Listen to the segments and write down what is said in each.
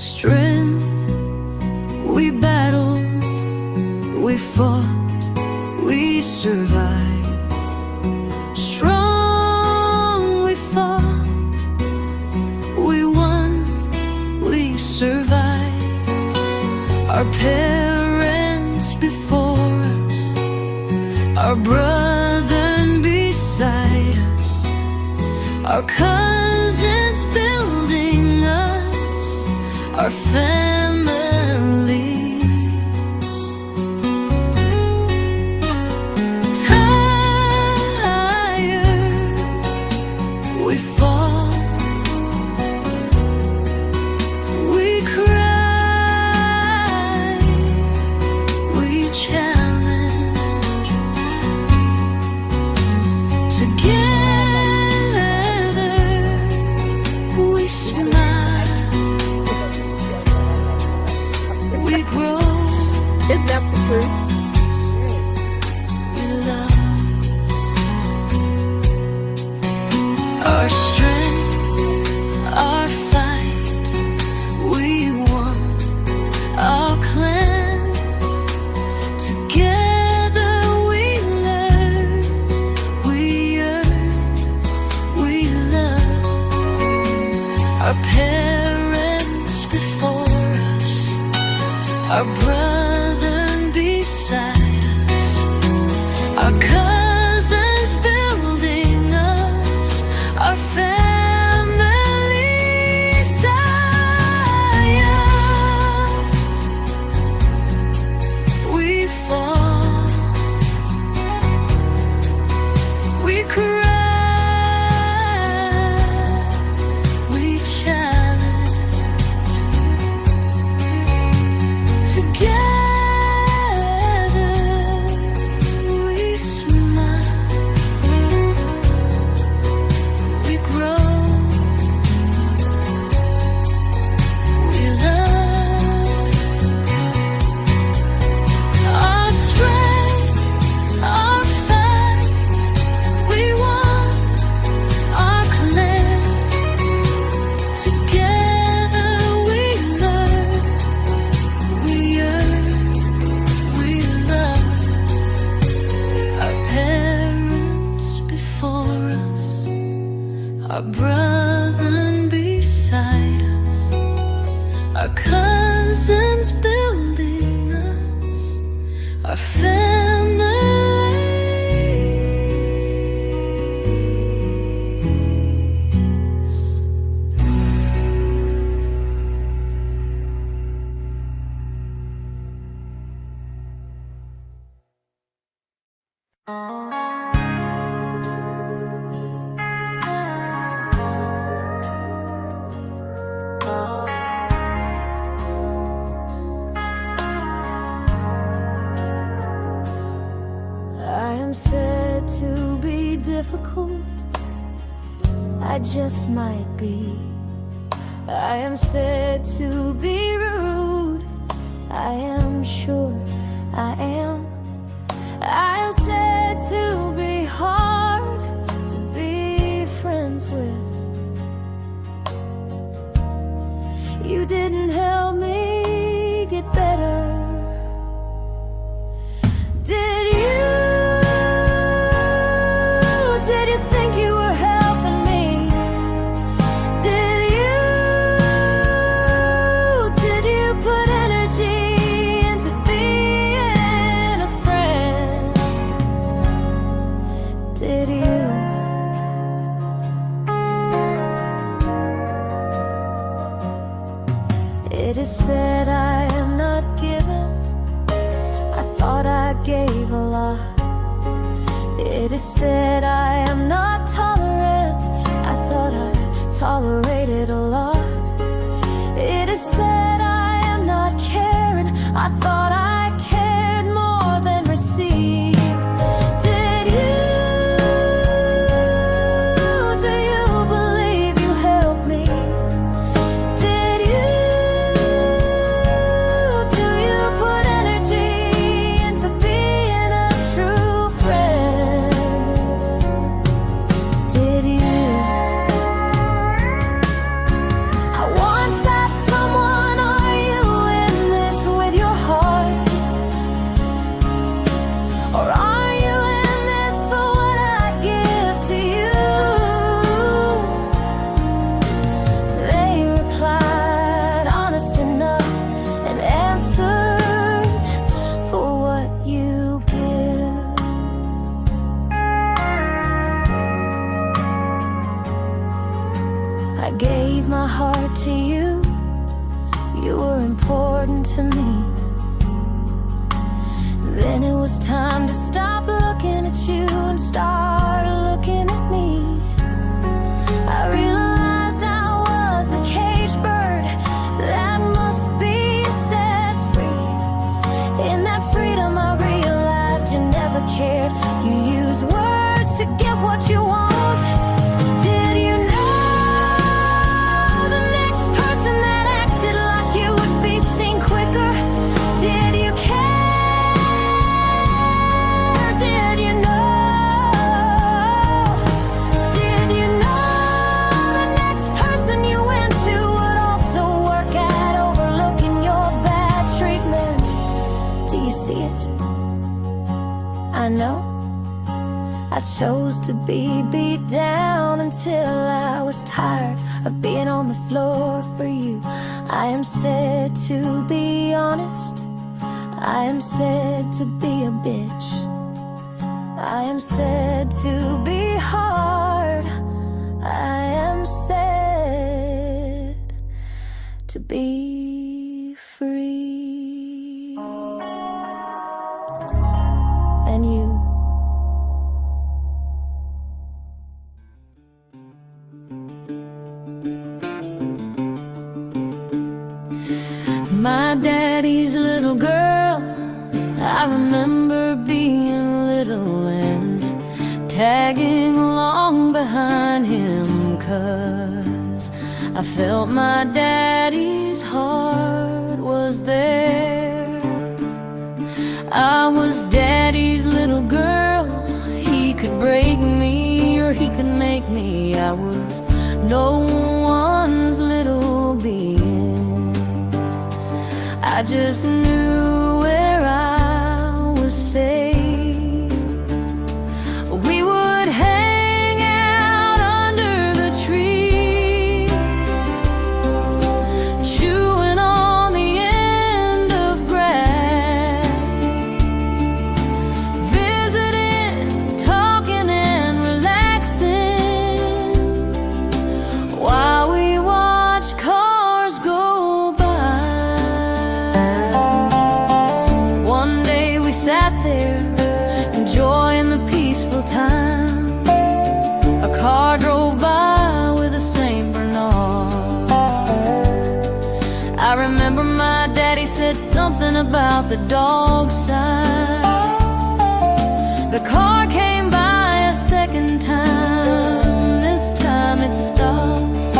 strength. We battled, we fought, we survived. Strong, we fought, we won, we survived. Our parents before us, our brother beside us, our cousins building us, our families. Tired, we fall, we cry, we challenge. Together we smile, we grow, Isn't that the truth? we love. Our strength, our fight, we won, our clan. Together we learn, we earn, we love. Our parents before us, our brother beside us, our cousins building us, our families. Tired, we fall, we cry, we challenge. Together we smile, we grow, we love. Our strength, our fight, we won, our clan. Together we learn, we earn, we love. Our parents before us, our brother beside us, our cousins building us, our families. I am said to be difficult, I just might be. I am said to be rude, I am sure I am. I am said to be hard to be friends with. You didn't help me get better. Did you? Did you think you were helping me? Did you put energy into being a friend? Did you? It is said I am not given, I thought I gave a lot. It is said I am not tolerant, I thought I tolerated a lot. It is said I am not caring, I thought I cared more than received. Did you? Do you believe you helped me? Did you? Do you put energy into being a true friend? Did you? I once asked someone you were important to me. Then it was time to stop looking at you and start looking at me. I realized I was the caged bird that must be set free. In that freedom I realized you never cared. You use words to get what you want. Did you know the next person that acted like you would be seen quicker? Did you care? Did you know? Did you know the next person you went to would also work at overlooking your bad treatment? Do you see it? I know I chose to be beat down until I was tired of being on the floor for you. I am said to be honest, I am said to be a bitch, I am said to be hard, I am said to be free. And you? My daddy's little girl, I remember being little and tagging along behind him, 'cause I felt my daddy's heart was there. I was daddy's little girl, he could break me or he could make me. I was no one's little being. I just knew where I was safe. We would hang out under the tree, chewing on the end of grass, visiting, talking and relaxing while we watched cars go by. We sat there, enjoying the peaceful time. A car drove by with a Saint Bernard. I remember my daddy said something about the dog size. The car came by a second time. This time it stopped.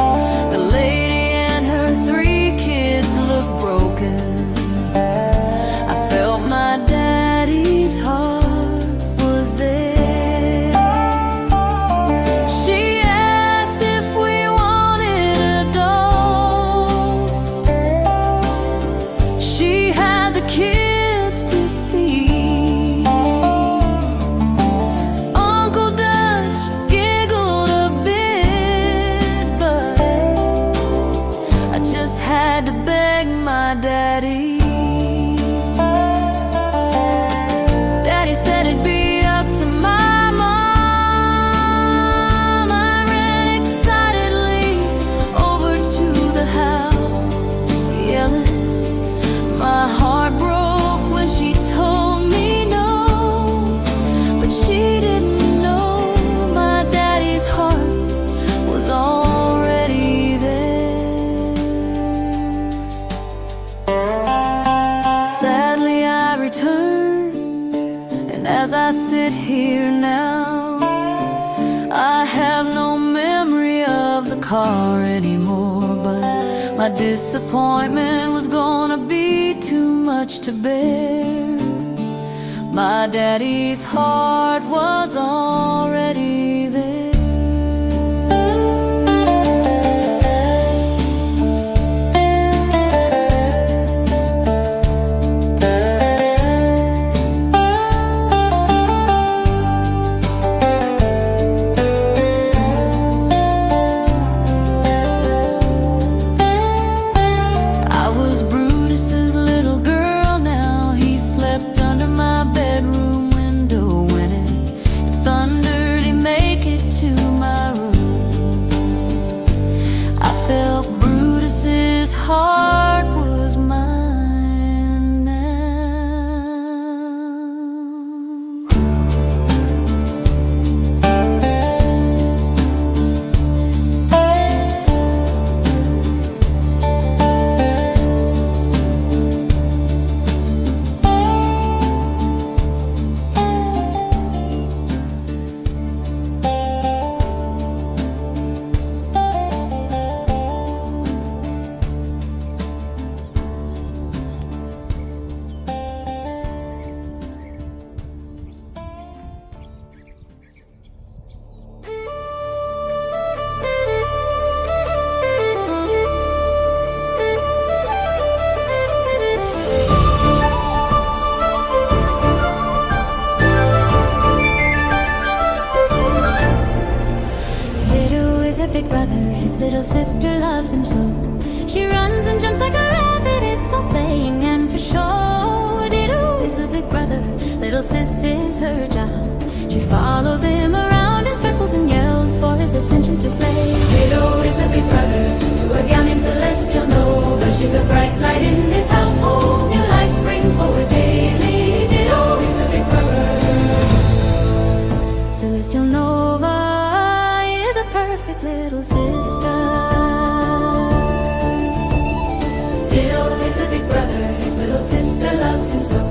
The lady and her 3 kids looked broken. I felt my daddy's heart was there. She asked if we wanted a dog. She had the kids to feed. Uncle Dutch giggled a bit, but I just had to beg my daddy. Daddy said it'd be up to my mom. I ran excitedly over to the house, yelling. My heart broke when she told me no, but she didn't know my daddy's heart was already there. Sadly I returned, and as I sit here now, I have no memory of the car anymore. But my disappointment was gonna be too much to bear. My daddy's heart was already there. Heart would like a rabbit, it's all playing. And for sure, Dido is a big brother, little sis is her job. She follows him around in circles and yells for his attention to play. Dido is a big brother to a gal named Celeste, you'll know, but she's a bright light in this household. New life spring forward daily. Dido is a big brother. Celestial Nova is a perfect little sister. Dido is a big brother, his little sister loves him so.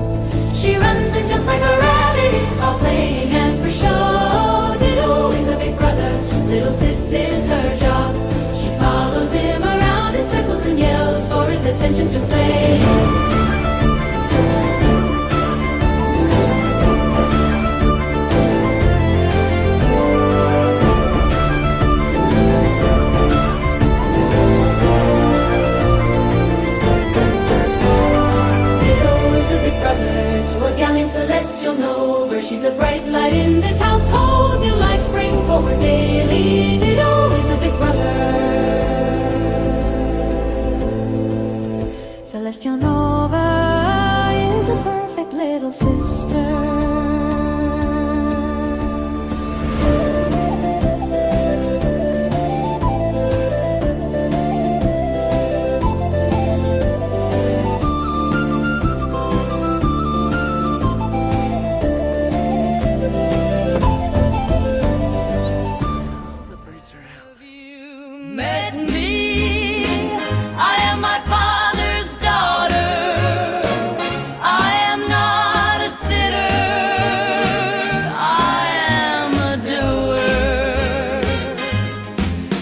She runs and jumps like a rabbit, it's all playing. And for sure, Dido is a big brother, little sis is her job. She follows him around in circles and yells for his attention to play. Celestial Nova, she's a bright light in this household. New life spring forward daily. Dido is a big brother. Celestial Nova is a perfect little sister. Met me, I am my father's daughter. I am not a sitter, I am a doer.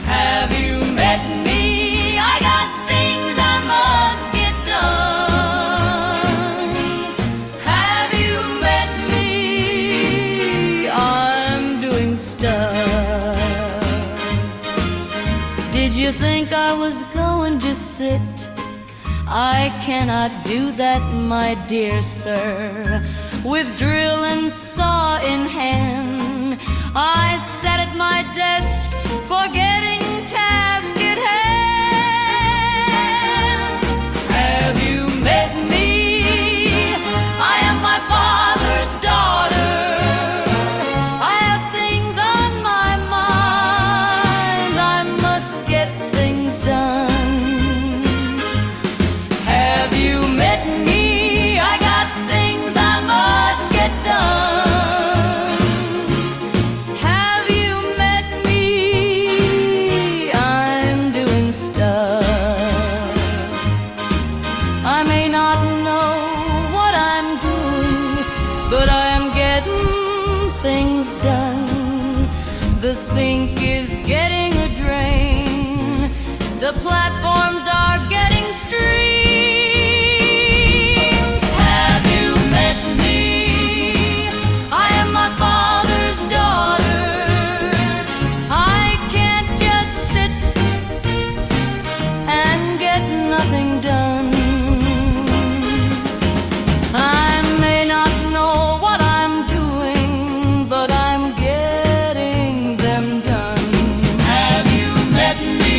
Have you met me? I got things I must get done. Have you met me? I'm doing stuff. Did you think I was going to sit? I cannot do that, my dear sir. With drill and saw in hand, I sat at my desk, forgetting task at hand. Have you met me? I am my father's daughter. I have things on my mind, I must get things done. Have you met me? I got things I must get done. Have you met me? I'm doing stuff. I may not know what I'm doing, but I am getting things done. The sink is getting a drain, the platforms are getting streams. Have you met me? I am my father's daughter. I can't just sit and get nothing done. I may not know what I'm doing, but I'm getting them done. Have you met me?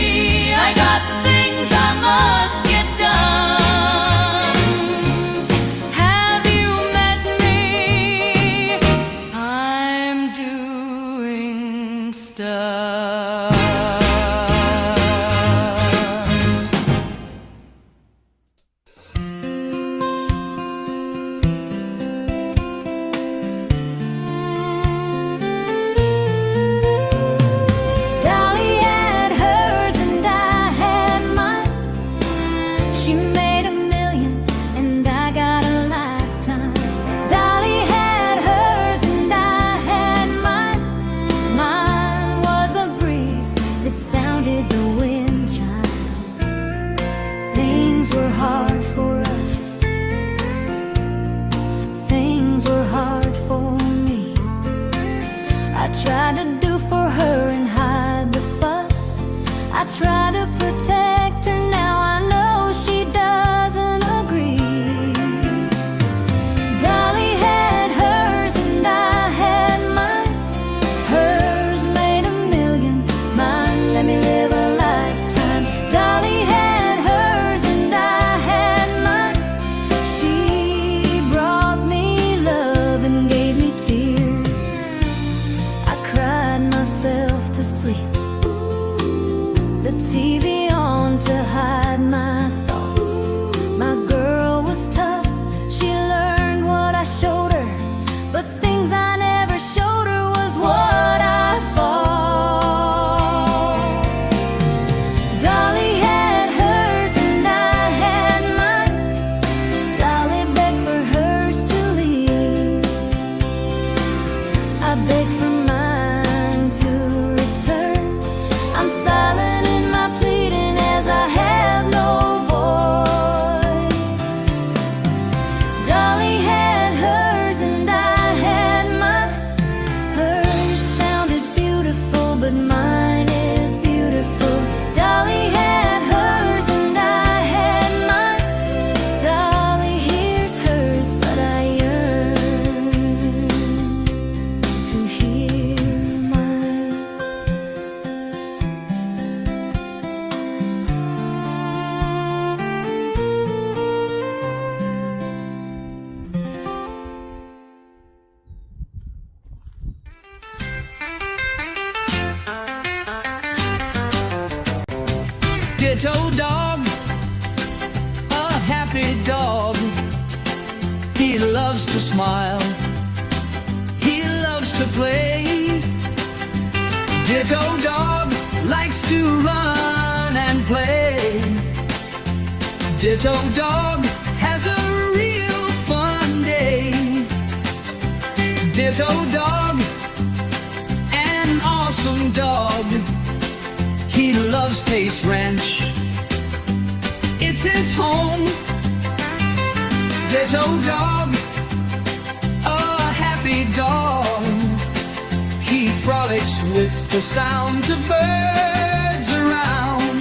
I got things I must Ditto dog, a happy dog. He loves to smile, he loves to play. Ditto dog likes to run and play. Ditto dog has a real fun day. Ditto dog, an awesome dog. He loves Pace Ranch, it's his home. Ditto dog, a happy dog. He frolics with the sounds of birds around.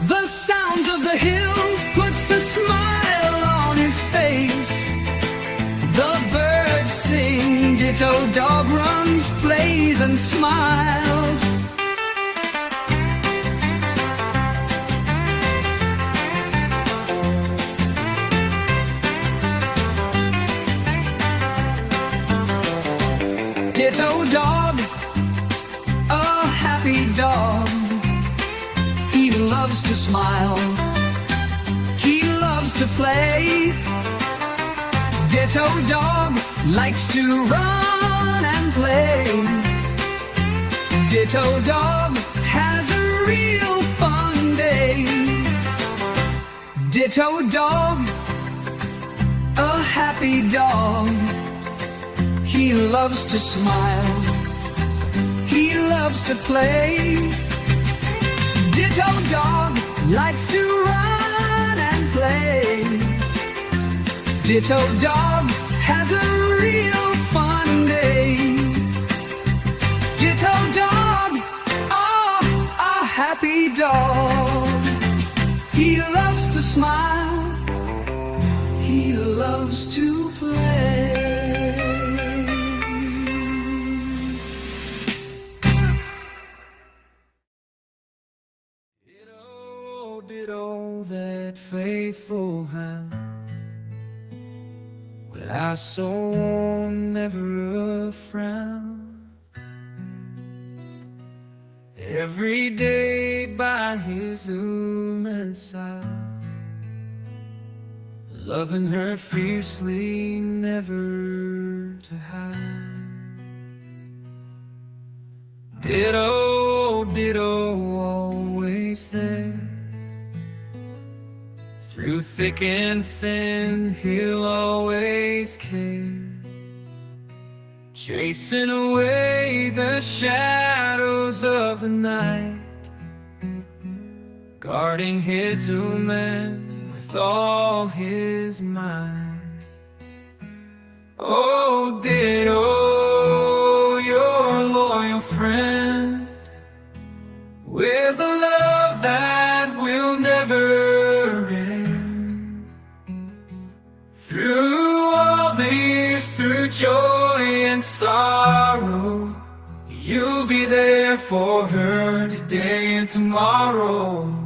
The sounds of the hills puts a smile on his face. The birds sing, Ditto dog runs, plays and smiles. Ditto dog, a happy dog. He loves to smile, he loves to play. Ditto dog likes to run and play. Ditto dog has a real fun day. Ditto dog, a happy dog. He loves to smile, he loves to play. Ditto dog likes to run and play. Ditto dog has a real fun day. Ditto dog, oh, a happy dog. He loves to smile, he loves to play. Ditto, that faithful hound, with eyes so warm, never a frown. Every day by his woman's side, loving her fiercely, never to hide. Ditto, ditto, always there. Through thick and thin, he'll always care. Chasing away the shadows of the night, guarding his woman with all his might. Oh, Ditto, your loyal friend, with a love that will never end. Through all the years, through joy and sorrow, you'll be there for her today and tomorrow.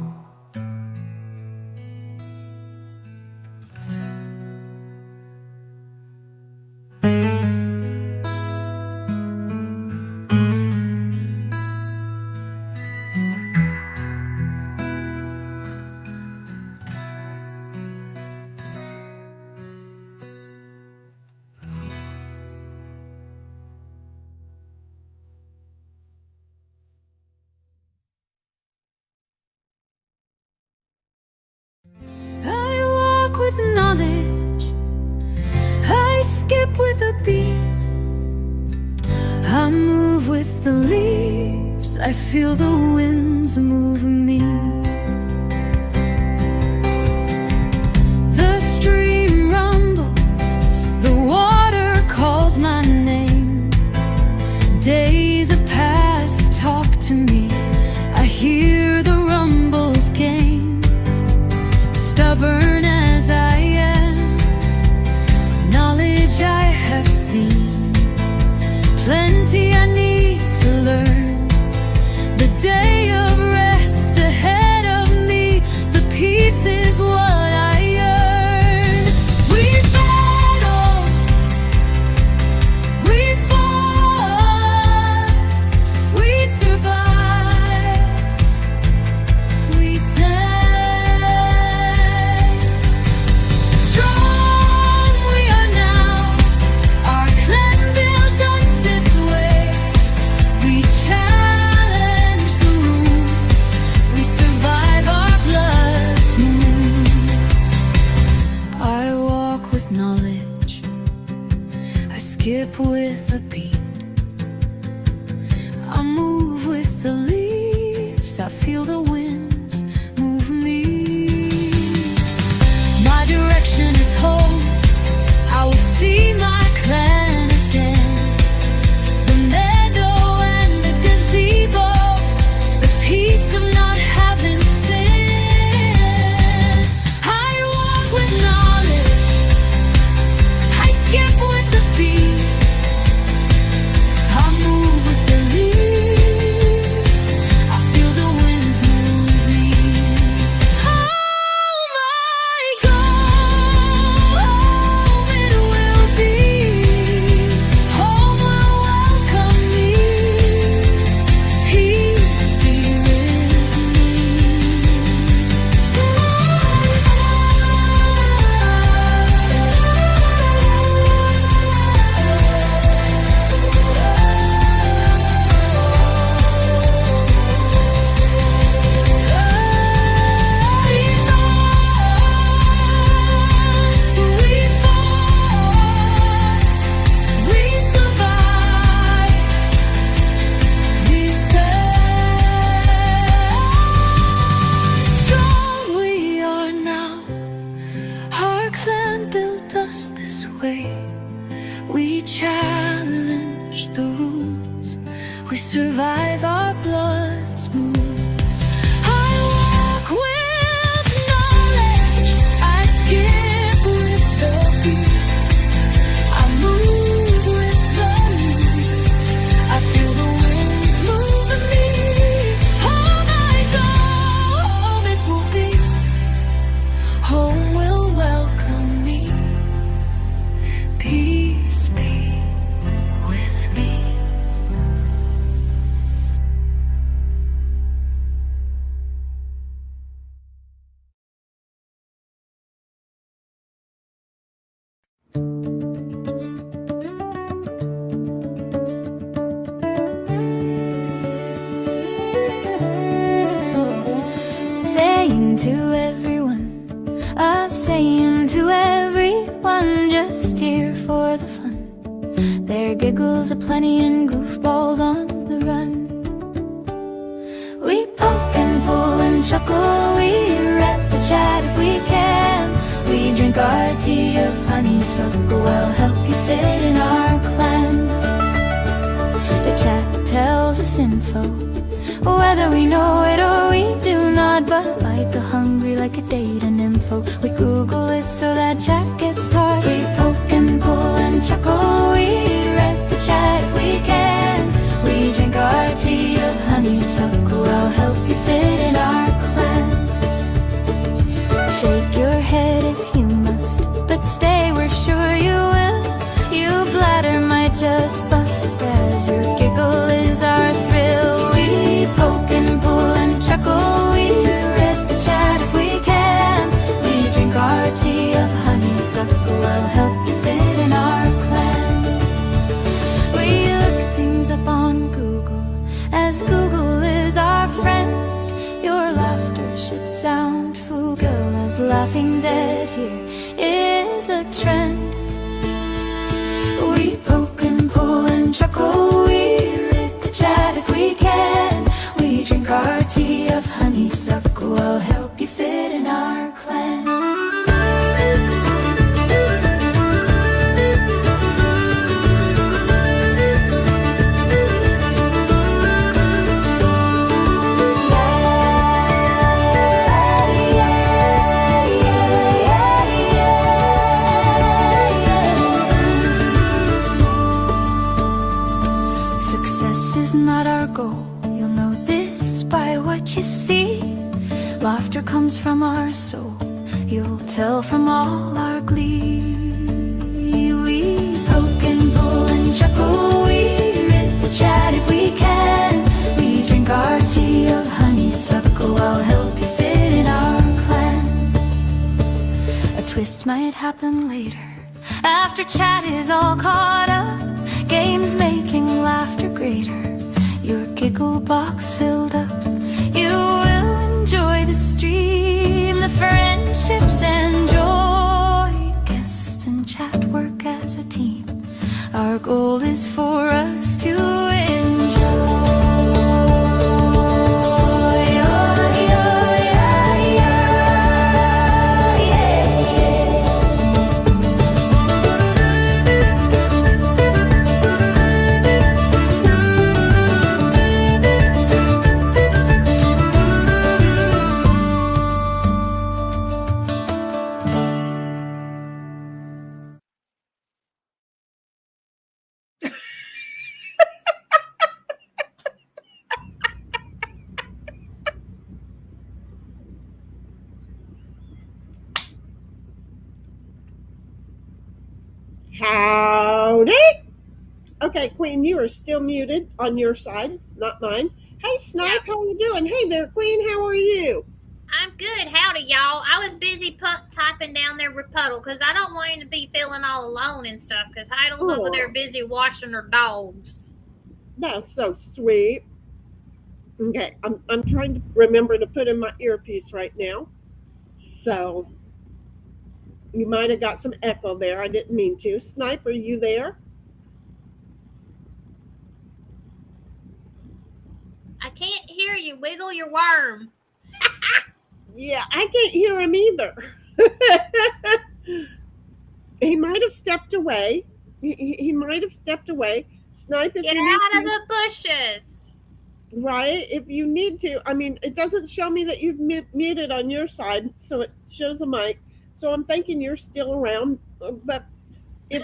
I walk with knowledge, I skip with a beat, I move with the leaves, I feel the winds move me. The stream rumbles, the water calls my name. Days of past talk to me, I hear the rumbles gain. Stubborn as I am, knowledge I have seen, plenty I need to learn. The day of rest ahead of me, the peace is what I yearn. We battled, we fought, we survived, we play. We challenge the rules. We survive, our blood's moves. I walk with knowledge. I skip with the beat. I move with the mood. I feel the winds moving me. Home I go, home it will be. Home will welcome me. Peace be with me. Saying to everyone, saying to everyone, just here for the fun. There are giggles aplenty and goofballs on the run. We poke and pull and chuckle, we read the chat if we can. We drink our tea of honeysuckle, we'll help you fit in our clan. The chat tells us info, whether we know it or we do not, but like a hungry, like a data info, we Google it so that chat gets taught. We poke and pull and chuckle, we read the chat if we can. We drink our tea of honeysuckle, I'll help you fit in our clan. Shake your head if you must, but stay, we're sure you will. You bladder might just bust as your giggle is our thrill. We poke and pull and chuckle, we read the chat if we can. We drink our tea of honeysuckle, I'll help you fit in our clan. We look things up on Google, as Google is our friend. Your laughter should sound fugal, as laughing dead here is a trend. We poke and pull and chuckle, we read the chat if we can. We drink our tea of honeysuckle, I'll help you fit in our clan. Success is not our goal, you'll know this by what you see. Laughter comes from our soul, you'll tell from all our glee. We poke and pull and chuckle, we read the chat if we can. We drink our tea of honeysuckle, I'll help you fit in our clan. A twist might happen later, after chat is all caught up. Games making laughter greater, your giggle box filled up. You will enjoy the stream, the friendships and joy. Guest and chat work as a team, our goal is for us to enjoy. Howdy. Okay, Queen, you are still muted on your side, not mine. Hey, Snipe, how you doing? Hey there, Queen, how are you? I'm good. Howdy, y'all. I was busy typing down there with Puddle because I don't want him to be feeling all alone and stuff because Heidel's over there busy washing her dogs. That's so sweet. Okay, I'm trying to remember to put in my earpiece right now. So you might have got some echo there. I didn't mean to. Snipe, are you there? I can't hear you. Wiggle your worm. Yeah, I can't hear him either. He might have stepped away. away. He might have stepped away. Snipe if Get you need out of to. the bushes. Right, if you need to. I mean, it doesn't show me that you've muted on your side, so it shows a mic. So I'm thinking you're still around. But if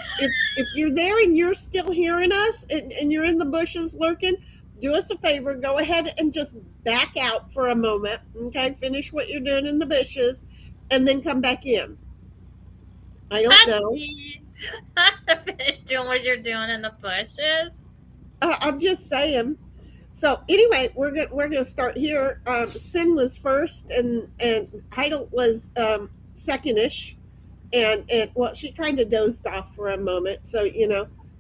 you're there and you're still hearing us and you're in the bushes lurking, do us a favor. Go ahead and just back out for a moment. Okay, finish what you're doing in the bushes, and then come back in. I don't know. Finish doing what you're doing in the bushes. I'm just saying. So anyway, we're gonna start here. Sin was first, and Heidel was secondish, and well, she kind of dozed off for a moment. So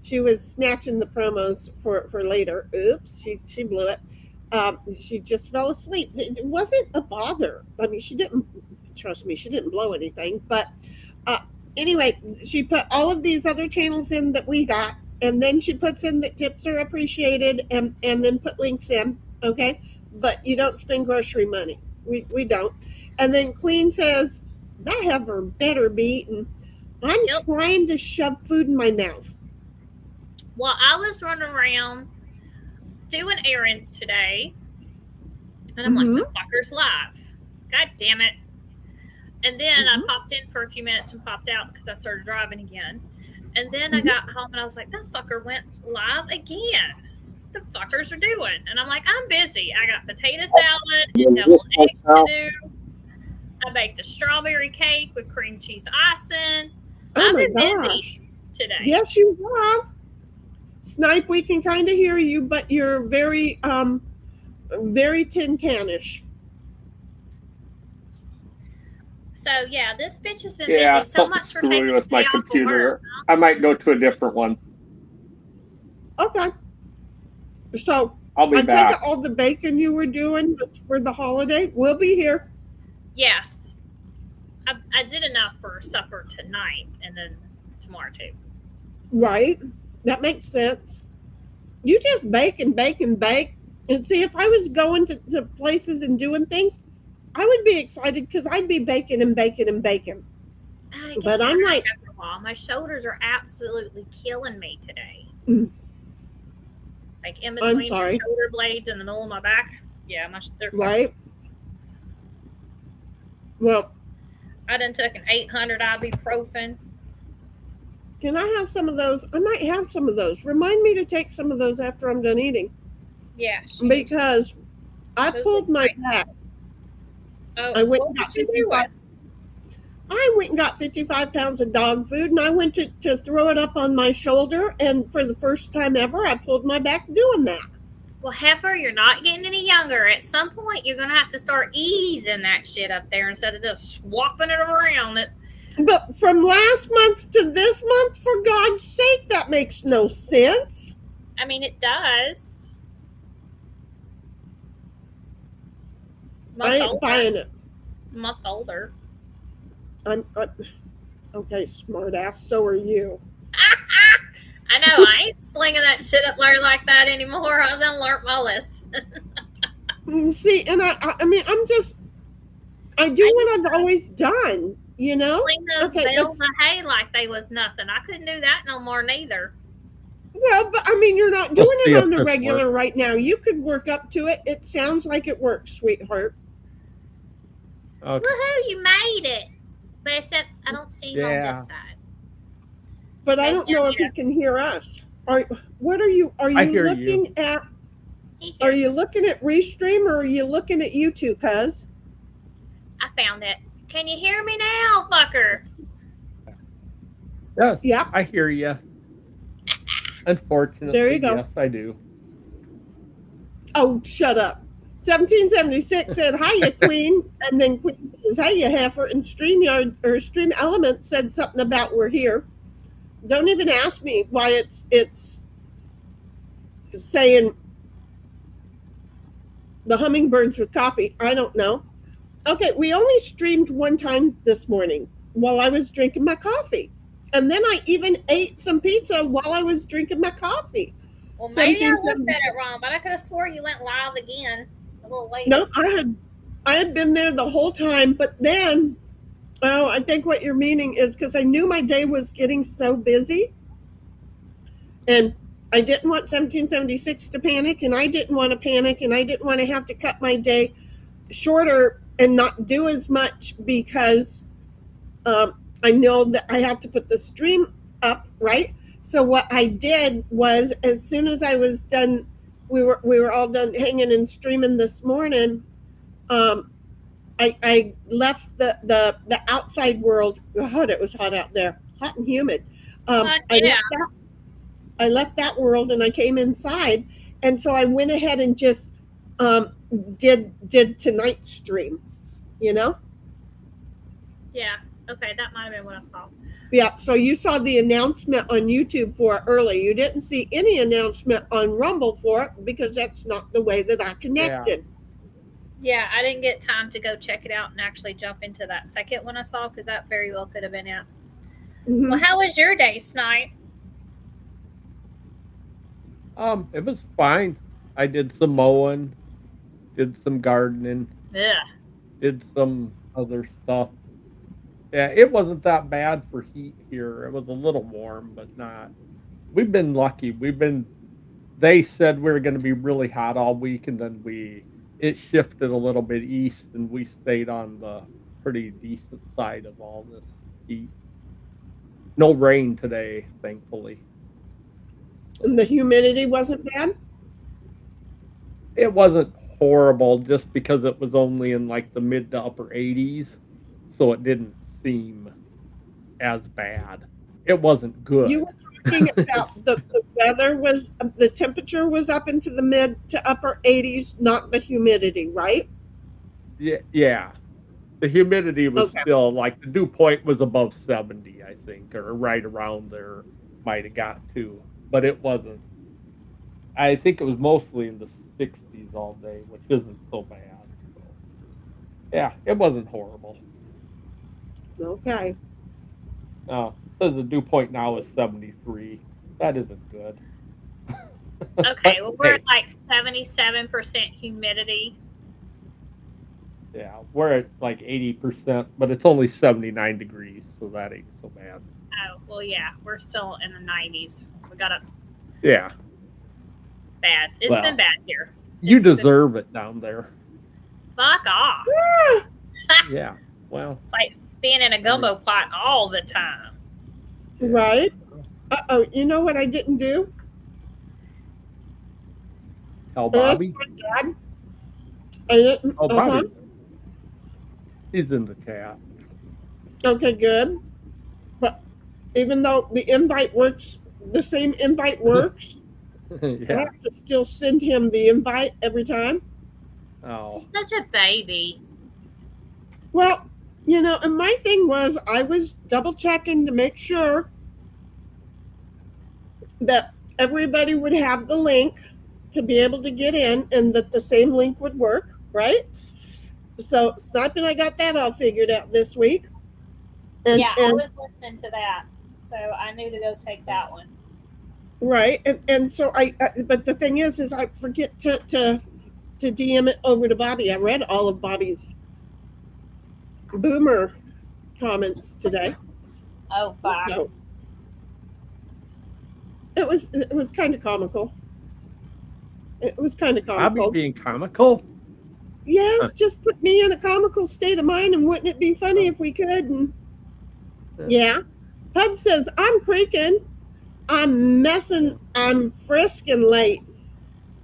she was snatching the promos for later. Oops, she blew it. She just fell asleep. It wasn't a bother. I mean, she didn't. Trust me, she didn't blow anything. But anyway, she put all of these other channels in that we got. And then she puts in that tips are appreciated and then put links in, okay? But you don't spend grocery money. We don't. And then Queen says, that heifer better be eaten. I'm trying to shove food in my mouth. Well, I was running around doing errands today. And I'm like, the fucker's live. God damn it. And then I popped in for a few minutes and popped out because I started driving again. And then I got home and I was like, that fucker went live again. The fuckers are doing. And I'm like, I'm busy. I got potato salad and deviled eggs to do. I baked a strawberry cake with cream cheese icing. I've been busy today. Yes, you have. Snipe, we can kind of hear you, but you're very, very tin canish. So yeah, this bitch has been busy so much for taking with my computer. I might go to a different one. Okay. So I'll be back. Take all the bacon you were doing for the holiday. We'll be here. Yes, I did enough for supper tonight and then tomorrow too. Right, that makes sense. You just bake and bake and bake, and see if I was going to places and doing things, I would be excited because I'd be baking and baking and baking. But I'm like, my shoulders are absolutely killing me today. Like in between my shoulder blades in the middle of my back. Yeah, they're right. Well, I done took an 800 ibuprofen. Can I have some of those? I might have some of those. Remind me to take some of those after I'm done eating. Yeah. Because I pulled my back. Oh, I went and got 55. I went and got 55 pounds of dog food, and I went to throw it up on my shoulder, and for the first time ever, I pulled my back doing that. Well, heifer, you're not getting any younger. At some point, you're going to have to start easing that shit up there instead of just swapping it around. But from last month to this month, for God's sake, that makes no sense. I mean, it does. I ain't buying it. A month older. I'm okay, smart ass. So are you. I know. I ain't slinging that shit up there like that anymore. I've done learned my lesson. See, and I mean, I do what I've always done, you know? Sling those bales of hay like they was nothing. I couldn't do that no more neither. Well, but I mean, you're not doing it on the regular right now. You could work up to it. It sounds like it works, sweetheart. Okay. Woohoo, you made it. But except I don't see you on this side. But I don't know if he can hear us. Are you looking at Restream or are you looking at YouTube, cuz? I found it. Can you hear me now, fucker? Yes. Yeah. I hear you. Unfortunately, there you go. Yes, I do. Oh, shut up. 1776 said, hiya, Queen. And then Queen says, hiya, heifer. And StreamYard or Stream Elements said something about we're here. Don't even ask me why it's saying the hummingbirds with coffee. I don't know. Okay, we only streamed one time this morning while I was drinking my coffee. And then I even ate some pizza while I was drinking my coffee. Well, maybe I looked at it wrong, but I could have swore you went live again a little later. Nope, I had been there the whole time, but then, I think what you're meaning is because I knew my day was getting so busy And I didn't want 1776 to panic, and I didn't want to panic, and I didn't want to have to cut my day shorter and not do as much because I know that I have to put the stream up, right? So what I did was, as soon as I was done, we were all done hanging and streaming this morning. I left the outside world. God, it was hot out there, hot and humid. Yeah. I left that world and I came inside, and so I went ahead and just did tonight's stream. You know? Yeah. Okay, that might have been what I saw. Yeah, so you saw the announcement on YouTube for it early. You didn't see any announcement on Rumble for it because that's not the way that I connected. Yeah, I didn't get time to go check it out and actually jump into that second one I saw because that very well could have been it. Mhm. Well, how was your day, Snipe? It was fine. I did some mowing, did some gardening, Ugh. did some other stuff. Yeah, it wasn't that bad for heat here. It was a little warm, but not. We've been lucky. They said we were going to be really hot all week, and then it shifted a little bit east, and we stayed on the pretty decent side of all this heat. No rain today, thankfully. And the humidity wasn't bad? It wasn't horrible just because it was only in like the mid to upper 80s, so it didn't seem as bad. It wasn't good. You were talking about the weather was, the temperature was up into the mid to upper 80s, not the humidity, right? Yeah. The humidity was Okay. still like the dew point was above 70, I think, or right around there, might have got to, but it wasn't. I think it was mostly in the 60s all day, which isn't so bad. So, yeah, it wasn't horrible. Okay. So the dew point now is 73. That isn't good. Okay, well, we're Hey, at like 77% humidity. yeah, we're at like 80%, but it's only 79 degrees, so that ain't so bad. Oh, well, yeah, we're still in the 90s. We got up Yeah, bad. It's well, been bad here. you It's been- deserve it down there. Fuck off. Yeah, well, It's like being in a gumbo pot all the time. Right? Uh-oh, you know what I didn't do? tell That's Bobby. my dad. I didn't. Oh, Bobby. He's in the chat. Okay, good. But even though the invite works, the same invite works, I Yeah. have to still send him the invite every time. Oh, He's such a baby. Well, you know, and my thing was I was double checking to make sure that everybody would have the link to be able to get in and that the same link would work, right? So Snipe and I got that all figured out this week. And, Yeah, I and was listening to that, so I knew to go take that one. right, and so but the thing is I forget to DM it over to Bobby. I read all of Bobby's boomer comments today. Oh, fuck. So it was kind of comical. It was kind of Bobby comical. being comical? Yes, just put me in a comical state of mind, and wouldn't it be funny if we could? And yeah, Pud says I'm creaking, I'm messing, I'm frisking late.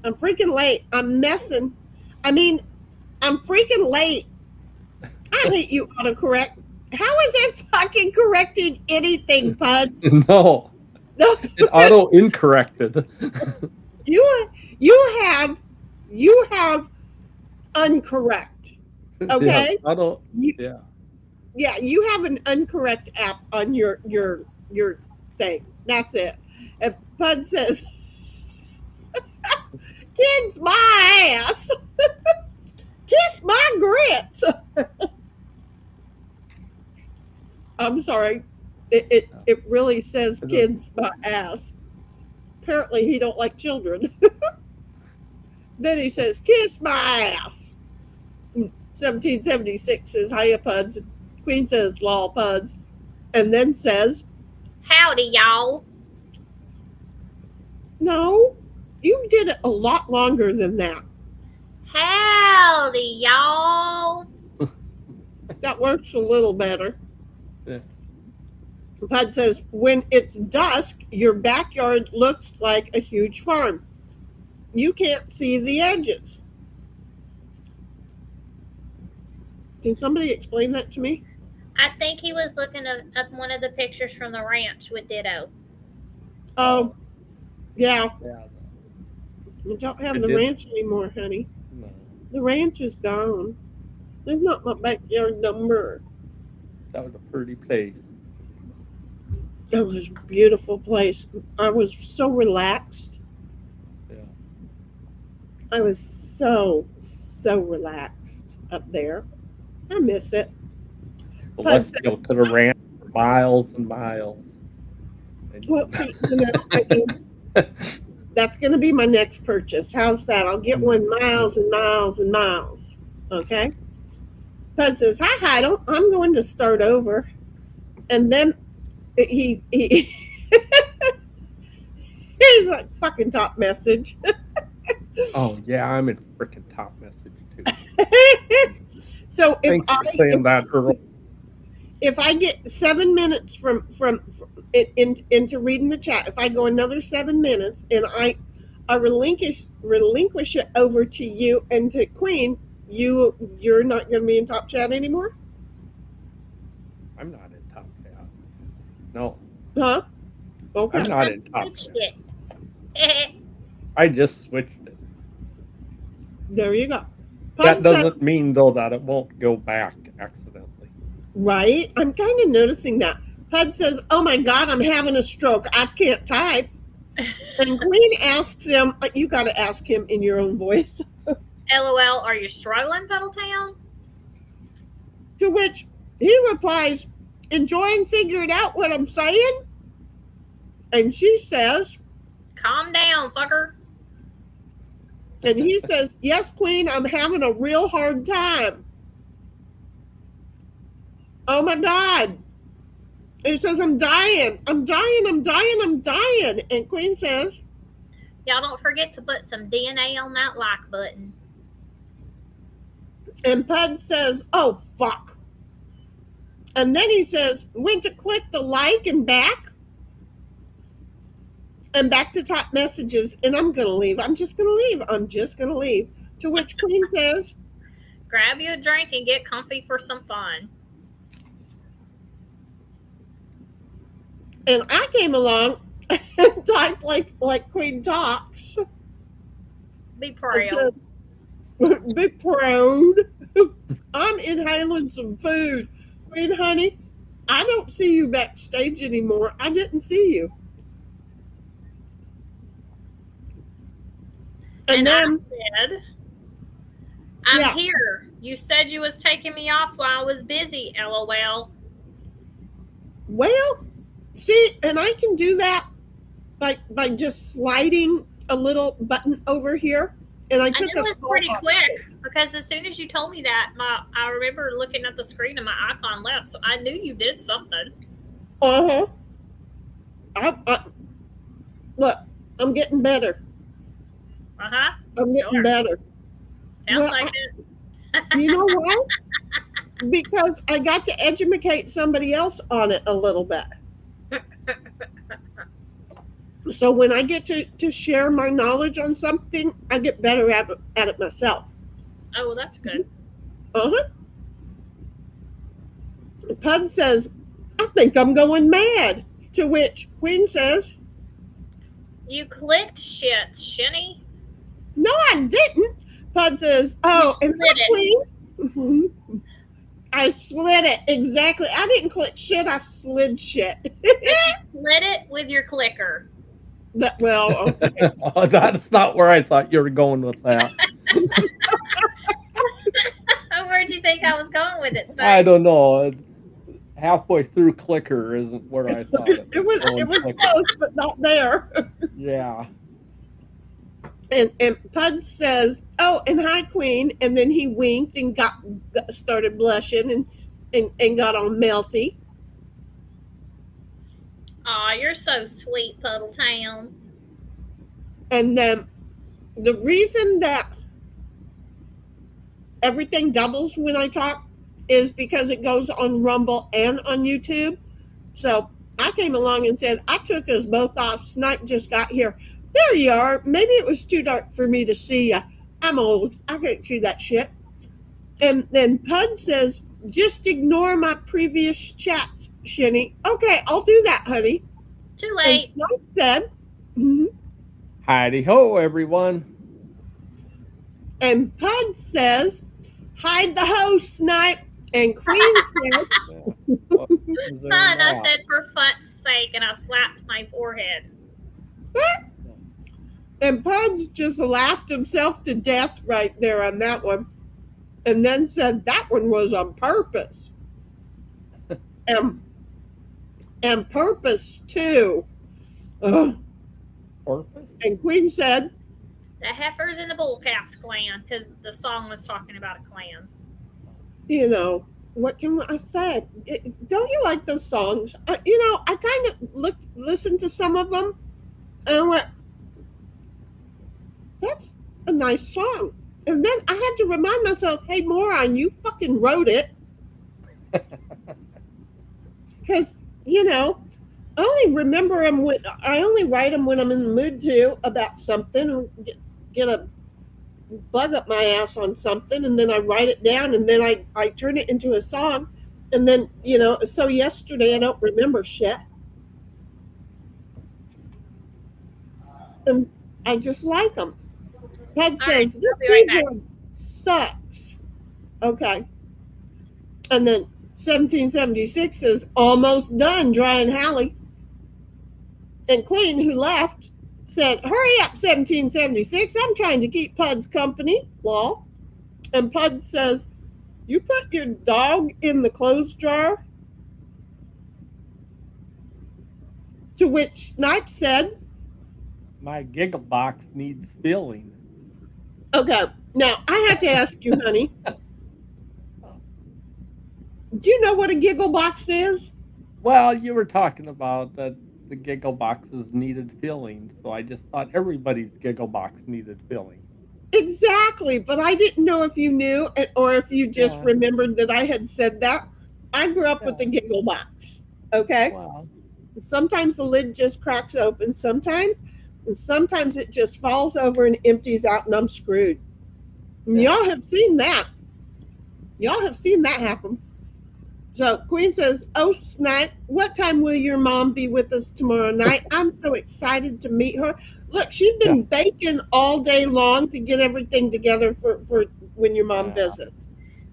I'm freaking late. I'm messing. I mean, I'm freaking late. I hate you autocorrect. How is it fucking correcting anything, Puds? No, No, it auto incorrected. you have uncorrect. Okay? Yeah, auto. You, Yeah. yeah, you have an uncorrect app on your thing. That's it. And Bud says, "Kiss my ass, kiss my grits." I'm sorry. It really says "kids my ass." Apparently, he don't like children. Then he says, "Kiss my ass." 1776 says, "Hiya, Puds." Queen says, "Law, Puds," and then says, Howdy, y'all. No, you did it a lot longer than that. Howdy, y'all. That works a little better. Yeah. Pud says, when it's dusk, your backyard looks like a huge farm. You can't see the edges. Can somebody explain that to me? I think he was looking up one of the pictures from the ranch with Ditto. Oh, yeah. Yeah. We don't have It the did. ranch anymore, honey. No. The ranch is gone. There's not my backyard number. That was a pretty place. It was a beautiful place. I was so relaxed. Yeah. I was so relaxed up there. I miss it. Well, let's go to the ranch for miles and miles. Well, see, I mean, that's going to be my next purchase. How's that? I'll get one miles and miles and miles. Okay? Bud says, hi, Heidel. I'm going to start over. And then he he's like, fucking top message. Oh, yeah, I'm in freaking top message, too. So Thanks for saying that, Earl. if I get 7 minutes from into reading the chat, if I go another 7 minutes and I relinquish it over to you and to Queen, you're not going to be in top chat anymore? I'm not in top chat. No. Huh? Okay. I'm not I in top switched chat. it. I just switched it. There you go. That Pud doesn't says, mean, though, that it won't go back accidentally. right? I'm kind of noticing that. Pud says, oh my God, I'm having a stroke. I can't type. And Queen asks him, you got to ask him in your own voice. LOL, are you struggling, Puddletown? To which he replies, enjoying figuring out what I'm saying? And she says, Calm down, fucker. and he says, yes, Queen, I'm having a real hard time. Oh my God. He says, I'm dying. I'm dying. I'm dying. I'm dying. And Queen says, Y'all don't forget to put some DNA on that like button. and Pud says, oh, fuck. And then he says, went to click the like and back. And back to top messages. And I'm going to leave. I'm just going to leave. I'm just going to leave. To which Queen says, Grab you a drink and get comfy for some fun. and I came along and typed like Queen talks. Be proud. Be proud. I'm inhaling some food. Queen honey, I don't see you backstage anymore. I didn't see you. And then I said, I'm Yeah. here. You said you was taking me off while I was busy, LOL. well, see, and I can do that by just sliding a little button over here. And I I took knew it was small pretty box. quick because as soon as you told me that, I remember looking at the screen and my icon left, so I knew you did something. Uh-huh. Look, I'm getting better. Uh-huh. I'm getting Sure. better. Sounds Well, like it. You know why? Because I got to educate somebody else on it a little bit. So when I get to share my knowledge on something, I get better at it myself. Oh, well, that's good. Uh-huh. Pud says, I think I'm going mad. To which Queen says, You clicked shit, Shinny. no, I didn't. Pud says, oh, You and slid it. Queen, I slid it. Exactly. I didn't click shit. I slid shit. Slid it with your clicker. Well, okay. That's not where I thought you were going with that. Where'd you think I was going with it, Steve? I don't know. Halfway through clicker isn't where I thought It was clicker. close, but not there. Yeah. And Pud says, "Oh, and hi, Queen." And then he winked and started blushing and got all melty. Aw, you're so sweet, Puddletown. And then the reason that everything doubles when I talk is because it goes on Rumble and on YouTube. So I came along and said, I took us both off. Snipe just got here. There you are. Maybe it was too dark for me to see you. I'm old. I can't see that shit. And then Pud says, just ignore my previous chats, Shinny. Okay, I'll do that, honey. Too And late. Snipe said, mhm. Howdy ho, everyone. And Pud says, hide the host, Snipe. And Queen said, And I said, for fun's sake, and I slapped my forehead. and Pud's just laughed himself to death right there on that one. And then said that one was on purpose. And purpose too. Ugh. Purpose? And Queen said, The Heifers in the Bullcats clan, because the song was talking about a clan. you know, what can I say? Don't you like those songs? I kind of listened to some of them, and I went, "That's a nice song." And then I had to remind myself, "Hey, moron, you fucking wrote it," because I only remember them when I only write them when I'm in the mood to about something, and get a bug up my ass on something, and then I write it down, and then I turn it into a song, and then so yesterday I don't remember shit, and I just like them. Ted says this keyboard sucks. Okay, and then 1776 is almost done drying Hallie, and Queen, who left, said, hurry up, 1776. I'm trying to keep Pud's company. Lol. And Pud says, you put your dog in the clothes drawer? To which Snipe said, My Giggle box needs filling. okay, now I have to ask you, honey. Do you know what a giggle box is? Well, you were talking about that the Giggle boxes needed filling, so I just thought everybody's Giggle box needed filling. Exactly, but I didn't know if you knew or if you just remembered that I had said that. I grew up with the giggle box, okay? Wow. Sometimes the lid just cracks open, sometimes it just falls over and empties out, and I'm screwed. And y'all have seen that. Y'all have seen that happen. So Queen says, oh, Snipe, what time will your mom be with us tomorrow night? I'm so excited to meet her. Look, she's been baking all day long to get everything together for when your mom visits.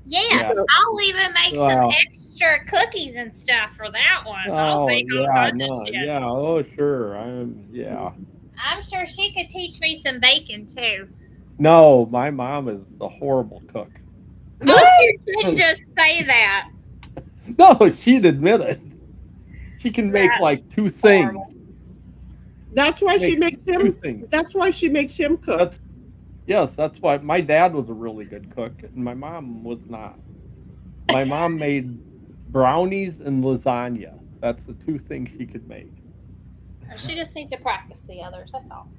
Yes, I'll even make some extra cookies and stuff for that one. I'll make all kinds of shit. Yeah, oh, sure. I'm sure she could teach me some baking, too. No, my mom is a horrible cook. Oh, you didn't just say that. No, she'd admit it. She can make like two things. That's why she makes him. That's why she makes him cook. That's why my dad was a really good cook, and my mom was not. My mom made brownies and lasagna. That's the two things she could make. She just needs to practice the others. That's all.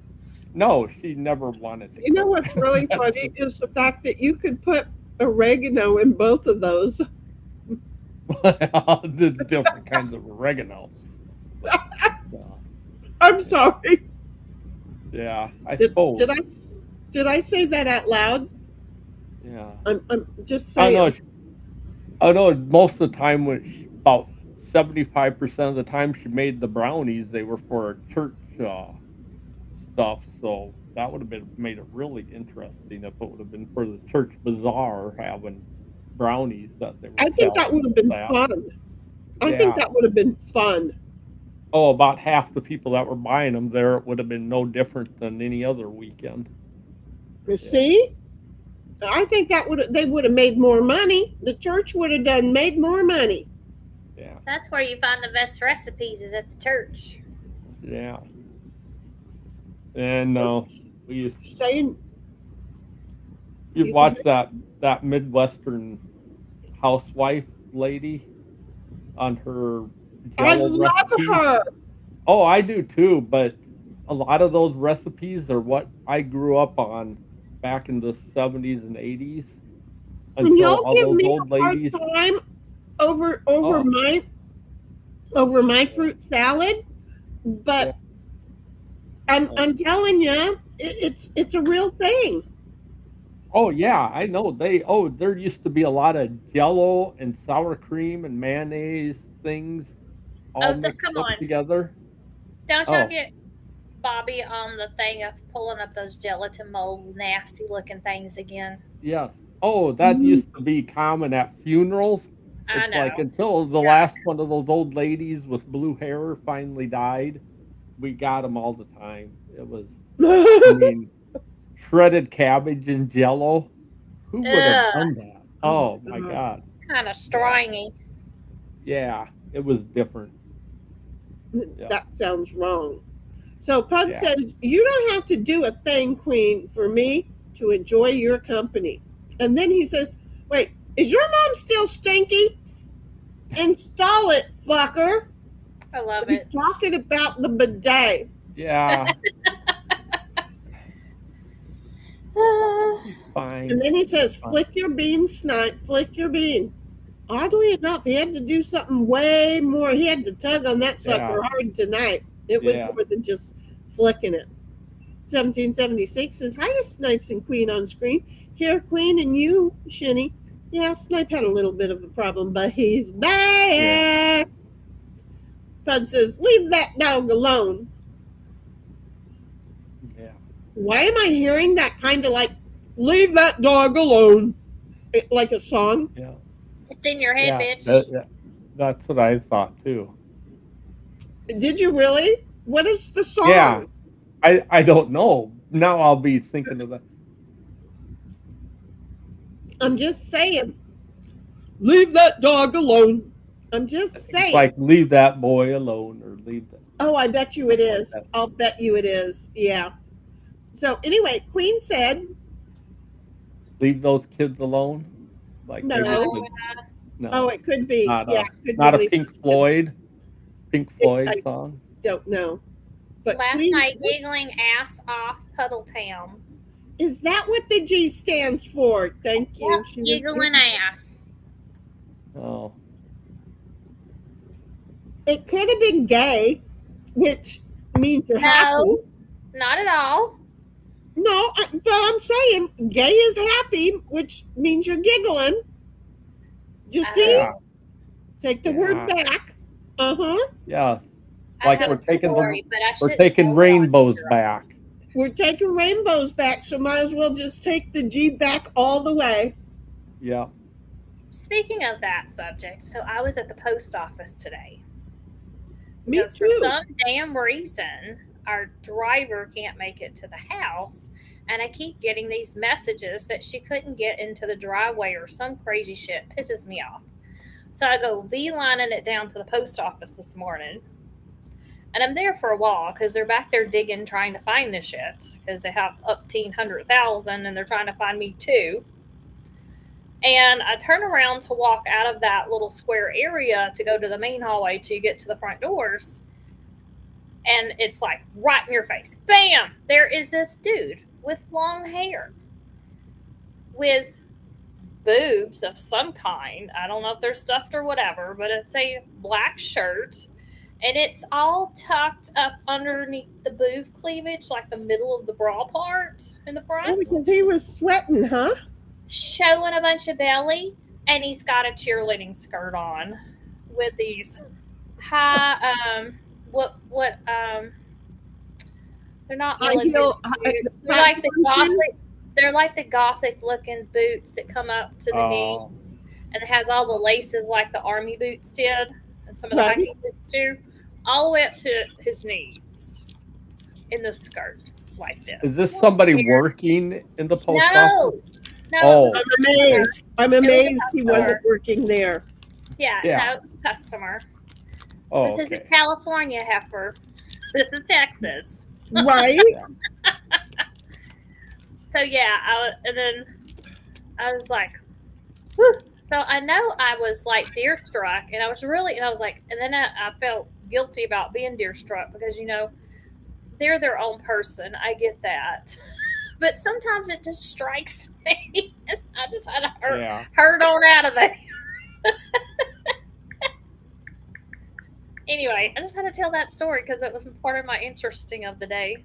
No, she never wanted to. You know what's really funny is the fact that you could put oregano in both of those. The different kinds of oregano. I'm sorry. Yeah, I suppose. Did I say that out loud? Yeah. I'm just saying. I know most of the time about 75% of the time she made the brownies, they were for church stuff. So that would have made it really interesting if it would have been for the church bazaar having brownies that they were I think that would have been fun. I think that would have been fun. Oh, about half the people that were buying them there, it would have been no different than any other weekend. See? I think they would have made more money. The church would have made more money. Yeah. That's where you find the best recipes is at the church. Yeah. And you've watched that Midwestern housewife lady on her I love her. Oh, I do too, but a lot of those recipes are what I grew up on back in the 70s and 80s. And Until y'all all give those me old a hard ladies. time over Oh, my fruit salad, yeah. but I'm telling you, it's a real thing. Oh yeah, I know. There used to be a lot of Jello and sour cream and mayonnaise things all mixed Come up on. together. Don't y'all Oh, get Bobby on the thing of pulling up those gelatin mold, nasty looking things again? yeah. Oh, that Mhm. used to be common at funerals. I It's like know. until the Yeah. last one of those old ladies with blue hair finally died, we got them all the time. It was, I mean, shredded cabbage and Jello. Who would have Ugh, done that? Oh my Oh my God. God. kind of Yeah. stringy. Yeah. It was different. Yeah. That sounds wrong. So Pug Yeah. says, "You don't have to do a thing, Queen, for me to enjoy your company." And then he says, "Wait, is your mom still stinky? Install it, fucker." I love He's it. talking about the bidet. Yeah. He's fine. And then he says, Fine. "Flick your bean, snipe, flick your bean." Oddly enough, he had to do something way more. He had to tug on that sucker Yeah. hard tonight. It was Yeah. more than just flicking it. 1776 says, "Hiya, Snipes and Queen on screen. Here, Queen, and you, Shinny." Yeah, Snipe had a little bit of a problem, but he's back. Bud says, "Leave that dog alone." Yeah. Why am I hearing that kind of like, "Leave that dog alone," like a song? Yeah. It's in your head, Yeah. bitch. That's what I thought too. Did you really? What is the song? Yeah. I don't know. Now I'll be thinking of that. I'm just saying, "Leave that dog alone." I'm just It's saying. like leave that boy alone or leave that. Oh, I bet you it Something like is. that. I'll bet you it is. Yeah. So anyway, Queen said, Leave those kids alone. Like maybe No. it's no, "Oh, it could be. not Yeah, a it could not be a Leave Pink Those Kids." Floyd I song. don't know. But Last Queen, night, giggling ass off Puddle Town. is that what the G stands for? Thank you. Yep, She was giggling ass. Oh. It could have been gay, which means you're happy. No, not at all. No, but I'm saying gay is happy, which means you're giggling. You see? Yeah. Take the Yeah. word back. Uh-huh. Yeah. I Like have we're a taking story, but I we're shouldn't taking tell it on rainbows here. back. We're taking rainbows back, so might as well just take the G back all the way. Yeah. Speaking of that subject, so I was at the post office today. Me Because for too. some damn reason, our driver can't make it to the house, and I keep getting these messages that she couldn't get into the driveway or some crazy shit. Pisses me off. So I go V-lining it down to the post office this morning, and I'm there for a while because they're back there digging, trying to find this shit because they have up to 100,000 and they're trying to find me too. And I turn around to walk out of that little square area to go to the main hallway to get to the front doors. And it's like right in your face. Bam! There is this dude with long hair with boobs of some kind. I don't know if they're stuffed or whatever, but it's a black shirt. And it's all tucked up underneath the boob cleavage, like the middle of the bra part in the front. Oh, because he was sweating, huh? Showing a bunch of belly, and he's got a cheerleading skirt on with these high they're not High military heel, boots. They're flat like the versions? gothic, they're like the gothic looking boots that come up to the Oh. knees, and it has all the laces like the army boots did and some of the Right. hiking boots do, all the way up to his knees in the skirt like this. Is this somebody working in the post office? No. No, Oh. I'm amazed. I'm was a amazed he customer. wasn't working there. Yeah, Yeah. no, it was a customer. Oh, This isn't California, heifer. This is Texas. Right? So yeah, and then I was like, whew. So I know I was like deer struck, and I was like, and then I felt guilty about being deer struck because they're their own person. I get that. But sometimes it just strikes me. I just had to hurt on out of there. Anyway, I just had to tell that story because it was part of my interesting of the day.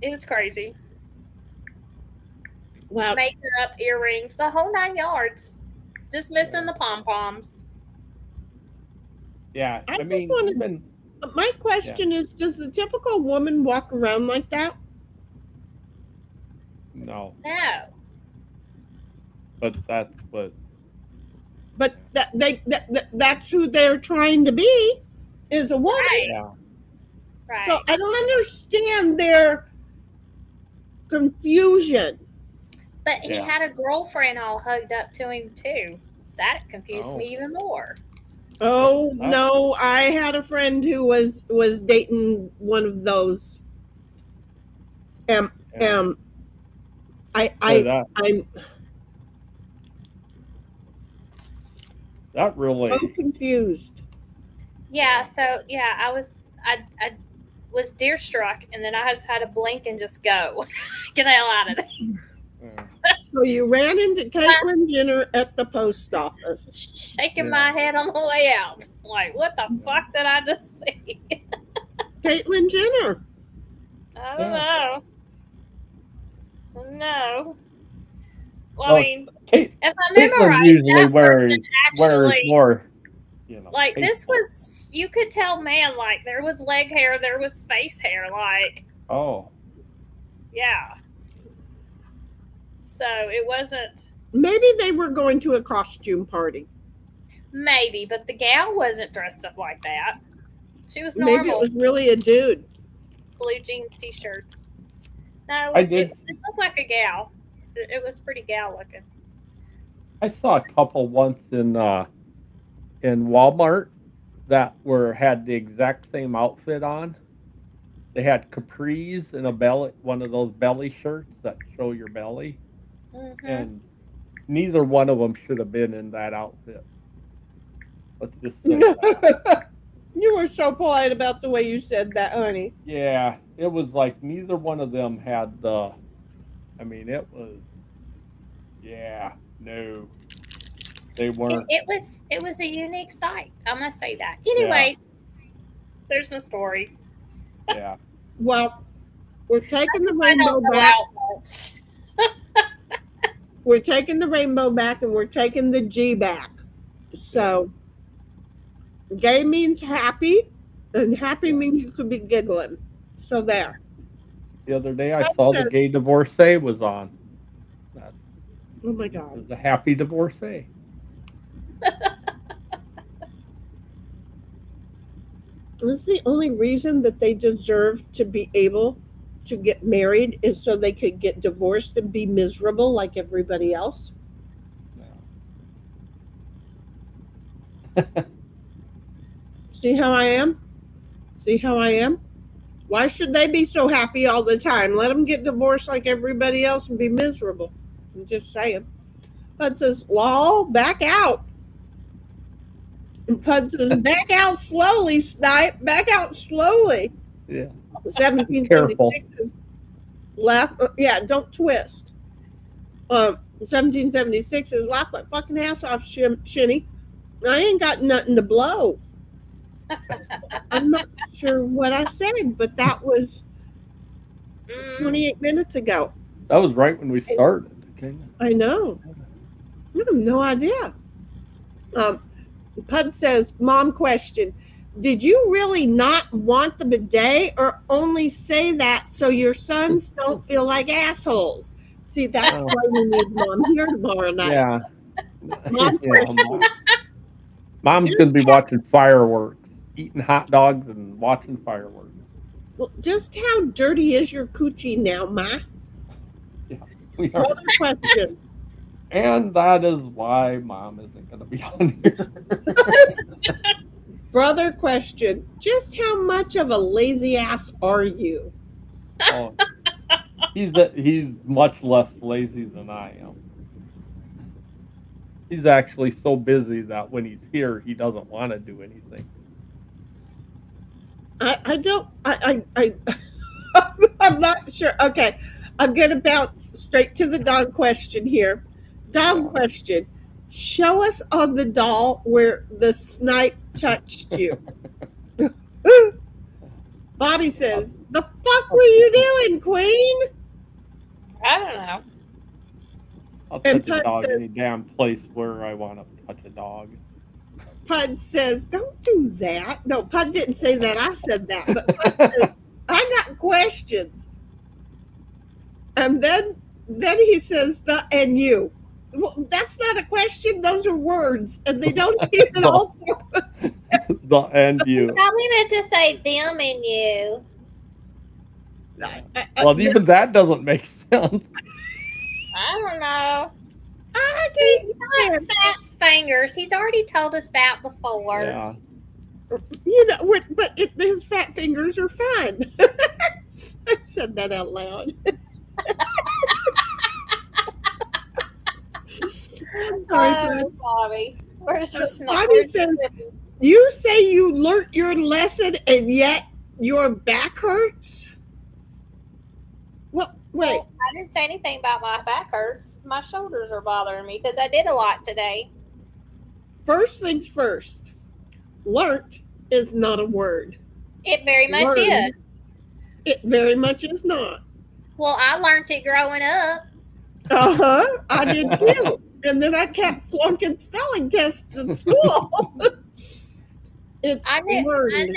It was crazy. Wow. Makeup, earrings, the whole 9 yards. Just missing the pom-poms. Yeah, I mean, my question is, does the typical woman walk around like that? No. No. But that's what. But that's who they're trying to be, is a woman. Right. Yeah. Right. So I don't understand their confusion. But he had a girlfriend all hugged up to him too. That confused me even more. Oh no, I had a friend who was dating one of those. I'm that really so confused. Yeah, so yeah, I was deer struck, and then I just had to blink and just go, get the hell out of there. So you ran into Caitlyn Jenner at the post office, shaking my head on the way out, like, what the fuck did I just see? Caitlyn Jenner. I don't know. No. Well, I mean, if I remember right, that person actually more. Like this was, you could tell, man, like there was leg hair, there was face hair, like. Oh. Yeah. So it wasn't. Maybe they were going to a costume party. Maybe, but the gal wasn't dressed up like that. She was normal. Maybe it was really a dude. Blue jeans, t-shirt. No, it looked like a gal. It was pretty gal looking. I saw a couple once in Walmart that had the exact same outfit on. They had capris and one of those belly shirts that show your belly, and neither one of them should have been in that outfit. Let's just say that. You were so polite about the way you said that, honey. Yeah, it was like neither one of them had the. I mean, it was. Yeah, no. They weren't. It was a unique sight. I must say that. Anyway, there's no story. Yeah. Well, we're taking the rainbow back. We're taking the rainbow back, and we're taking the G back. So, gay means happy, and happy means you could be giggling. So there. The other day, I saw the gay divorcee was on. Oh my God! It was a happy divorcee. This is the only reason that they deserve to be able to get married is so they could get divorced and be miserable like everybody else. No. See how I am? See how I am? Why should they be so happy all the time? Let them get divorced like everybody else and be miserable. I'm just saying. Pud says, lol, back out. And Pud says, back out slowly, Snipe. Back out slowly. Yeah. 1776 is left. Yeah, don't twist. 1776 is laugh my fucking ass off, Shinny. I ain't got nothing to blow. I'm not sure what I said, but that was 28 minutes ago. That was right when we started. I know. I have no idea. Pud says, Mom question, did you really not want the bidet or only say that so your sons don't feel like assholes? See, that's why we need Mom here tomorrow night. Yeah. Mom question. Mom's going to be watching fireworks, eating hot dogs and watching fireworks. Well, just how dirty is your coochie now, Ma? Yeah, we are. Another question. And that is why Mom isn't going to be on here. Brother question. Just how much of a lazy ass are you? Oh, he's much less lazy than I am. He's actually so busy that when he's here, he doesn't want to do anything. I don't, I'm not sure. Okay, I'm going to bounce straight to the dog question here. Dog question. Show us on the doll where the snipe touched you. Bobby says, "The fuck were you doing, Queen?" I don't know. I'll And touch a Pud dog any says, damn place where I want to touch a dog. Pud says, "Don't do that." No, Pud didn't say that. I said that. But Pud says, "I got questions." And then he says, "the and you." Well, that's not a question. Those are words, and they don't even also. The and you. Probably meant to say them and you. Well, even that doesn't make sense. I don't know. I He's can't. got fat fingers. He's already told us that before. Yeah. You know, but his fat fingers are fun. I said that out loud. I'm sorry, friends. Bobby. Where's your snack? Bobby Where's your says, sippy? "You say you learnt your lesson and yet your back hurts?" Well, wait. Well, I didn't say anything about my back hurts. My shoulders are bothering me because I did a lot today. First things first. Learnt is not a word. It very much Learned. is. It very much is not. Well, I learned it growing up. I did too. And then I kept flunking spelling tests in school. It's I learned.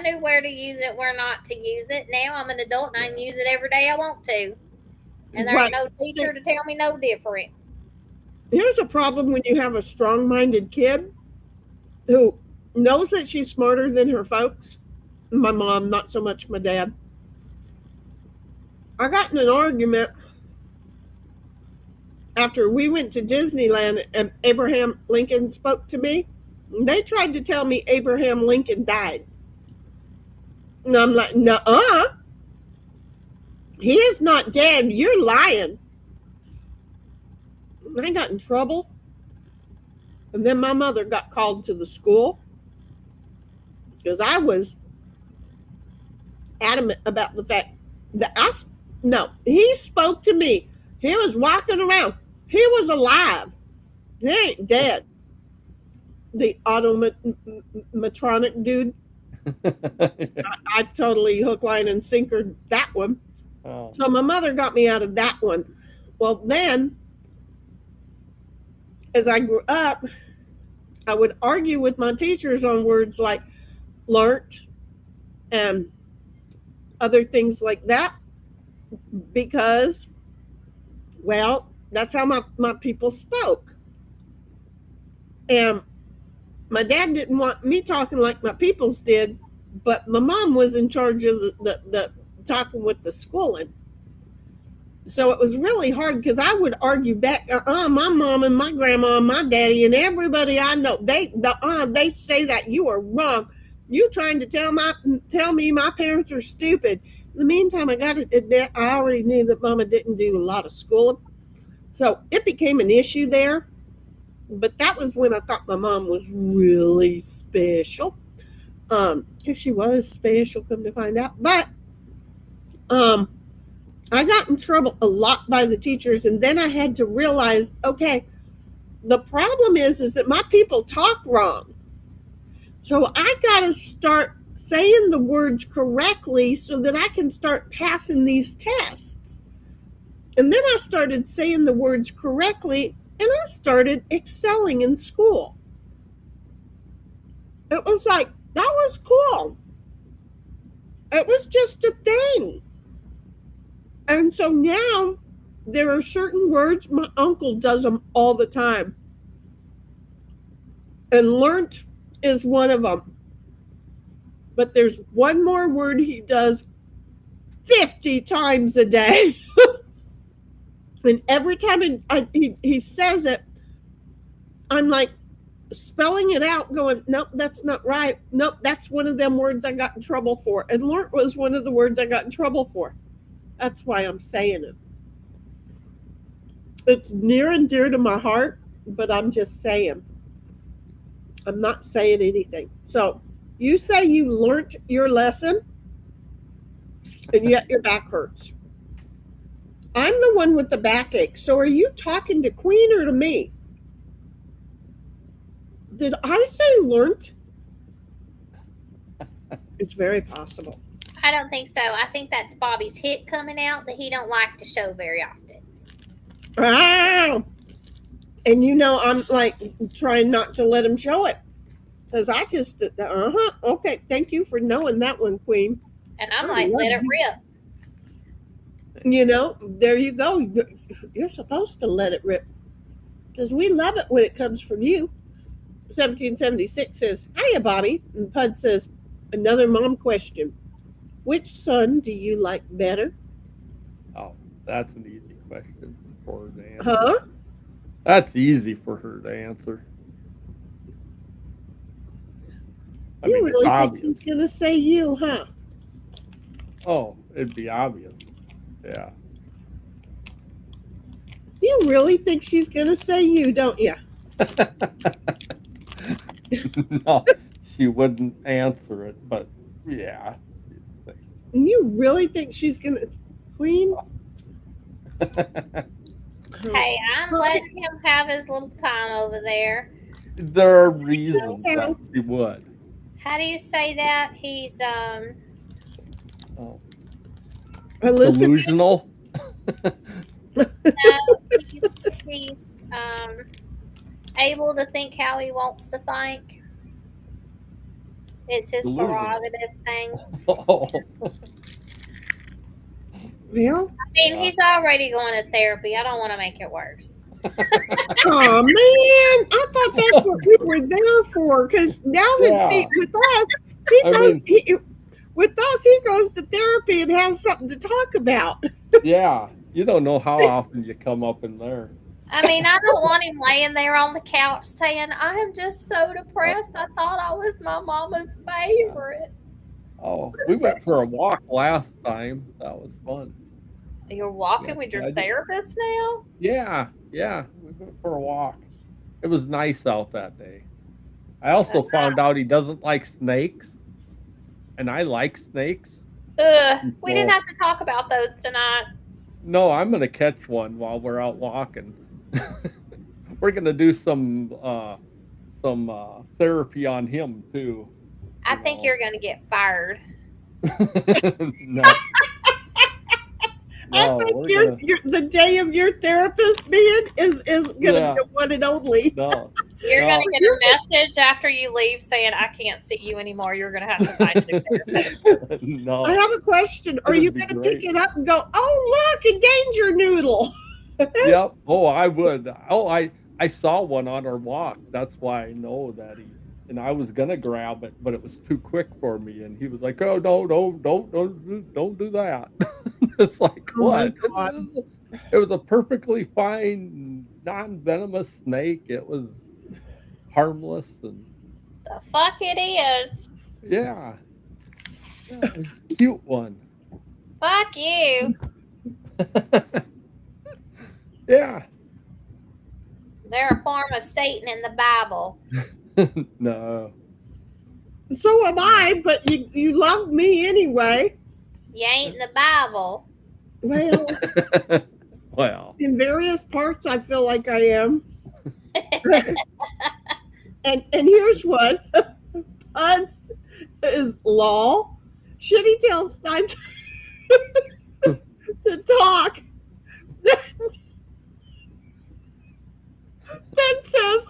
knew where to use it, where not to use it. Now I'm an adult and I can use it every day I want to. And there Right. ain't no teacher to tell me no different. Here's a problem when you have a strong-minded kid who knows that she's smarter than her folks. My mom, not so much my dad. I got in an argument after we went to Disneyland and Abraham Lincoln spoke to me. They tried to tell me Abraham Lincoln died. And I'm like, nuh-uh. He is not dead. You're lying. And I got in trouble. And then my mother got called to the school because I was adamant about the fact that he spoke to me. He was walking around. He was alive. He ain't dead. The automatronic dude. I totally hook, line, and sinker that one. Oh. So my mother got me out of that one. Well, then, as I grew up, I would argue with my teachers on words like learnt and other things like that because, well, that's how my people spoke. And my dad didn't want me talking like my peoples did, but my mom was in charge of the talking with the schooling. So it was really hard because I would argue back. My mom and my grandma and my daddy and everybody I know, they say that you are wrong. You trying to tell me my parents are stupid. In the meantime, I got to admit, I already knew that Mama didn't do a lot of schooling, so it became an issue there. But that was when I thought my mom was really special, because she was special, come to find out. But I got in trouble a lot by the teachers, and then I had to realize, okay, the problem is that my people talk wrong. So I got to start saying the words correctly so that I can start passing these tests. And then I started saying the words correctly, and I started excelling in school. It was like, that was cool. It was just a thing. And so now there are certain words, my uncle does them all the time. And learnt is one of them. But there's one more word he does 50 times a day. And every time he says it, I'm like spelling it out going, nope, that's not right. Nope, that's one of them words I got in trouble for. And learnt was one of the words I got in trouble for. That's why I'm saying it. It's near and dear to my heart, but I'm just saying. I'm not saying anything. So You say you learnt your lesson, and yet your back hurts. I'm the one with the backache. So are you talking to Queen or to me? Did I say learnt? It's very possible. I don't think so. I think that's Bobby's hip coming out that he don't like to show very often. Ah! And you know, I'm like trying not to let him show it. Because I just, okay, thank you for knowing that one, Queen. And I'm like, let it rip. You know, there you go. You're supposed to let it rip. Because we love it when it comes from you. 1776 says, hiya, Bobby. And Pud says, another mom question. Which son do you like better? Oh, that's an easy question for her to answer. Huh? That's easy for her to answer. You really it's think obvious. she's going to say you, huh? Oh, it'd be obvious. Yeah. You really think she's going to say you, don't you? No, she wouldn't answer it, but yeah. You really think she's going to... Queen? Hey, I'm letting him have his little time over there. There are reasons that she would. How do you say that? He's Oh. Delusional? no, he's able to think how he wants to think. It's his Delusional. prerogative thing. Oh. Well, I mean, he's already going to therapy. I don't want to make it worse. oh man, I thought that's what we were there for. Because now that Yeah. with us, with us, he goes to therapy and has something to talk about. Yeah, you don't know how often you come up in there. I mean, I don't want him laying there on the couch saying, I am just so depressed. I thought I was my mama's favorite. Oh, we went for a walk last time. That was fun. You're walking with your therapist now? Yeah, we went for a walk. It was nice out that day. I also found out he doesn't like snakes, and I like snakes. We didn't have to talk about those tonight. No, I'm gonna catch one while we're out walking. We're gonna do some therapy on him too. I think you're going to get fired. No. I think the day of your therapist being is going to be one and only. No. You're going to get a message after you leave saying, I can't see you anymore. You're going to have to find a new therapist. No. I have a question. Are you going to pick it up and go, oh, look, a danger noodle? Yep. Oh, I would. Oh, I saw one on our walk. That's why I know that and I was gonna grab it, but it was too quick for me. And he was like, "Oh, no, don't do that." It's like, what? It was a perfectly fine, non-venomous snake. It was harmless and. The fuck it is. Yeah. Cute one. Fuck you. Yeah. They're a form of Satan in the Bible. No. So am I, but you love me anyway. You ain't in the Bible. Well, in various parts, I feel like I am. and here's what is law. Should he tell Snipe to talk? Then says,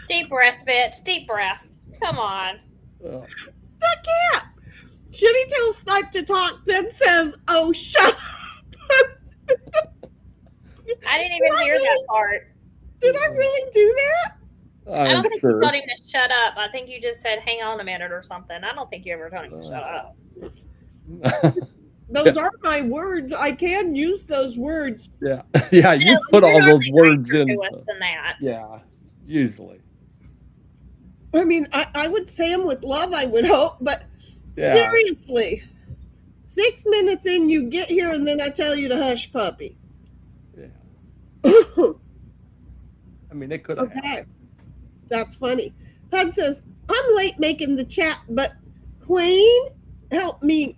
Deep breaths, bitch. Deep breaths. Come on. I can't. Should he tell Snipe to talk, then says, oh, shut up. I didn't even hear that part. Did I really do that? I don't think you told him to shut up. I think you just said, hang on a minute or something. I don't think you ever told him to shut up. Those are my words. I can use those words. Yeah. Yeah, you put all those words in. Than that. Yeah, usually. I mean, I would say them with love, I would hope, but seriously, 6 minutes in, you get here, and then I tell you to hush puppy. Yeah. I mean, it could have happened. That's funny. Pud says, I'm late making the chat, but Queen, help me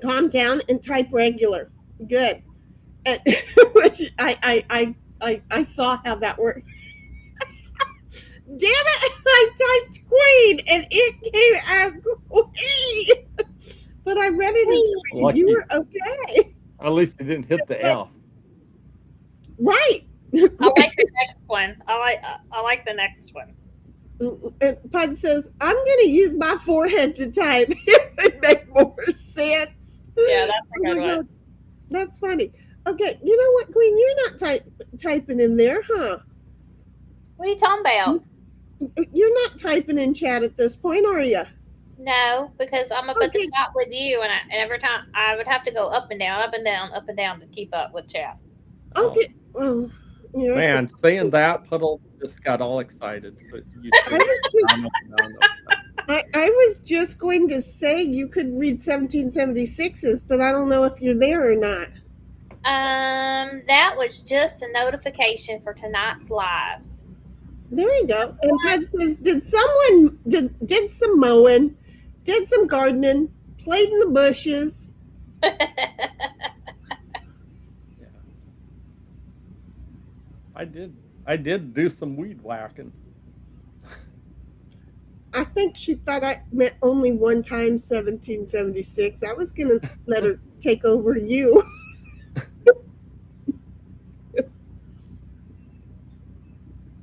calm down and type regular. Good. And, which I saw how that worked. Damn it! I typed Queen and it came as Queen. But I read it as Queen. Lucky. You were okay. At least you didn't hit the F. Right. I like the next one. I like the next one. And Pud says, I'm going to use my forehead to type. It would make more sense. Yeah, that's a good one. God. That's funny. Okay, you know what, Queen? You're not typing in there, huh? What are you talking about? You're not typing in chat at this point, are you? No, because I'm up at Okay. the top with you, and every time I would have to go up and down, up and down, up and down to keep up with chat. Okay. Well, you know, Man, saying that, Puddle just got all excited. But you I was just going to say you could read 1776's, but I don't know if you're there or not. That was just a notification for tonight's live. There you go. And Pud says, did someone did some mowing, did some gardening, played in the bushes? I did do some weed whacking. I think she thought I meant only one time 1776. I was going to let her take over you.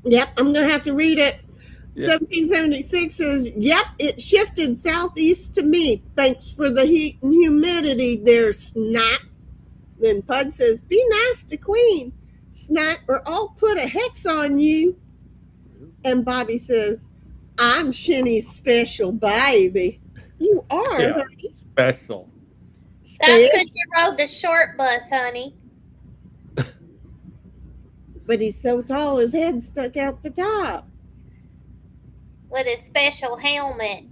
Yep, I'm going to have to read it. Yep. 1776 says, yep, it shifted southeast to me. Thanks for the heat and humidity there, Snap. Then Pud says, be nice to Queen, Snap, or I'll put a hex on you. And Bobby says, I'm Shinny's special baby. You are, Yeah. honey. Special. That's because you rode the short bus, honey. But he's so tall, his head stuck out the top. With a special helmet.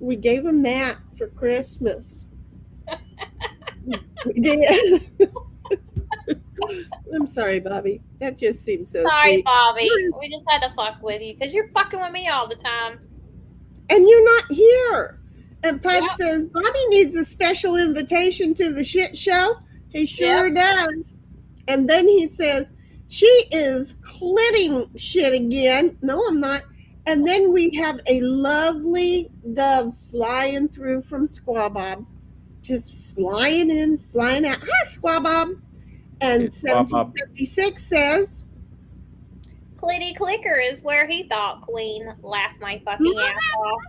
We gave him that for Christmas. We did. I'm sorry, Bobby. That just seems so Sorry, sweet. Bobby. We just had to fuck with you because you're fucking with me all the time. And you're not here. And Pud Yep. says, Bobby needs a special invitation to the shit show. He sure does. And then he says, she is clitting shit again. No, I'm not. And then we have a lovely dove flying through from Squaw Bob. Just flying in, flying out. Hi, Squaw Bob. And Hey, Squaw Bob. 1776 says, Clitty Clicker is where he thought Queen laughed my fucking ass off.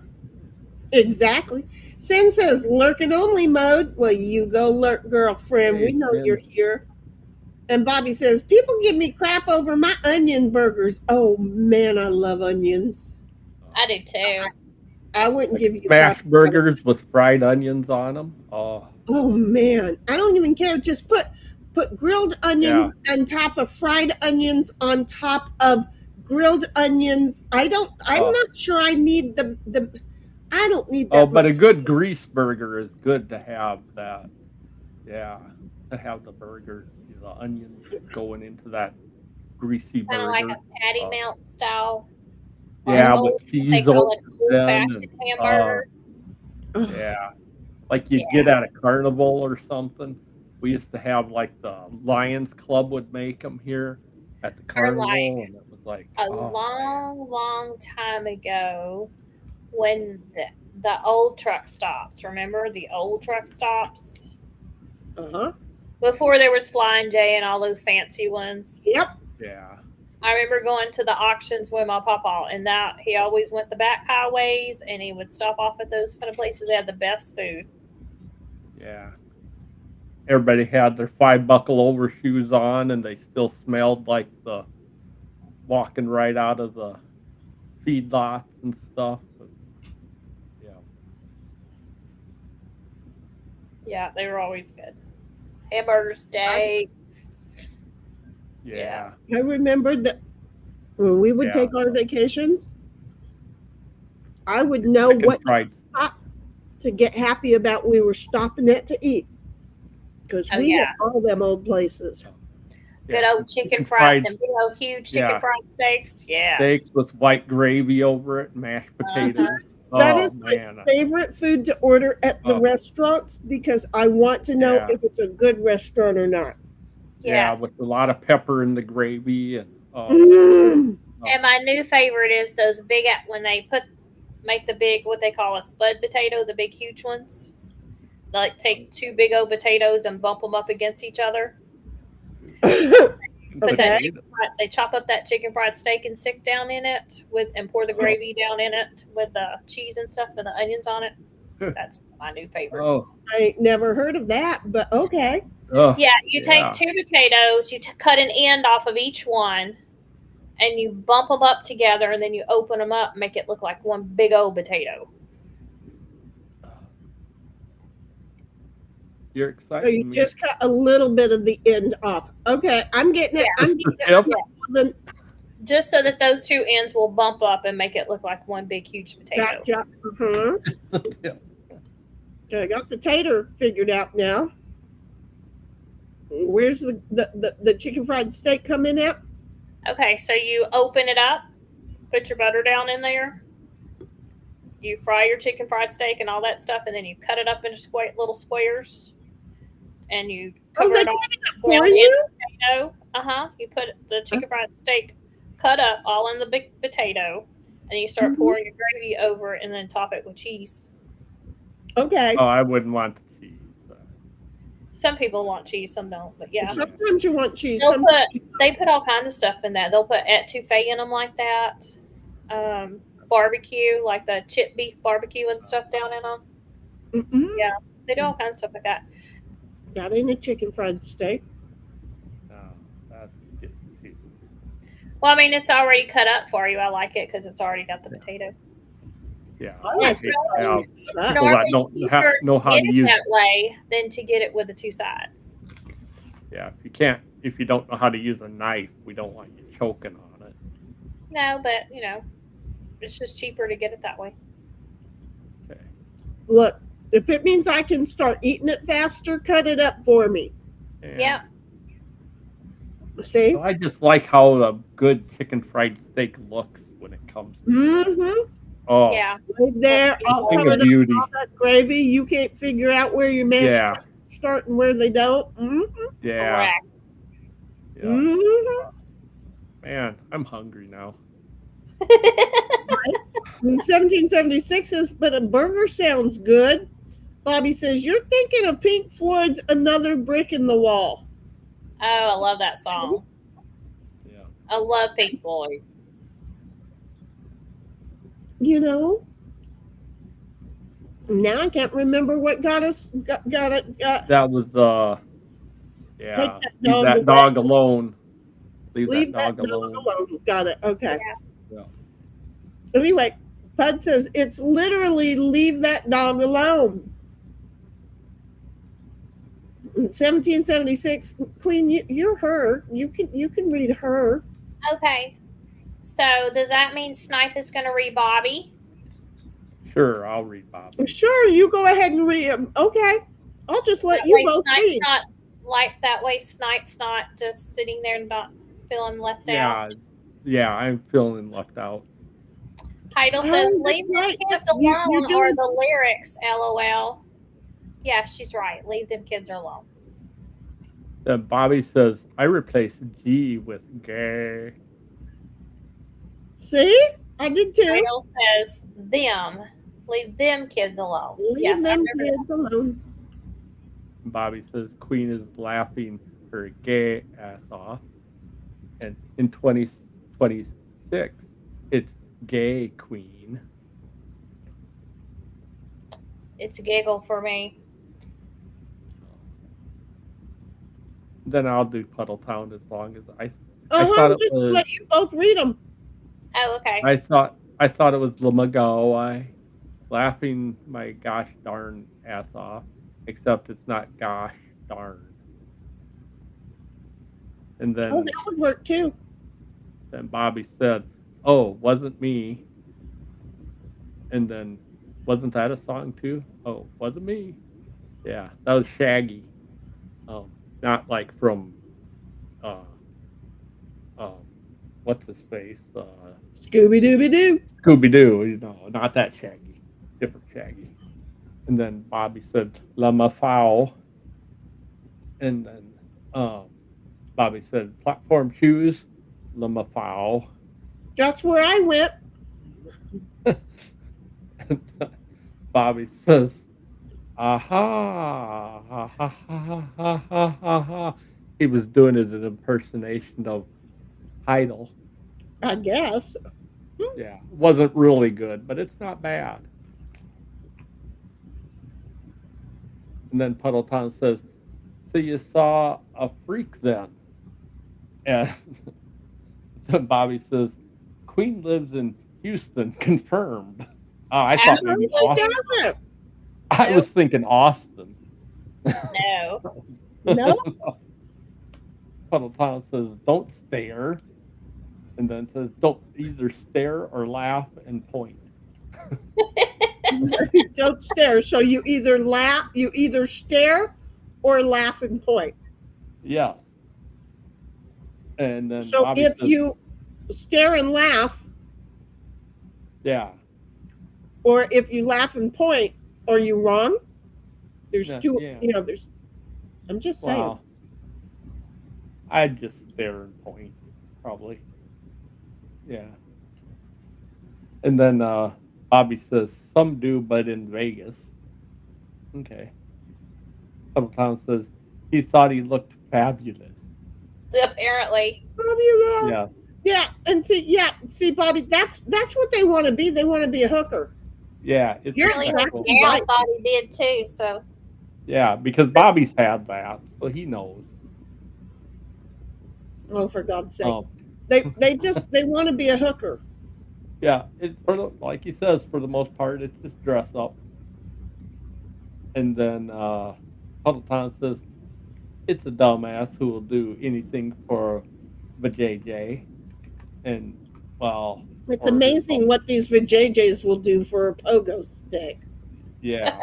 exactly. Sin says, lurking only mode. Well, you go lurk, girlfriend. We know Amen. you're here. And Bobby says, people give me crap over my onion burgers. Oh, man, I love onions. I do too. I wouldn't give you Smash crap. burgers with fried onions on them. Oh, Oh, man. I don't even care. Just put grilled onions on top of fried onions on top of grilled onions. I'm not sure I need the I don't need that. oh, but a good grease burger is good to have that. Yeah, to have the burger, the onions going into that greasy Kind of burger. like a patty melt style. Yeah, Or with they cheese call over it old them fashioned and, hamburger. Yeah, like you get at a carnival or something. We used to have like the Lions Club would make them here at the carnival, and it was like A long time ago when the old truck stops. Remember the old truck stops? Uh-huh. Before there was Flying J and all those fancy ones. Yep. Yeah, I remember going to the auctions with my papa, and that he always went the back highways, and he would stop off at those kind of places that had the best food. yeah. Everybody had their 5-buckle overshoes on, and they still smelled like the walking right out of the feedlots and stuff. But, yeah. Yeah, they were always good. Hamburger steaks. Yeah. I remember that when we would Yeah. take our vacations, I would know Chicken what fried. to get happy about we were stopping at to eat. Because Oh, we yeah. had all them old places. Good Yeah, old chicken chicken fried, fried them big old huge chicken Yeah. fried steaks. Yeah. steaks with white gravy over it, mashed potatoes. That Oh is my man, favorite food to order at the Oh. restaurants because I want to know Yeah. if it's a good restaurant or not. yeah, Yes. with a lot of pepper in the gravy and Mm. And my new favorite is those big when they make the big what they call a spud potato, the big huge ones. Like take two big old potatoes and bump them up against each other. Put that Okay. chicken fried, they chop up that chicken fried steak and stick down in it and pour the gravy down in it with the cheese and stuff and the onions on it. That's my new favorites. Oh. I ain't never heard of that, but okay. Oh, Yeah, you yeah. take two potatoes, you cut an end off of each one, and you bump them up together, and then you open them up, and make it look like one big old potato. You're So excited. you just cut a little bit of the end off. Okay, I'm getting it. I'm getting Yep. it. Just so that those two ends will bump up and make it look like one big huge potato. Gotcha. Yeah. Okay, I got the tater figured out now. Where's the chicken fried steak come in at? Okay, so you open it up, put your butter down in there. You fry your chicken fried steak and all that stuff, and then you cut it up into little squares. And you cover they it all cut it up down for in you? the potato. You put the chicken fried steak cut up all in the big potato, and you start pouring your gravy over it, and then top it with cheese. Okay. Oh, I wouldn't want the cheese. Some people want cheese, some don't, but yeah. Sometimes you want cheese. They put all kinds of stuff in that. They'll put etouffee in them like that. Barbecue, like the chip beef barbecue and stuff down in them. Mm-mm. Yeah, they do all kinds of stuff like that. Got in a chicken fried steak. No, that's getting too. Well, I mean, it's already cut up for you. I like it because it's already got the potato. Yeah. It's Yeah. normally People that don't cheaper know how to to get it use that way than to get it with the two sides. Yeah, if you don't know how to use a knife, we don't want you choking on it. No, but it's just cheaper to get it that way. Okay. Look, if it means I can start eating it faster, cut it up for me. And Yeah. See? so I just like how a good chicken fried steak looks when it comes to Mm-hmm. Oh, Yeah. Right there, all thing covered of up, beauty. all that gravy. You can't figure out where your mashed Yeah. start and where they don't. Mm-hmm. Yeah. Correct. Yeah. Mm-hmm. Man, I'm hungry now. 1776 says, but a burger sounds good. Bobby says, you're thinking of Pink Floyd's Another Brick in the Wall. Oh, I love that song. Yeah. I love Pink Floyd. You know? Now I can't remember what got it. That was yeah. Take that Leave dog that away. dog alone. Leave that that dog dog alone. alone. Got it. Okay. Yeah. Anyway, Pud says it's literally leave that dog alone. 1776, Queen, you're her. You can read her. Okay. So does that mean Snipe is going to read Bobby? Sure, I'll read Bob. Sure, you go ahead and read. Okay, I'll just let That you way both Snipe's read. not like that way. Snipe's not just sitting there and not feeling left out. Yeah, I'm feeling left out. Title Oh, says, that's "Leave them right. kids You- alone," you're or doing- the lyrics. LOL. Yeah, she's right. Leave them kids alone. Then Bobby says, I replaced G with gay. See, I did too. Title says, "Them. Leave them kids alone." Leave Yes, I them remember that. kids alone. Bobby says Queen is laughing her gay ass off. And in 2026, it's gay Queen. It's a giggle for me. Then I'll do Puddle Town as long as I Oh, thought I'll it just was- let you both read them. Oh, okay. I thought it was Lamago. Laughing my gosh darn ass off. Except it's not gosh darn. And then Oh, that would work too. Then Bobby said, "Oh, wasn't me." And then, wasn't that a song too? Oh, wasn't me. Yeah, that was Shaggy. Not like from what's his face? Scooby Dooby Doo. Scooby Doo. Not that Shaggy, different Shaggy. And then Bobby said, "La Mafao," and then Bobby said, "Platform shoes, La Mafao." That's where I went. Bobby says, "Aha, ha ha ha ha ha ha ha." He was doing it an impersonation of Heidel. I guess. Yeah, wasn't really good, but it's not bad. And then Puddleton says, "So you saw a freak then?" And then Bobby says, "Queen lives in Houston, confirmed." Oh, I thought maybe She Austin. doesn't. I was thinking Austin. No. No. Puddleton says, "Don't stare," and then says, "Don't either stare or laugh and point." Don't stare. So you either stare or laugh and point. Yeah. And then So Bobby if says, you stare and laugh, yeah, or if you laugh and point, are you wrong? There's yeah, two. yeah. There's. I'm just saying. Well, I'd just stare and point, probably. Yeah. And then Bobby says, "Some do, but in Vegas." Okay. Sometimes says, "He thought he looked fabulous." Apparently. Fabulous. Yeah. Yeah, and see, Bobby, that's what they want to be. They want to be a hooker. Yeah. It's You're Apparently, exactly Daryl right. thought he did too. So Yeah, because Bobby's had that, so he knows. Oh, for God's sake, Um, they want to be a hooker. yeah, it's like he says, for the most part, it's just dress up. And then Puddleton says, "It's a dumbass who will do anything for the JJ." And well, It's or- amazing what these vajayjays will do for a pogo stick. Yeah.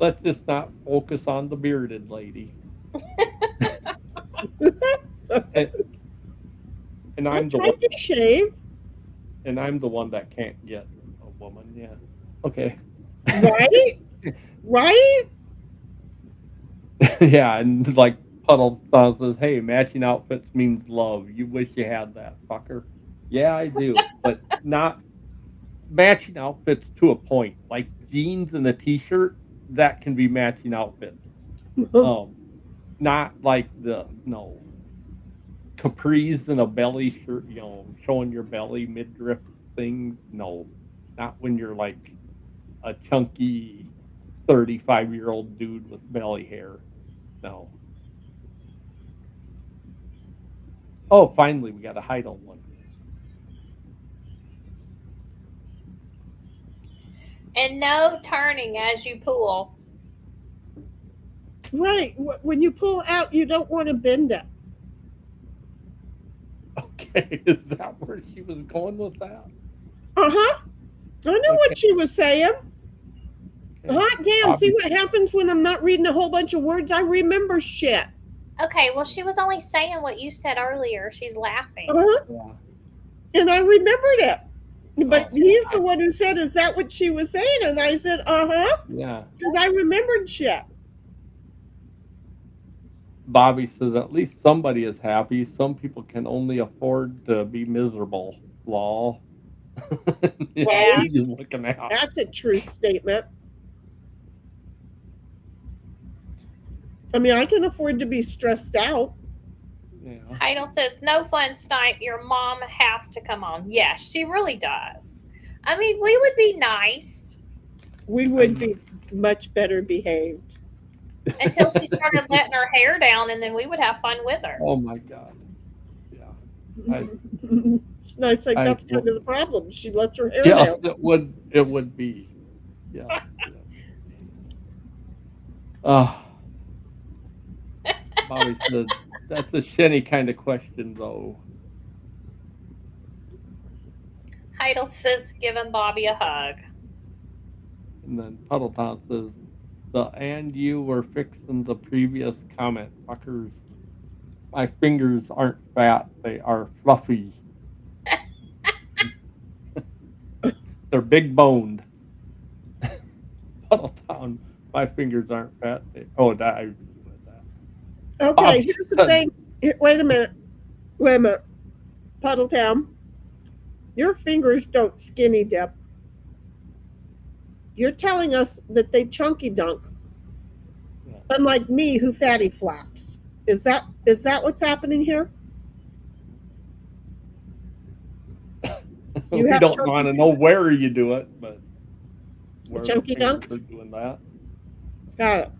Let's just not focus on the bearded lady. And I I'm the tried one, to shave, and I'm the one that can't get a woman. Yeah. Okay. right? Right? Yeah, and like Puddleton says, "Hey, matching outfits means love. You wish you had that, fucker." Yeah, I do, but not matching outfits to a point. Like jeans and a t-shirt, that can be matching outfits. Not like no capris and a belly shirt, showing your belly midriff things. No, not when you're like a chunky 35-year-old dude with belly hair. No. Oh, finally, we got a Heidel one. and no turning as you pull. Right. When you pull out, you don't want to bend it. Okay, is that where she was going with that? I know what she was saying. Okay. Hot damn! See what happens when I'm not reading a whole bunch of words? I remember shit. Okay, well, she was only saying what you said earlier. She's laughing. Yeah. And I remembered it. But Oh. he's the one who said, "Is that what she was saying?" And I said, Yeah. because I remembered shit. Bobby says, "At least somebody is happy. Some people can only afford to be miserable." Lol. Yeah, Right? you're looking out. That's a true statement. I mean, I can afford to be stressed out. Yeah. Heidel says, "No fun, Snipe. Your mom has to come on." Yes, she really does. I mean, we would be nice We would be much better behaved. until she started letting her hair down, and then we would have fun with her. Oh my God. Yeah. Snipes like I- that's kind of the problem. She lets her hair Yes, down. it would be. Yeah. Oh. Bobby said, "That's a shenny kind of question, though." Heidel says, "Giving Bobby a hug." And then Puddleton says, "And you were fixing the previous comment, fuckers." My fingers aren't fat; they are fluffy. They're big boned. Puddletown. My fingers aren't fat. I just read that. Okay, here's the thing. Wait a minute. Puddletown. Your fingers don't skinny dip. You're telling us that they chunky dunk. Yeah. Unlike me who fatty flaps. Is that what's happening here? We don't want to know where you do it, but where chunky the fingers dunks? are doing that. Got it.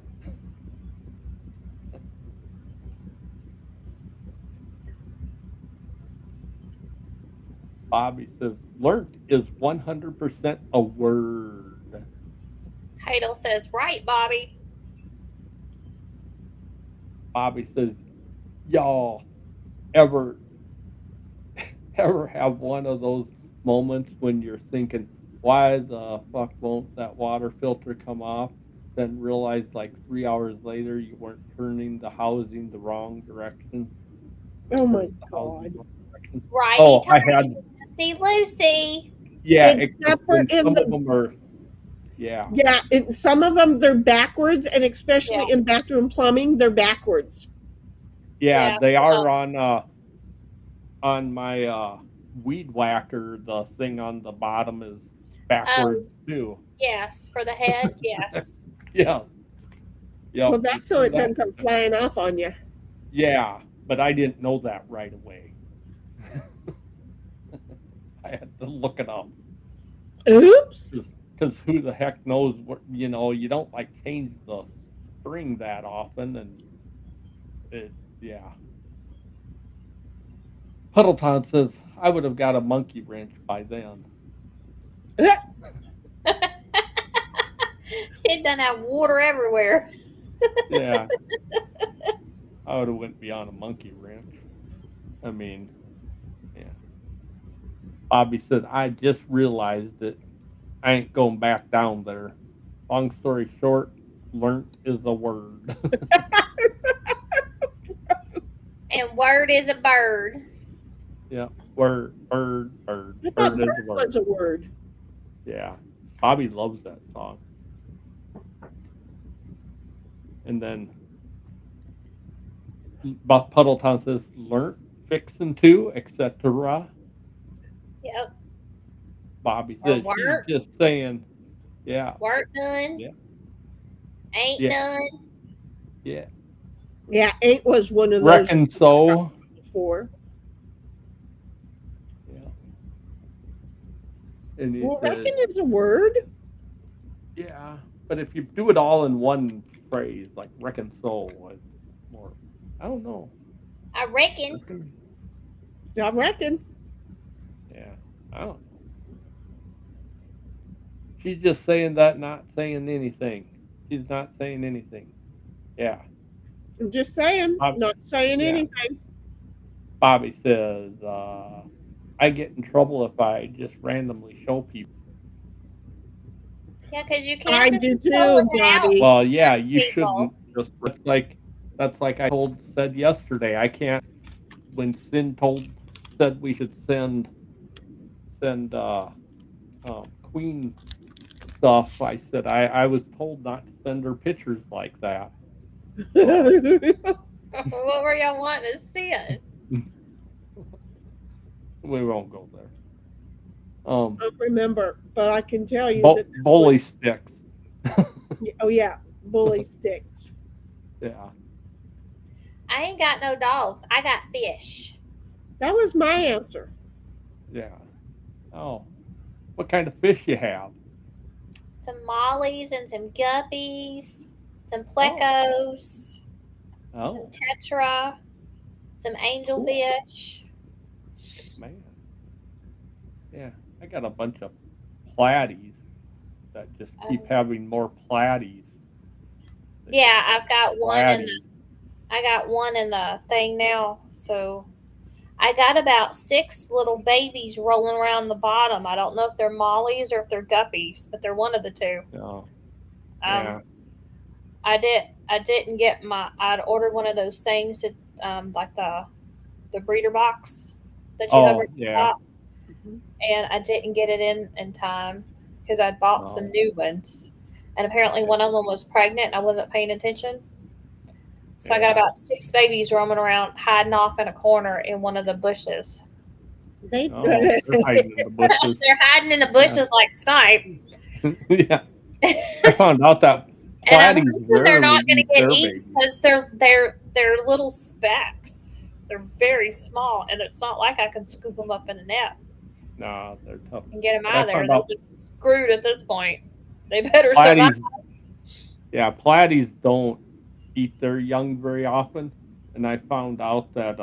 Bobby says, "Learnt is 100% a word." Hadel says, right, Bobby. Bobby says, "Y'all ever have one of those moments when you're thinking, why the fuck won't that water filter come off? Then realize like 3 hours later you weren't turning the housing the wrong direction." Oh my God. Right. Oh, I had. See Lucy. Yeah, Except for in some the. of them are. Yeah. Yeah, in some of them they're backwards, and especially Yeah. in bathroom plumbing, they're backwards. Yeah, Yeah. they are on my weed whacker. The thing on the bottom is backwards too. Yes, for the head. Yes. Yeah. Yeah. Well, that's so it doesn't come flying off on you. Yeah, but I didn't know that right away. I had to look it up. Oops. Because who the heck knows what, you don't like change the string that often, and yeah. Puddleton says, I would have got a monkey wrench by then. It done have water everywhere. Yeah. I would have went beyond a monkey wrench. I mean, yeah. Bobby said, I just realized it. I ain't going back down there. Long story short, learnt is a word. And word is a bird. Yeah, word. I thought bird was a word. Yeah, Bobby loves that song. And then Puddletown says, learnt, fixin' to, etc. Yep. Bobby says, she's just saying, yeah. Work done. Yeah. Ain't done. Yeah. Yeah, ain't was one of those. Reckon so. Before. Yeah. And Well, reckon is a word. Yeah, but if you do it all in one phrase, like reckon so, it's more. I don't know. I reckon. I reckon. Yeah, I don't know. She's just saying that, not saying anything. She's not saying anything. Yeah. I'm just saying, not saying anything. Bobby says, I get in trouble if I just randomly show people. Yeah, because you can't. I do too, Bobby. Well, yeah, you shouldn't. Just that's like I said yesterday. I can't. When Sin said we should send Queen stuff, I said I was told not to send her pictures like that. What were y'all wanting to send? We won't go there. I don't remember, but I can tell you that bully sticks. Oh yeah, bully sticks. Yeah. I ain't got no dogs. I got fish. That was my answer. Yeah. Oh, what kind of fish you have? Some mollies and some guppies, some plecos, some tetra, some angelfish. Man. Yeah, I got a bunch of platies that just keep having more platies. Yeah, I've got one in the thing now. So I got about 6 little babies rolling around the bottom. I don't know if they're mollies or if they're guppies, but they're one of the two. Oh. Yeah. I didn't get I'd ordered one of those things like the breeder box that you hover Oh, at the yeah. top, and I didn't get it in time because I'd bought some No. new ones, and apparently one of them was pregnant, and I wasn't paying attention. So I got Yeah. about 6 babies roaming around, hiding off in a corner in one of the bushes. They Oh, they're hiding in the bushes. They're hiding in the bushes like snipe. Yeah. I found out that And I'm platies hoping they're rarely not going to eat get their eaten babies. because they're little specks. They're very small, and it's not like I can scoop them up in a net No, they're tough. and get them But out I of there. found They're out just screwed at this point. They better survive. platies don't eat their young very often. And I found out that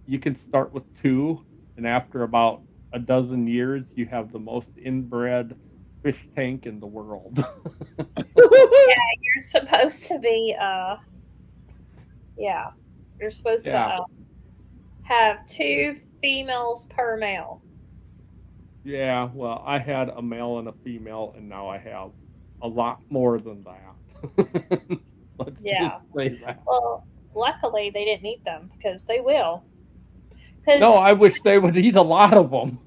you can start with 2, and after about a dozen years, you have the most inbred fish tank in the world. You're supposed to be, yeah, you're supposed Yeah. to have 2 females per male. Yeah, well, I had a male and a female, and now I have a lot more than that. Let's Yeah. just say that. Well, luckily they didn't eat them because they will. No, Because I wish they would eat a lot of them.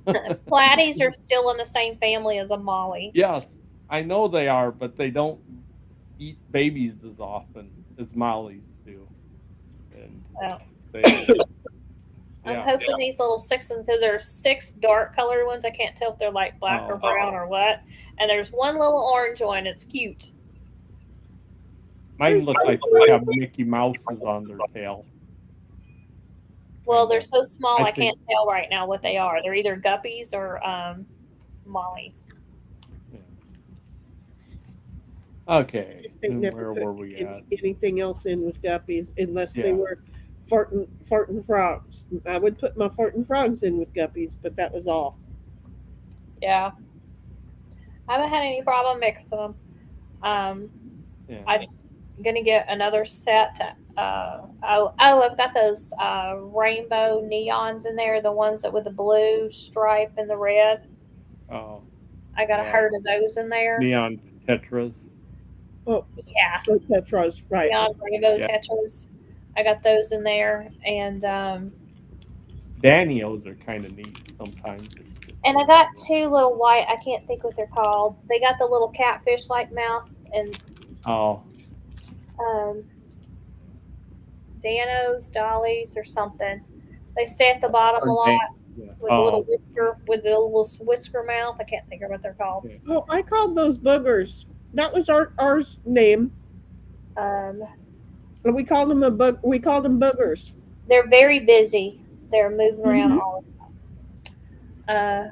platies are still in the same family as a molly. Yes, I know they are, but they don't eat babies as often as mollies do. And Oh. they, I'm yeah. hoping these little 6 because there are 6 dark colored ones. I can't tell if they're like black or brown or what. And there's one little orange one. It's cute. Mine look like they have Mickey Mouses on their tail. Well, they're so small I I can't tell right now what they are. They're either guppies or mollies. Okay, Just they and never where were put we at? anything else in with guppies unless they Yeah. were farting frogs. I would put my farting frogs in with guppies, but that was all. Yeah. I haven't had any problem mixing them. Yeah. I'm gonna get another set. I've got those rainbow neons in there, the ones that with the blue stripe and the red. Oh, I got a Yeah. herd of those in there. neon tetras. Yeah, So Tetras, right? neon rainbow Yeah. tetras. I got those in there, and Danios are kind of neat sometimes. I got 2 little white. I can't think what they're called. They got the little catfish like mouth, and Oh, Danos, dollies, or something. They stay at the bottom a lot yeah. with a little whisker mouth. I can't think of what they're called. Oh, I called those boogers. That was our name, Um, and we called them We called them boogers. they're very busy. They're moving around Mhm. all the time.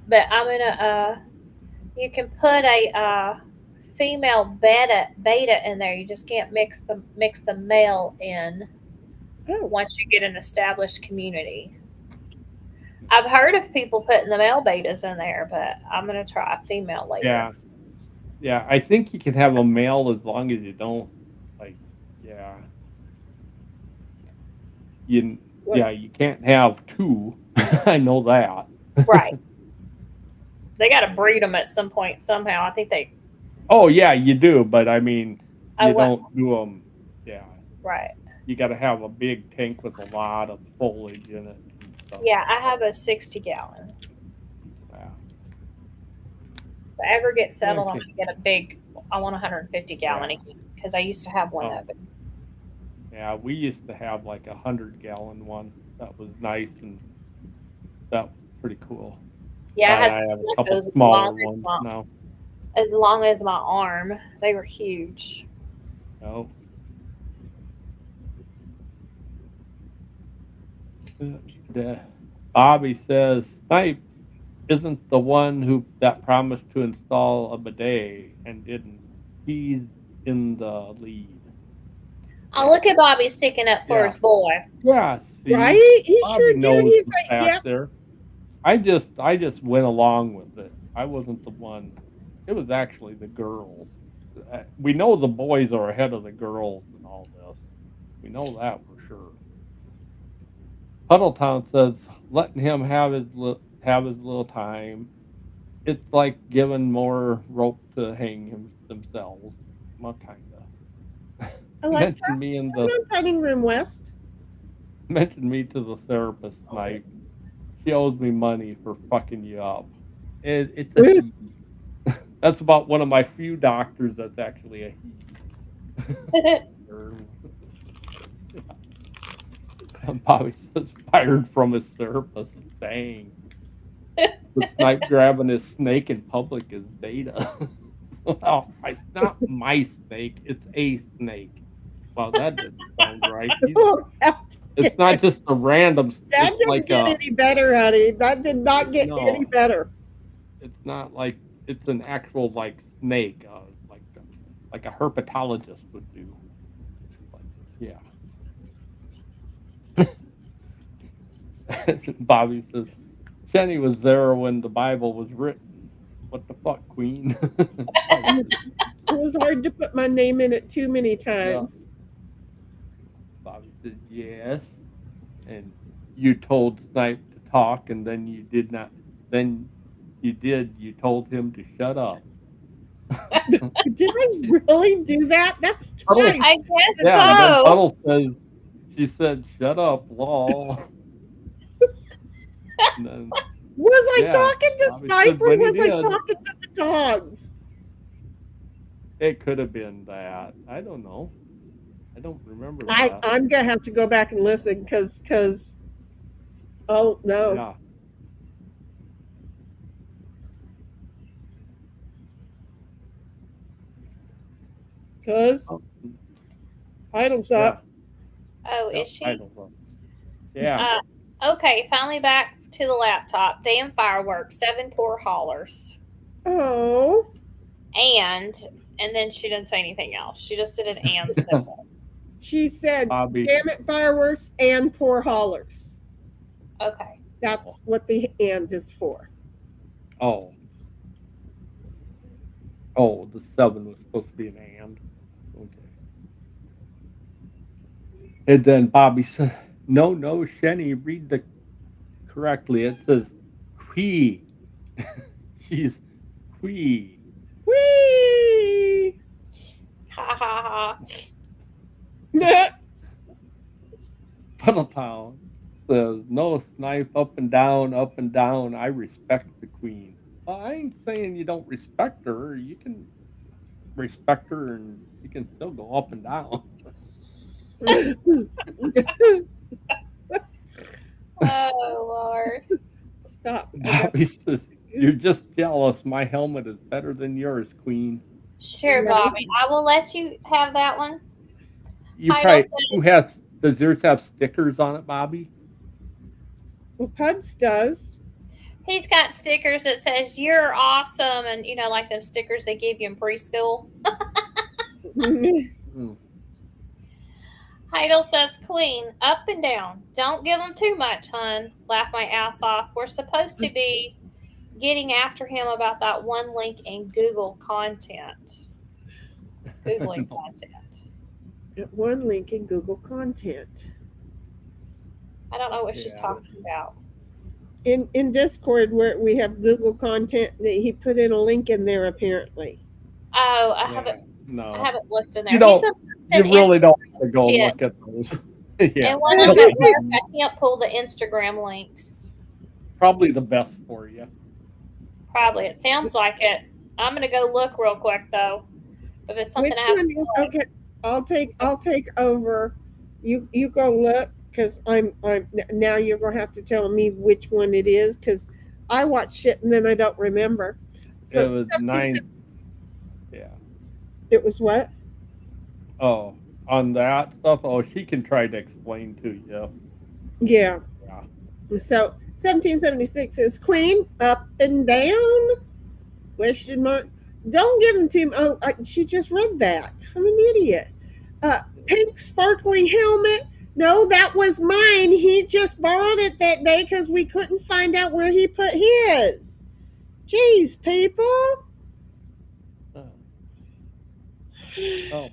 But I'm gonna. You can put a female beta in there. You just can't mix the male in Oh, once you get an established community. I've heard of people putting the male betas in there, but I'm gonna try a female later. Yeah. Yeah, I think you can have a male as long as you don't, like, yeah. You can't have 2. I know that. Right. They got to breed them at some point somehow. I think they. Oh, yeah, you do, but I mean, I you wa- don't do them, yeah. Right. You got to have a big tank with a lot of foliage in it and stuff. Yeah, I have a 60-gallon. Yeah. If I ever get settled, I'm Okay. gonna get a big. I want a 150-gallon Yeah. again because I used to have one Oh. of it. Yeah, we used to have like 100-gallon one. That was nice, and that was pretty cool. Yeah, I had I some have a like couple those smaller ones now. as long as my arm. They were huge. No. Bobby says Snipe isn't the one that promised to install a bidet and didn't. He's in the lead. Oh, look at Bobby sticking up for Yeah. his boy. Yeah, see, right? He Bobby sure did. knows He's the like, fact yeah. there. I just went along with it. I wasn't the one. It was actually the girls. We know the boys are ahead of the girls in all this. We know that for sure. Puddletown says letting him have his little time. It's like giving more rope to hang themselves. What kind of? Alexa, Mention me in turn the. on dining room west. mentioned me to the therapist, Mike. She owes me money for fucking you up. It's a he. That's about one of my few doctors that's actually a he. Bobby says fired from his therapist. Dang. The snipe grabbing his snake in public is data. Well, it's not my snake, it's a snake. Well, that didn't sound right either. It's not just a random. That It's didn't like get any better, honey. That did not get any no. better. It's not like it's an actual like snake, like a herpetologist would do. But, yeah. Bobby says, Jenny was there when the Bible was written. What the fuck, Queen? It was hard to put my name in it too many times. Yeah. Bobby said, yes. And you told Snipe to talk, and then you did not. Then you told him to shut up. Did I really do that? That's twice. I guess Yeah, and then so. Puddle says, she said, shut up, lol. And then, Was I yeah, talking to Bobby Snipe said or when he was I did. talking to the dogs? It could have been that. I don't know. I don't remember that. I'm gonna have to go back and listen because oh no. Yeah. Because Idle's up. Oh, Yeah, is she? Idle's up. Yeah. Okay, finally back to the laptop. Damn fireworks, 7 poor haulers. Oh. And then she didn't say anything else. She just did an and symbol. She said, Bobby. damn it, fireworks and poor haulers. Okay. That's what the and is for. Oh. Oh, the 7 was supposed to be an and. Okay. And then Bobby said, no, Shenny, read the correctly. It says quee. She's quee. Whee! Ha ha ha. Puddletown says, no, Snipe, up and down. I respect the queen. Well, I ain't saying you don't respect her. You can respect her and you can still go up and down. Oh, Lord. Stop. Bobby says, you're just jealous. My helmet is better than yours, queen. Sure, Bobby. I will let you have that one. You Idle probably, says- does yours have stickers on it, Bobby? Well, Puds does. He's got stickers that says you're awesome, and like them stickers they give you in preschool. Heidel says, Queen, up and down. Don't give him too much, hun. Laugh my ass off. We're supposed to be getting after him about that one link in Google content. Googling content. One link in Google content. I don't know what she's talking about. In Discord where we have Google content, that he put in a link in there apparently. Oh, I haven't looked in there. You really don't have to go look at those. Yeah. And when I'm at work, I can't pull the Instagram links. Probably the best for you. Probably. It sounds like it. I'm gonna go look real quick though. If it's something I have to Okay, I'll take over. You go look because I'm now you're gonna have to tell me which one it is because I watch shit and then I don't remember. So it was 9. Yeah. It was what? Oh, on that stuff. Oh, she can try to explain to you. Yeah. So 1776 is Queen up and down? Question mark. Don't give him to me. Oh, she just read that. I'm an idiot. Pink sparkly helmet. No, that was mine. He just borrowed it that day because we couldn't find out where he put his. Jeez, people. Oh,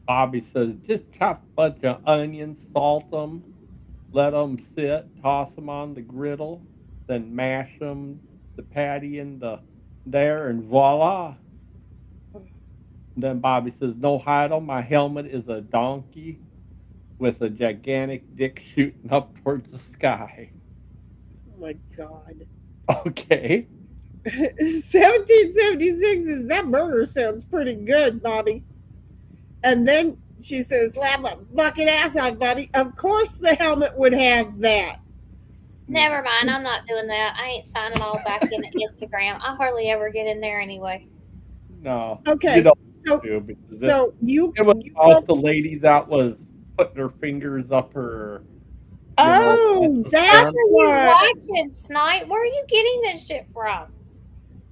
Bobby says, just chop a bunch of onions, salt them, let them sit, toss them on the griddle, then mash them, the patty in there, and voila. Then Bobby says, no, Heidel, my helmet is a donkey. with a gigantic dick shooting up towards the sky. Oh my God. Okay. 1776 is that burger sounds pretty good, Bobby. And then she says, "Laugh a bucket ass off, Bobby." Of course, the helmet would have that. Never mind. I'm not doing that. I ain't signing all back into Instagram. I hardly ever get in there anyway. No. Okay, You don't so do because so you it was you about the lady that was putting her fingers up her. oh, at the that front. You one. watching, Snipe? Where are you getting this shit from?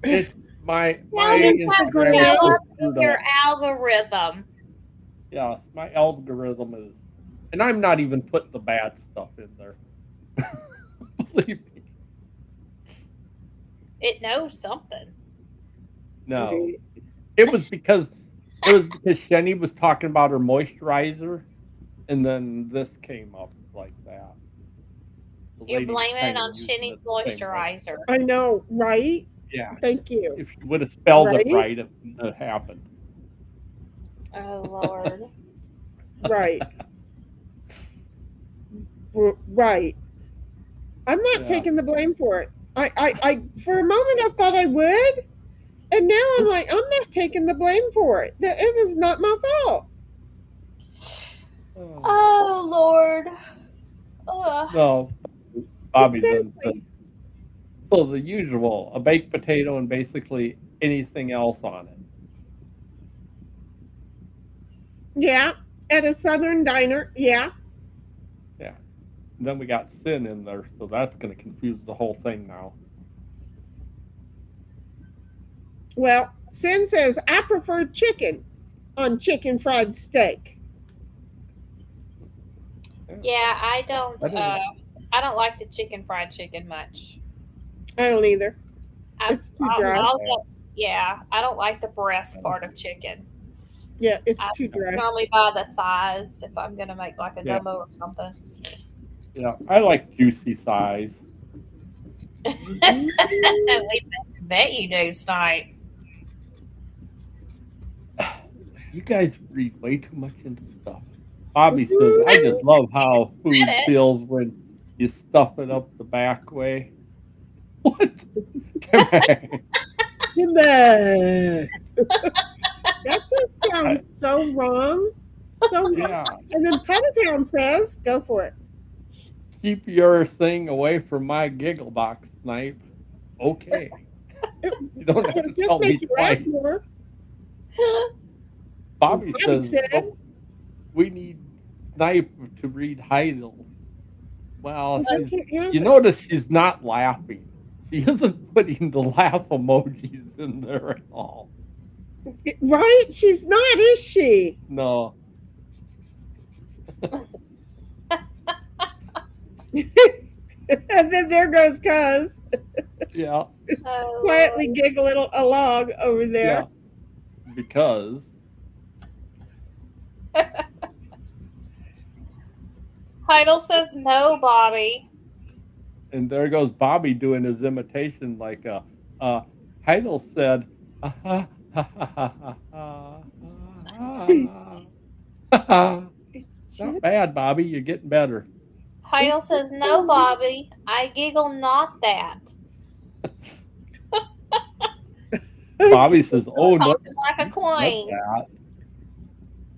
It's my Tell me something Instagram. is show up screwed in your up. algorithm. Yeah, my algorithm is, and I'm not even putting the bad stuff in there. Believe me. It knows something. No, it was because Shenny was talking about her moisturizer, and then this came up like that. The You're lady blaming it kinda on using Shinny's it the same way. moisturizer. I know, right? Yeah, Thank you. if she would have spelled Right? it right, it wouldn't have happened. Oh Lord. Right. Right. I'm not Yeah. taking the blame for it. I for a moment I thought I would, and now I'm like, I'm not taking the blame for it. It is not my fault. Oh, Oh Lord. Ugh. no, Bobby doesn't. Exactly. So the usual, a baked potato and basically anything else on it. Yeah, at a southern diner. Yeah. Yeah. And then we got sin in there, so that's going to confuse the whole thing now. Well, Sin says I prefer chicken on chicken fried steak. Yeah, I don't. I don't- I don't like the chicken fried chicken much. I don't either. I, It's too dry. yeah, I don't like the breast part of chicken. Yeah, it's I too dry. normally buy the thighs if I'm gonna make like a Yeah. gumbo or something. Yeah, I like juicy thighs. We bet you do, Snipe. You guys read way too much into stuff. Bobby says, I just love how food it. feels when you stuff it up the back way. What? Come on. Timber. That just sounds so wrong. So wrong. Yeah. And then Pentown says, go for it. Keep your thing away from my giggle box, Snipe. Okay. You don't have to It'll tell just me make you laugh twice. more. Bobby Bobby says, said- "Oh, we need Snipe to read Heidel. Well, I can't have you it. notice she's not laughing. She isn't putting the laugh emojis in there at all. Right? She's not, is she? No. And then there goes Cuz Yeah. Oh, quietly giggling along over there. Yeah. Because Heidel says no, Bobby. and there goes Bobby doing his imitation like Heidel said not bad, Bobby, you're getting better. Heidel says no, Bobby. I giggle not that. Bobby says, oh no, Talking like a not queen. that.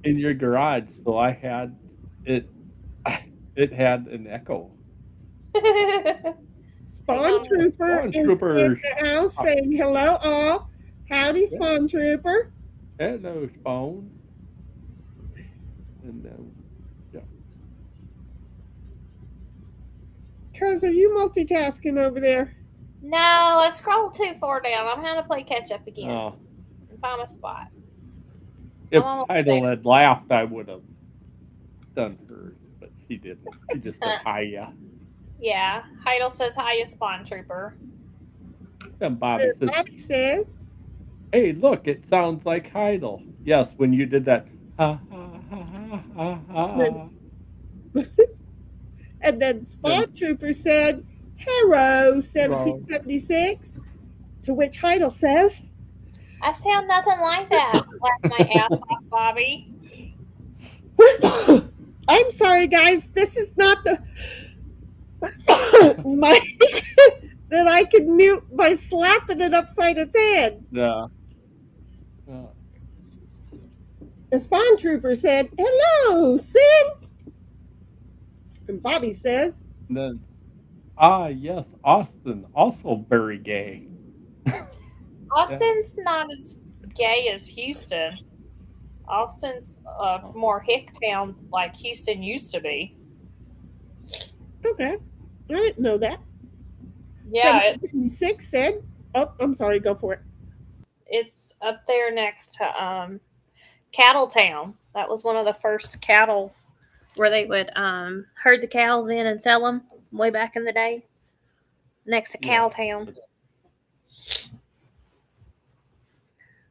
In your garage, so I had it had an echo. Spawn Trooper Spawn is in Trooper. the house saying hello all. Howdy, Spawn Trooper. Hello, Spawn. And yeah. Cuz, are you multitasking over there? No, I scrolled too far down. I'm gonna play catch up again Oh, and find a spot. if I'm almost Heidel there. had laughed, I would have done hers, but she didn't. She just said hiya. Yeah, Heidel says hiya, Spawn Trooper. And Bobby says, Bobby says, hey, look, it sounds like Heidel. Yes, when you did that. Ha, ha, ha, ha, ha, ha. and then Spawn Trooper said, hello, 1776. To which Heidel says, I sound nothing like that. Laugh my ass off, Bobby. I'm sorry, guys. This is not the mic that I can mute by slapping it upside its head. Yeah. The spawn trooper said, "Hello, Sin." And Bobby says, And then, yes, Austin, also very gay. Austin's not as gay as Houston. Austin's more hick town like Houston used to be. "Okay, I didn't know that." Yeah, 6 said, "Oh, I'm sorry. Go for it." it's up there next to Cattle Town. That was one of the first cattle where they would herd the cows in and sell them way back in the day. Next to Cow Town.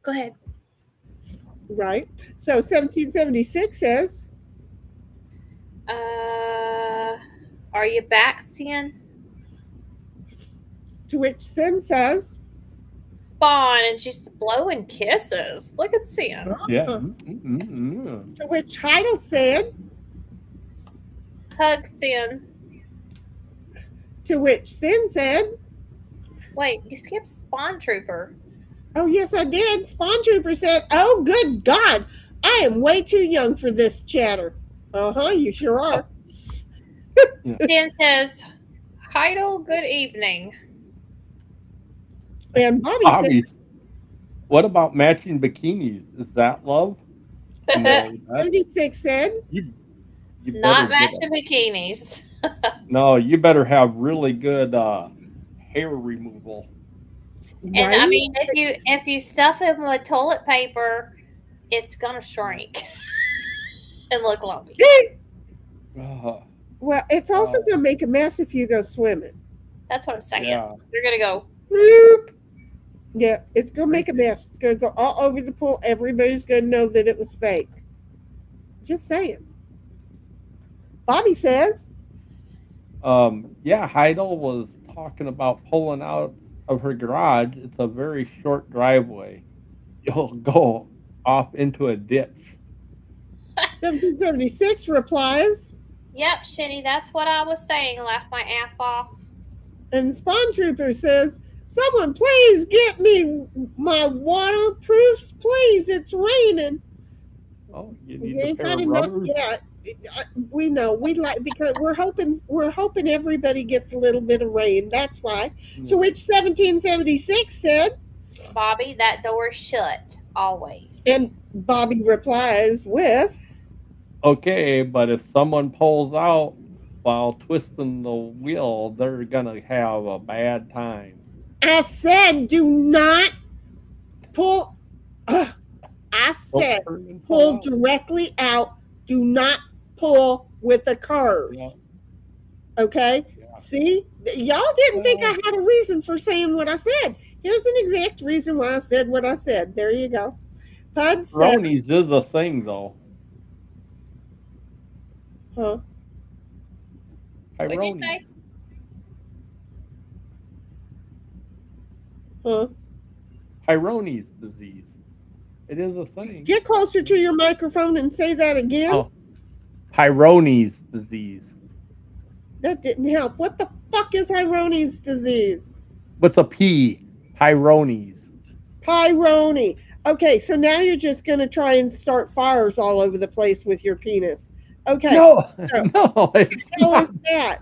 Go ahead. Right. So 1776 says, Are you back, Sin? to which Sin says, Spawn, and she's blowing kisses. Look at Sin. Yeah. to which Heidel said, Hug Sin. to which Sin said, Wait, you skipped Spawn Trooper. "Oh, yes, I did." Spawn Trooper said, "Oh, good God, I am way too young for this chatter." You sure are. Sin says, Heidel, good evening. And Bobby said, what about matching bikinis? Is that love? No, 76 said, you Not better matching bikinis. No, you better have really good hair removal. And I mean, if you stuff them with toilet paper, it's gonna shrink and look lumpy. Well, it's also going to make a mess if you go swimming. That's what I'm saying. Yeah. You're gonna go. Bloop. Yeah, it's going to make a mess. It's going to go all over the pool. Everybody's going to know that it was fake. Just saying. Bobby says, Heidel was talking about pulling out of her garage. It's a very short driveway. You'll go off into a ditch. 1776 replies, Yep, Shinny, that's what I was saying. Laugh my ass off. and Spawn Trooper says, "Someone please get me my waterproofs, please. It's raining." Oh, you We need a ain't pair got of enough rubbers? yet. We know we like because we're hoping everybody gets a little bit of rain. That's why. To which 1776 said, Bobby, that door's shut always. and Bobby replies with, Okay, but if someone pulls out while twisting the wheel, they're gonna have a bad time. "I said, do not pull." I said, pull directly out. Do not pull with a curve. Yeah. Okay? Yeah. See? Y'all didn't think I had a reason for saying what I said. Here's an exact reason why I said what I said. There you go. Pud said, Bronies is a thing, though. huh? What'd you say? Huh? Peyronie's disease. It is a thing. Get closer to your microphone and say that again. Oh, Peyronie's disease. That didn't help. What the fuck is Peyronie's disease? With a P. Peyronie's. Peyronie. Okay, so now you're just going to try and start fires all over the place with your penis. Okay. No, So, no. what the hell is that?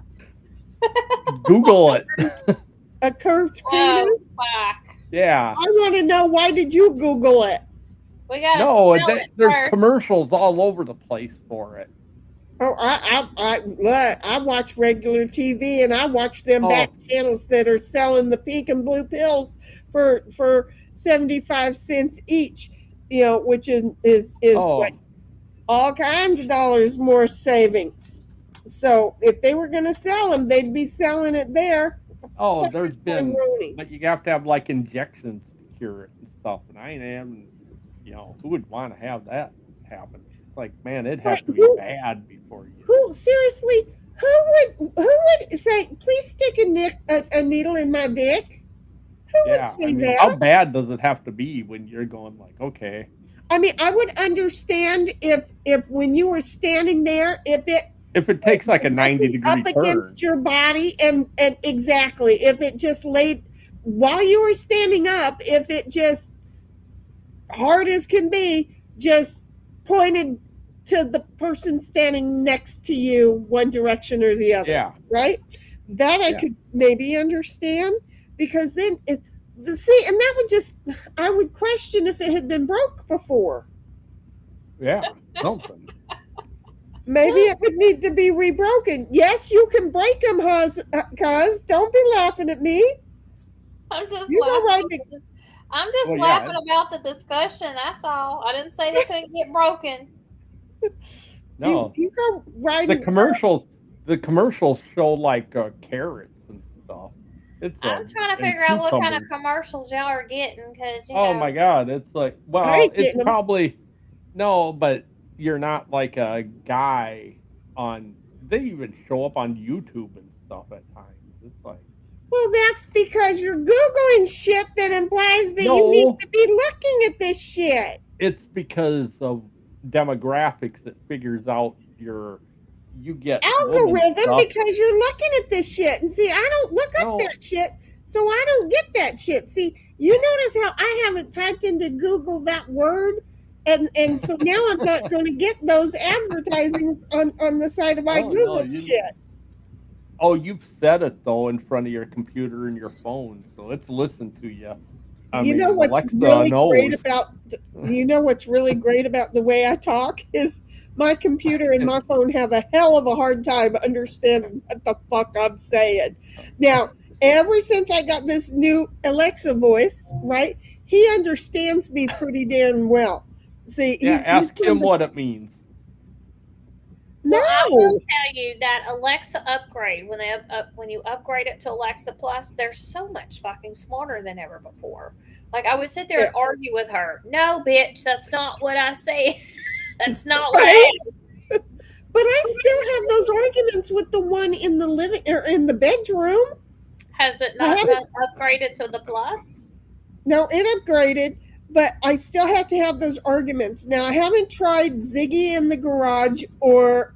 Google it. A curved Oh, penis? fuck. Yeah. I want to know, why did you Google it? We gotta No, smell it there's first. commercials all over the place for it. Oh, I watch regular TV, and I watch them back channels that are selling the pink and blue pills for 75 cents each. You know, which is like all kinds of dollars more savings. So if they were going to sell them, they'd be selling it there. Oh, Fuck there's is been, Peyronie's? but you have to have like injections to cure it and stuff. And I ain't having, who would want to have that happen? It's like, man, it'd have to be bad before you. Who seriously? Who would say, "Please stick a needle in my dick"? Who would say that? How bad does it have to be when you're going like, okay? I mean, I would understand if when you were standing there, if it takes like a 90 up degree turn. against your body, and exactly, if it just laid while you were standing up, if it just hard as can be, just pointed to the person standing next to you one direction or the other. Yeah. Right? That I could maybe understand, because then and that would just, I would question if it had been broke before. Yeah, something. Maybe it would need to be rebroken. Yes, you can break them, cuz. Don't be laughing at me. I'm just You go right laughing. I'm just Well, yeah. laughing about the discussion. That's all. I didn't say they couldn't get broken. No, You go right. the commercials show like carrots and stuff. I'm trying to figure out what kind of commercials y'all are getting, because oh my god, it's like, well, it's probably no, but you're not like a guy on. They even show up on YouTube and stuff at times. It's like, well, that's because you're Googling shit that implies that you need to be looking at this shit. It's because of demographics that figures out you get algorithm, because you're looking at this shit. And see, I don't look up that shit, so I don't get that shit. See, you notice how I haven't typed into Google that word, and so now I'm not going to get those advertisings on the side of my Google shit. Oh, you've set it though in front of your computer and your phone, so it's listened to you. You know what's really great about the way I talk is my computer and my phone have a hell of a hard time understanding what the fuck I'm saying. Now, ever since I got this new Alexa voice, right, he understands me pretty damn well. See, ask him what it means. No, well, I will tell you that Alexa upgrade, when you upgrade it to Alexa Plus, they're so much fucking smarter than ever before. Like, I would sit there and argue with her. No, bitch, that's not what I say. That's not what I said. But I still have those arguments with the one in the living or in the bedroom. Has it not been upgraded to the Plus? No, it upgraded. But I still have to have those arguments. Now, I haven't tried Ziggy in the garage or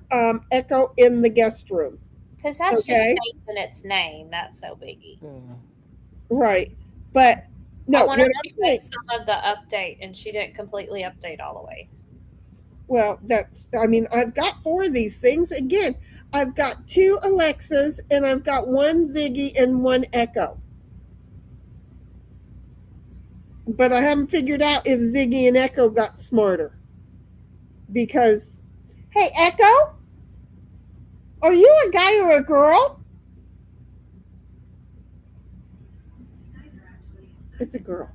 Echo in the guest room. Because that's just changing its name. That's so biggie. Right. But, no. I wonder if she missed some of the update and she didn't completely update all the way. Well, I've got 4 of these things. Again, I've got 2 Alexas and I've got 1 Ziggy and 1 Echo. But I haven't figured out if Ziggy and Echo got smarter. Because, hey, Echo? Are you a guy or a girl? It's a girl.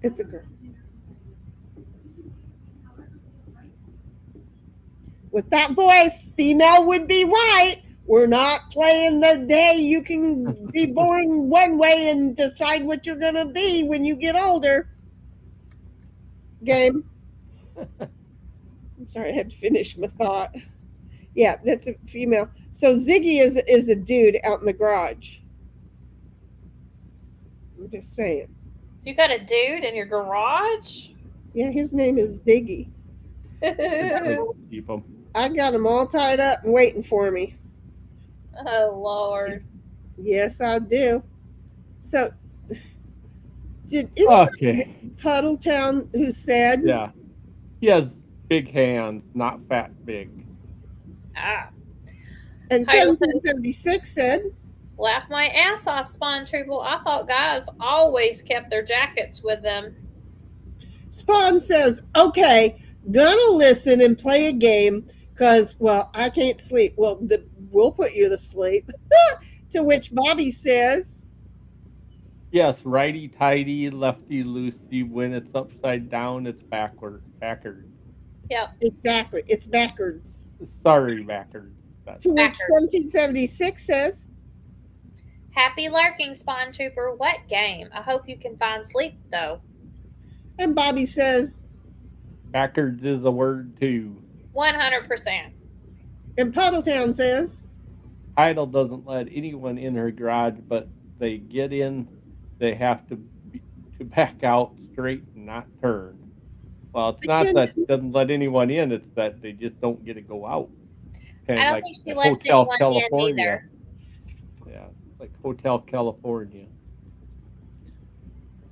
It's a girl. With that voice, female would be right. We're not playing the day you can be born one way and decide what you're going to be when you get older game. I'm sorry, I had to finish my thought. Yeah, that's a female. So Ziggy is a dude out in the garage. I'm just saying. You got a dude in your garage? Yeah, his name is Ziggy. Keep him. I got him all tied up and waiting for me. Oh, Lord. Yes, I do. So, did anybody Puddletown who said? Yeah. He has big hands, not fat big. Ah. And 1776 said, laugh my ass off, Spawn Trooper. I thought guys always kept their jackets with them. Spawn says, okay, gonna listen and play a game because, well, I can't sleep. Well, we'll put you to sleep. To which Bobby says, yes, righty tighty, lefty loosey. When it's upside down, it's backward. Yep. Exactly. It's backwards. Sorry, backwards. To which 1776 says, happy lurking, Spawn Trooper. What game? I hope you can find sleep, though. And Bobby says, backwards is a word, too. 100%. And Puddletown says, Idle doesn't let anyone in her garage, but they get in, they have to back out straight and not turn. Well, it's not that it doesn't let anyone in; it's that they just don't get to go out. Kind I of don't like think she at lets Hotel anyone California. in either. Yeah, like Hotel California.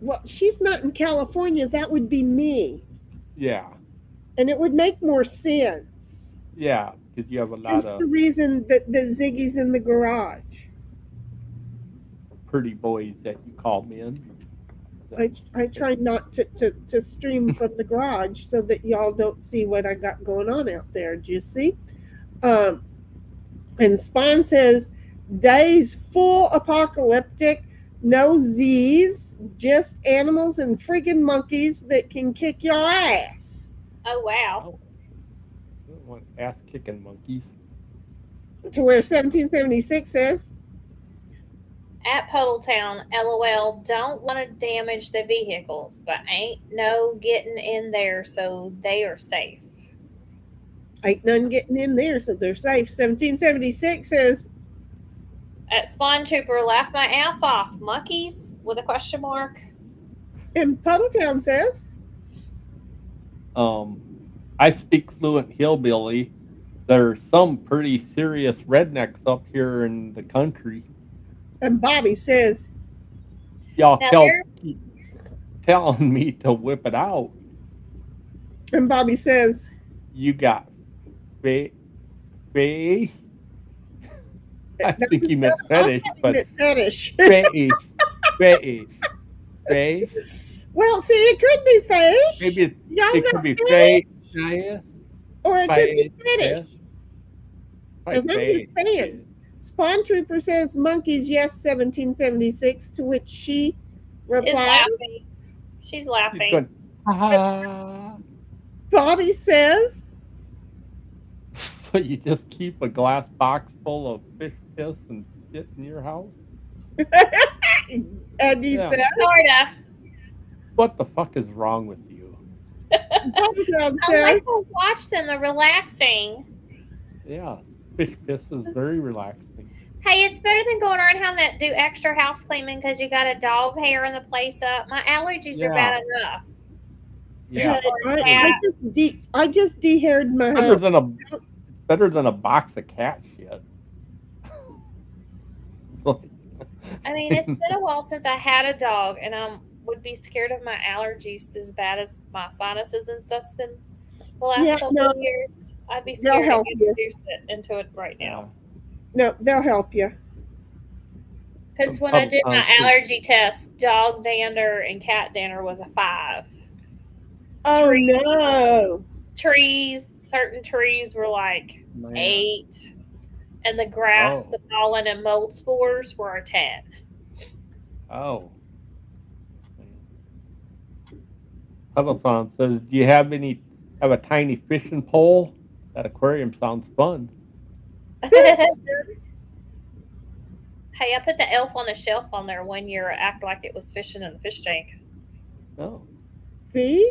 Well, she's not in California. That would be me. Yeah, And it would make more sense. yeah, because you have a lot That's of the reason that Ziggy's in the garage. pretty boys that you call men. I try not to stream from the garage so that y'all don't see what I got going on out there. Do you see? And Spawn says, days full apocalyptic, no Z's, just animals and friggin' monkeys that can kick your ass. Oh wow. I don't want ass kicking monkeys. To where 1776 says, At Puddletown, LOL, don't want to damage the vehicles, but ain't no getting in there, so they are safe. ain't none getting in there, so they're safe. 1776 says, At Spawn Trooper, laugh my ass off. Monkeys? With a question mark. and Puddletown says, I speak fluent hillbilly. There's some pretty serious rednecks up here in the country. and Bobby says, Y'all Now keep telling me to whip it out. and Bobby says, You got Faye. I think he meant fetish, but fetish. Faye. Well, see, it could be fish. Maybe Y'all it got could be fetish, Faye. or it could be fetish. Because Because I'm just saying. Spawn Trooper says monkeys, yes, 1776, to which she Is replies, laughing. She's laughing. Going, ah. Bobby says, So you just keep a glass box full of fish piss and shit in your house? and he Yeah. says, Sorta. What the fuck is wrong with you? Puddletown I says, like to watch them. They're relaxing. Yeah, fish piss is very relaxing. Hey, it's better than going around having to do extra house cleaning because you got a dog hair in the place up. My allergies are Yeah. bad enough. Yeah, I just de-haired my better hair. than a box of cat shit. I mean, it's been a while since I had a dog, and I would be scared of my allergies as bad as my sinuses and stuff's been the last couple of years. I'd be scared to help you. introduce it into it right now. No, they'll help you. Because when I did my allergy test, dog dander and cat dander was a 5. Oh, no. Certain trees were like 8, and the grass, the pollen, and mold spores were a 10. Oh. Puddletown says, do you have a tiny fishing pole? That aquarium sounds fun. Hey, I put the elf on the shelf on there one year, act like it was fishing in the fish tank. Oh. See?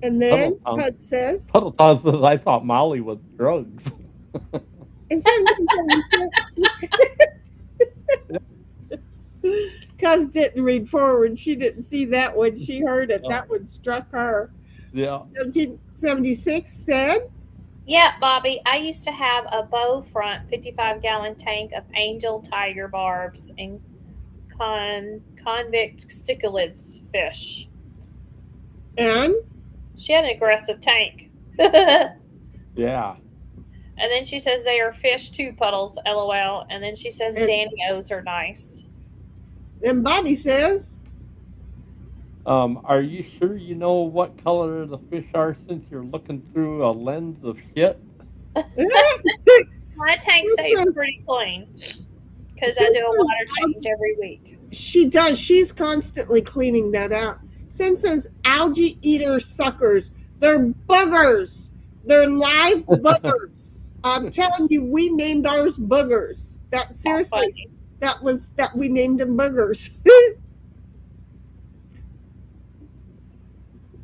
And then Pud says, Puddletown says, I thought Molly was drugs. in 1776, Cuz didn't read forward. She didn't see that one. She heard it. That one struck her. Yeah. 1776 said, Yeah, Bobby, I used to have a bow front 55-gallon tank of angel tiger barbs and convict cichlids fish. And? She had an aggressive tank. Yeah. And then she says they are fish too, Puddles, LOL. And then she says Danny-O's are nice. And Bobby says, are you sure you know what color the fish are since you're looking through a lens of shit? My tank stays pretty clean because I do a water change every week. She does. She's constantly cleaning that out. Sin says algae eater suckers. They're boogers. They're live boogers. I'm telling you, we named ours boogers. That seriously, that we named them boogers.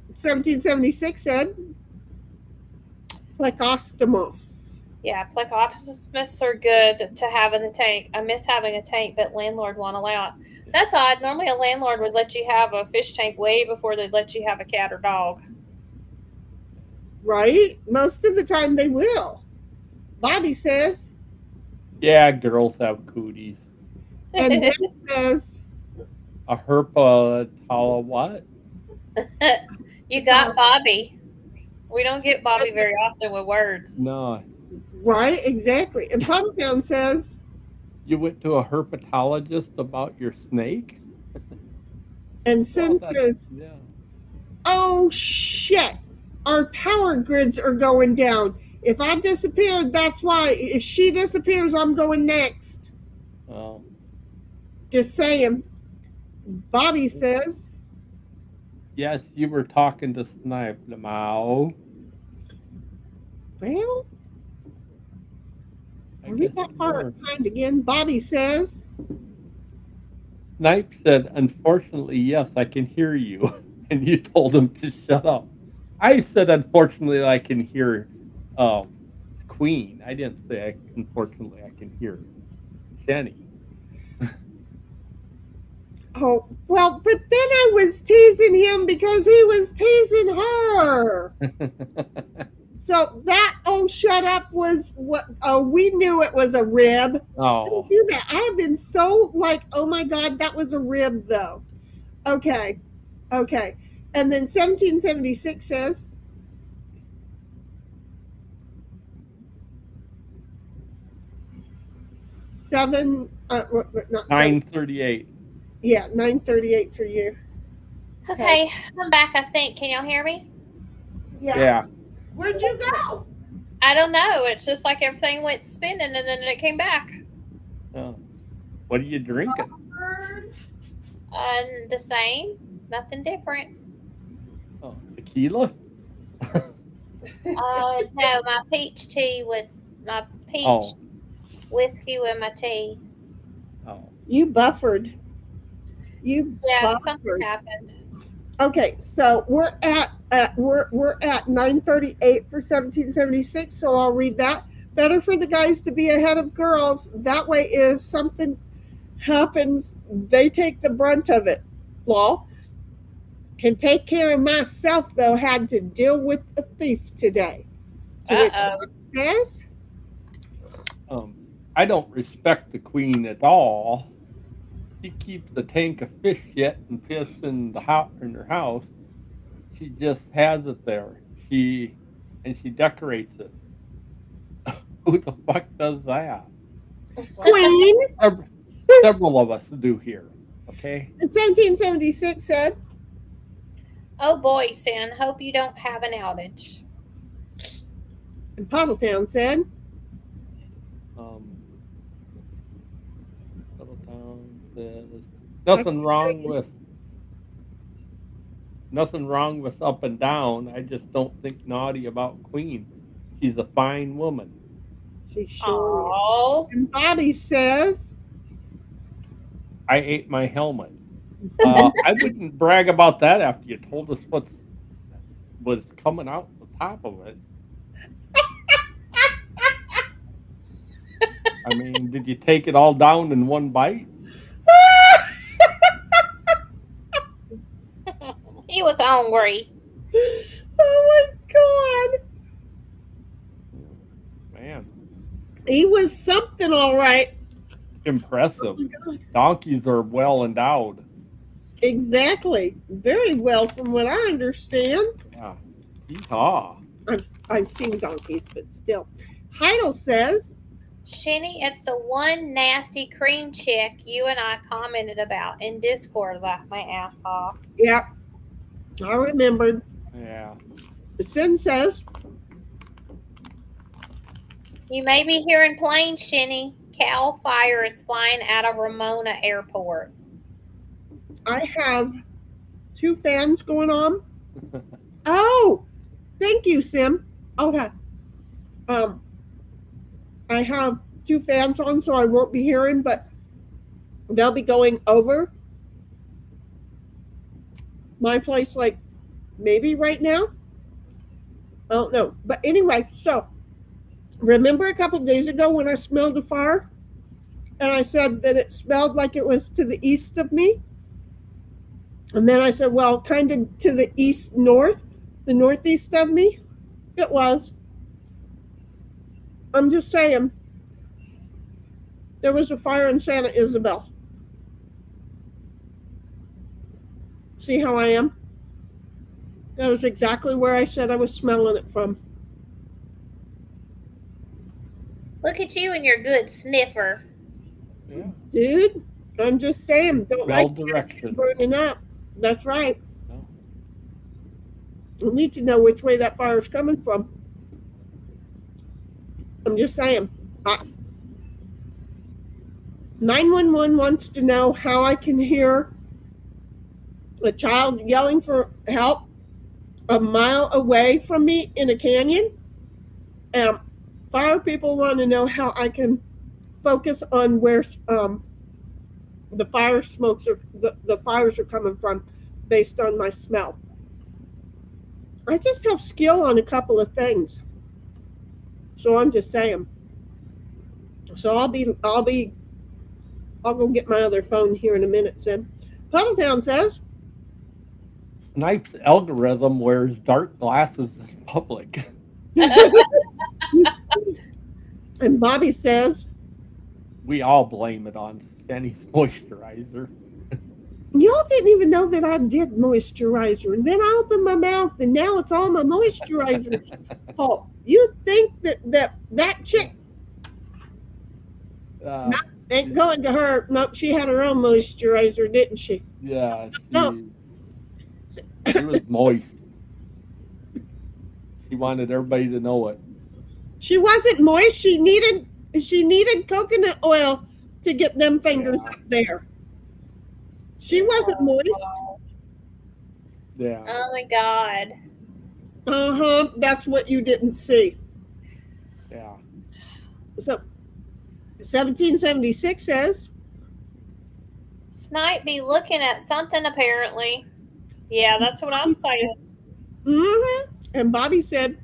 1776 said Plecostomos. Yeah, plecostomus are good to have in the tank. I miss having a tank, but landlord won't allow it. That's odd. Normally, a landlord would let you have a fish tank way before they'd let you have a cat or dog. Right? Most of the time they will. Bobby says, Yeah, girls have cooties. and then says, A herpetala what? You got Bobby. We don't get Bobby very often with words. No. right, exactly. And Pumptown says, You went to a herpetologist about your snake? and Sin Well, says, yeah. oh shit, our power grids are going down. If I disappeared, that's why. If she disappears, I'm going next. Oh. Just saying. Bobby says, Yes, you were talking to Snipe, Lamau. well, I are we guess that you far were. behind again? Bobby says, Snipe said, unfortunately, yes, I can hear you. And you told him to shut up. I said, unfortunately, I can hear Queen. I didn't say, unfortunately, I can hear Jenny. oh, well, but then I was teasing him because he was teasing her. So that oh shut up was what we knew it was a rib. Oh. Don't do that. I have been so like, oh my god, that was a rib though. Okay. Okay. And then 1776 says, not 9:38. Yeah, 9:38 for you. Okay, I'm back, I think. Can y'all hear me? Yeah. Where'd you go? I don't know. It's just like everything went spinning and then it came back. Oh. What are you drinking? The same. Nothing different. Oh, tequila? No, my peach tea with my peach whiskey with my tea. Oh. You buffered. You Yeah, buffered. something happened. Okay, so we're at 9:38 for 1776. So I'll read that. Better for the guys to be ahead of girls. That way, if something happens, they take the brunt of it. Law can take care of myself though. Had to deal with a thief today. To which Uh-oh. it says, I don't respect the Queen at all. She keeps a tank of fish yet and fish in her house. She just has it there. She decorates it. Who the fuck does that? Queen. Several of us do here. Okay. And 1776 said, Oh boy, Sin. Hope you don't have an outage. and Pottletown said, Littletown says nothing wrong with up and down. I just don't think naughty about Queen. She's a fine woman. she sure Oh. is. And Bobby says, I ate my helmet. I wouldn't brag about that after you told us what was coming out the top of it. I mean, did you take it all down in one bite? He was hungry. oh my God. Man, He was something all right. impressive. Oh my God. Donkeys are well endowed. Exactly. Very well from what I understand. Yeah. Yeehaw. I've seen donkeys, but still. Heidel says, Shinny, it's the one nasty cream chick you and I commented about in Discord. Laughed my ass off. yep, I remembered. Yeah. Sin says, You may be hearing planes, Shinny. Cal Fire is flying out of Ramona Airport. I have 2 fans going on. Oh, thank you, Sim. Okay. I have 2 fans on, so I won't be hearing, but they'll be going over my place, like maybe right now. I don't know. But anyway, so Remember a couple days ago when I smelled a fire? And I said that it smelled like it was to the east of me? And then I said, well, kind of to the east north, the northeast of me. It was. I'm just saying, there was a fire in Santa Isabel. See how I am? That was exactly where I said I was smelling it from. Look at you and your good sniffer. Yeah. Dude, I'm just saying, don't Well like directed. burning up. That's right. No. You need to know which way that fire is coming from. I'm just saying. 911 wants to know how I can hear a child yelling for help a mile away from me in a canyon. And fire people want to know how I can focus on where the fire smokes are the fires are coming from based on my smell. I just have skill on a couple of things. So I'm just saying. So I'll go get my other phone here in a minute, Sid. Puddletown says, Snipe's algorithm wears dark glasses in public. and Bobby says, We all blame it on Jenny's moisturizer. y'all didn't even know that I did moisturizer. And then I opened my mouth and now it's all my moisturizer's fault. You think that chick ain't going to her. No, she had her own moisturizer, didn't she? Yeah, No. she was moist. She wanted everybody to know it. She wasn't moist. She needed coconut oil to get them fingers up there. She wasn't moist. Yeah. Oh my God. Uh-huh. That's what you didn't see. Yeah. So 1776 says, Snipe be looking at something apparently. Yeah, that's what I'm saying. mm-hmm. And Bobby said,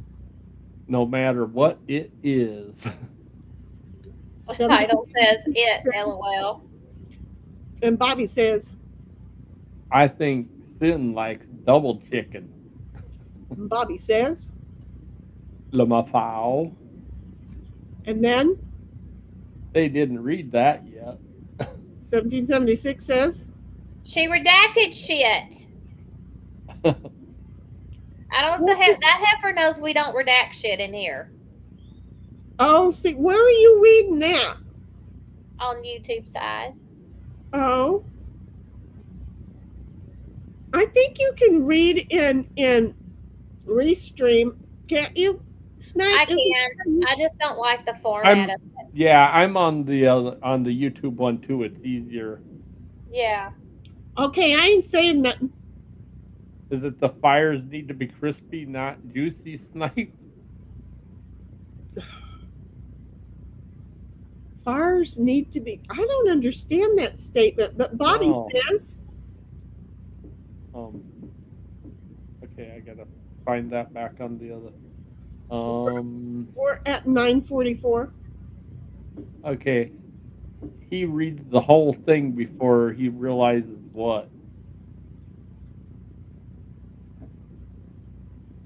No matter what it is. The title says it, LOL. And Bobby says, I think Sin likes double chicken. and Bobby says, Le Mafau. and then They didn't read that yet. 1776 says, She redacted shit. I don't that heifer knows we don't redact shit in here oh, see, where are you reading that? on YouTube side. Oh. I think you can read in Restream. Can't you? Snipe? I can. I just don't like the format of it. Yeah, I'm on the YouTube one too. It's easier. Yeah. Okay, I ain't saying nothing. Is it the fires need to be crispy, not juicy, Snipe? Fires need to be. I don't understand that statement, but Bobby No. says, Okay, I gotta find that back on the other. we're at 9:44. Okay. He reads the whole thing before he realizes what.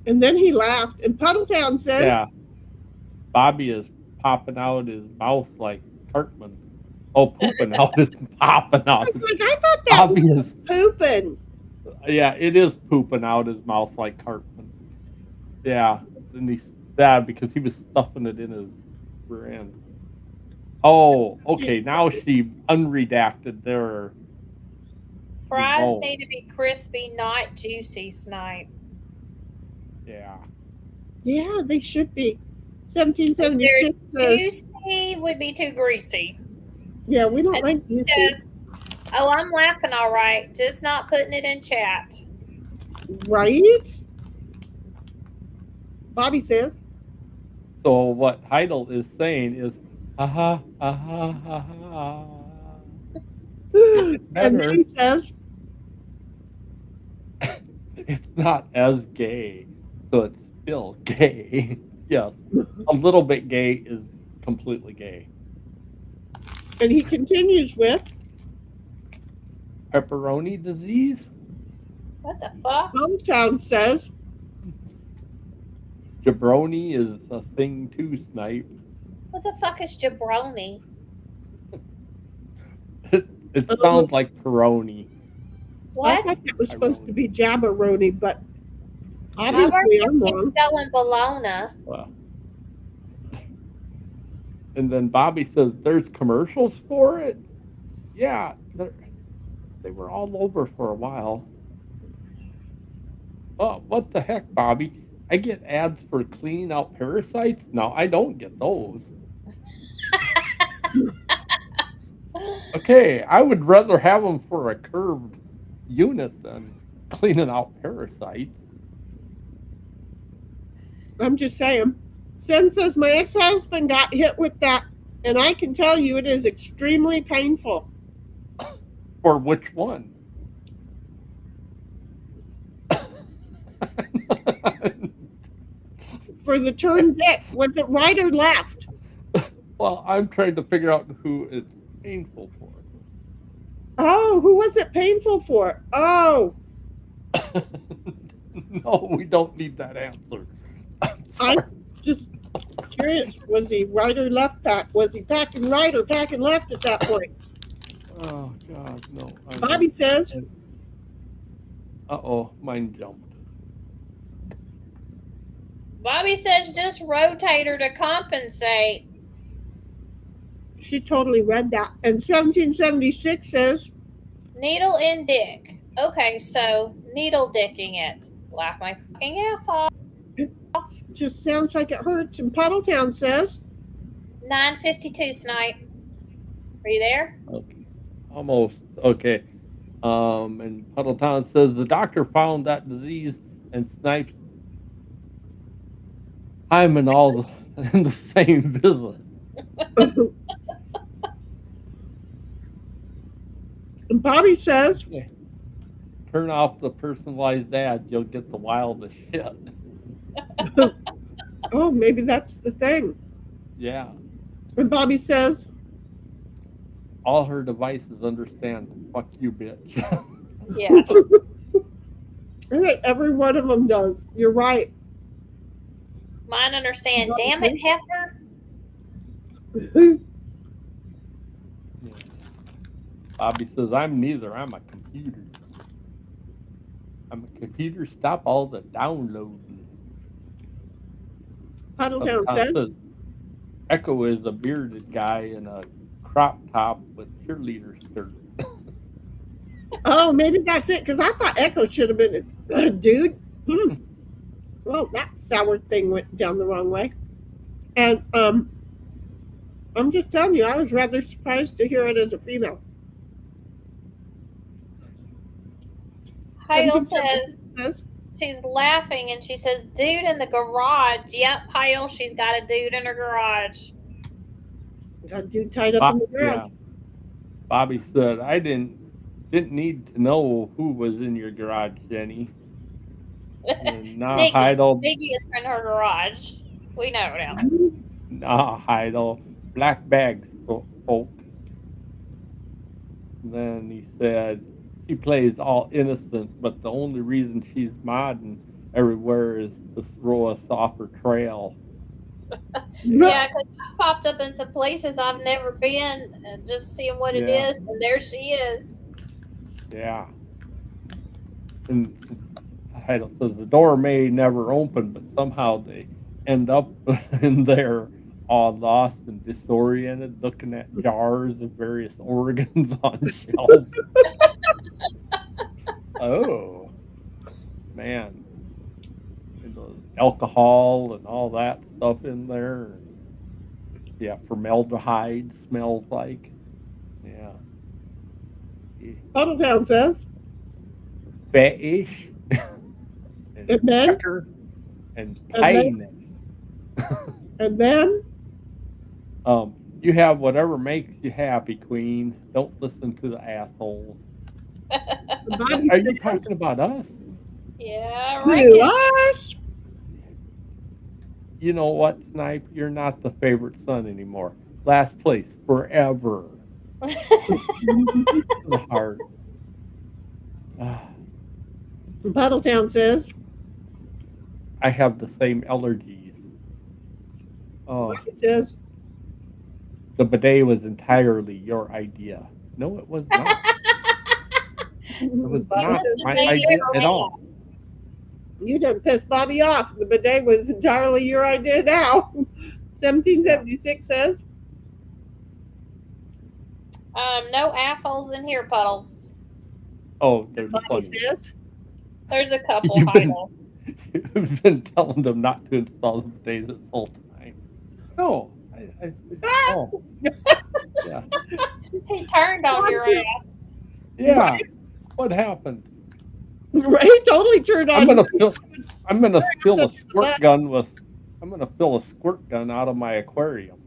And then he laughed. And Puddletown says, Yeah. Bobby is popping out his mouth like Cartman. Oh, pooping out his popping out. I was like, I thought that Bobby was is, pooping. yeah, it is pooping out his mouth like Cartman. Yeah, and he's sad because he was stuffing it in his rear end. Oh, okay, now she unredacted there. Fries Oh. need to be crispy, not juicy, Snipe. Yeah. Yeah, they should be. If 1776 they're says, juicy, would be too greasy. yeah, we don't And like then juicy. he says, oh, I'm laughing all right, just not putting it in chat. Right? Bobby says, So what Heidel is saying is, aha, aha, aha. and better. then he says, It's not as gay, so it's still gay. Yes, a little bit gay is completely gay. And he continues with, Pepperoni disease? What the fuck? Hometown says, Jabroni is a thing too, Snipe. What the fuck is jabroni? It sounds like Peroni. I What? thought that was supposed to be Jabberoni, but I've obviously I'm already wrong. going Bologna. Well, and then Bobby says, there's commercials for it? Yeah, they were all over for a while. Oh, what the heck, Bobby? I get ads for cleaning out parasites? No, I don't get those. Okay, I would rather have them for a curved unit than cleaning out parasites. I'm just saying. Sen says, my ex-husband got hit with that, and I can tell you it is extremely painful. For which one? For the turn dick, was it right or left? Well, I'm trying to figure out who it's painful for. Oh, who was it painful for? Oh, No, we don't need that answer. I'm just curious. Was he right or left pack? Was he packing right or packing left at that point? Oh, God, no. Bobby says, Uh-oh, mine jumped. Bobby says just rotate her to compensate. she totally read that. And 1776 says, Needle in dick. Okay, so needle dicking it. Laugh my fucking ass off. just sounds like it hurts. And Puddletown says, 9:52 Snipe. Are you there? Okay. Almost. Okay. And Puddletown says the doctor found that disease and Snipes I'm in all in the same visit. and Bobby says, Turn off the personalized ads, you'll get the wildest shit. oh, maybe that's the thing. Yeah. And Bobby says, All her devices understand. Fuck you, bitch. Yes. I think every one of them does. You're right. Mine understand. Damn it, heifer. Bobby says, I'm neither. I'm a computer. I'm a computer. Stop all the downloading. Puddletown Puddletown says, Echo is a bearded guy in a crop top with cheerleader skirt. oh, maybe that's it. Because I thought Echo should have been a dude. Well, that sour thing went down the wrong way. And I'm just telling you, I was rather surprised to hear it as a female. Heidel 1776 says she's laughing and she says, dude in the garage. Yep, Heidel, she's got a dude in her garage. got a dude tied up in the garage. Yeah. Bobby said, I didn't need to know who was in your garage, Jenny. And now Heidel, Ziggy is in her garage. We know now. nah, Heidel, black bags, folk. And then he said, she plays all innocent, but the only reason she's modding everywhere is to throw us off her trail. Yeah, because I popped up in some places I've never been, and just seeing what it Yeah. is, and there she is. Yeah. And Heidel says the door may never open, but somehow they end up in there all lost and disoriented, looking at jars of various organs on shelves. Oh, man. And the alcohol and all that stuff in there. Yeah, formaldehyde smells like. Yeah. Puddletown says, Fetish. And then? Pecker and kindness. and then, You have whatever makes you happy, Queen. Don't listen to the assholes. Bobby Are you says, talking about us? Yeah, to right. us. You know what, Snipe? You're not the favorite son anymore. Last place forever. The heart. Puddletown says, I have the same allergies. Oh, Bobby says, the bidet was entirely your idea. No, it was not. It was Bobby not says my the bidet idea for at me. all. you done pissed Bobby off. The bidet was entirely your idea now. 1776 says, No assholes in here, Puddles. Oh, there's Bobby plenty. says, There's a couple. You've been- Heidel. You've been telling them not to install the bidet this whole time. No. Oh. Yeah. He turned on your ass. Yeah. What happened? Ray totally turned on. I'm gonna fill a Such a squirt mess. gun with. I'm gonna fill a squirt gun out of my aquarium.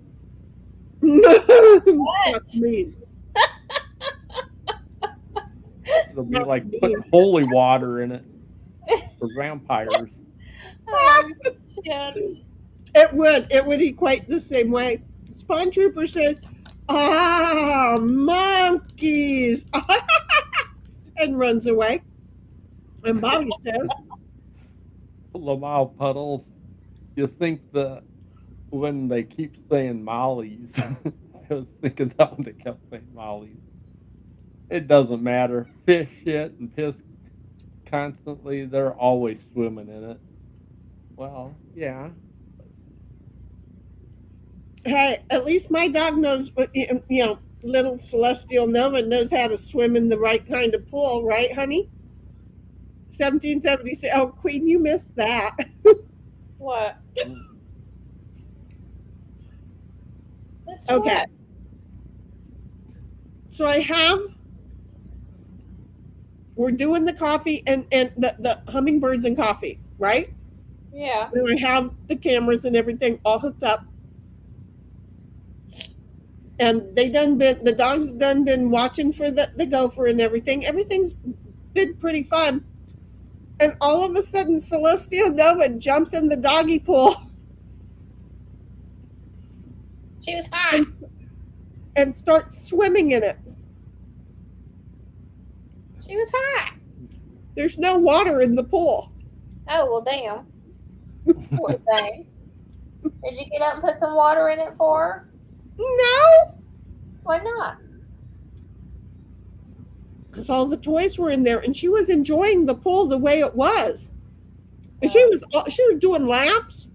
That's mean. It'll be That's like mean. putting holy water in it for vampires. Oh, shit. It would equate the same way. Spawn Trooper said, monkeys, and runs away. And Bobby says, Lamau puddles. You think that when they keep saying mollies, I was thinking that when they kept saying mollies. It doesn't matter. Fish shit and piss constantly. They're always swimming in it. Well, yeah. hey, at least my dog knows, little Celestial Nova knows how to swim in the right kind of pool, right, honey? 1776. Oh, Queen, you missed that. What? This Okay. what? So we're doing the coffee and the hummingbirds and coffee, right? Yeah. And I have the cameras and everything all hooked up. And the dogs done been watching for the gopher and everything. Everything's been pretty fun. And all of a sudden, Celestial Nova jumps in the doggy pool She was hot. and starts swimming in it. She was hot. There's no water in the pool. Oh, well, damn. Poor thing. Did you get up and put some water in it for her? No, Why not? because all the toys were in there, and she was enjoying the pool the way it was. And she was doing laps,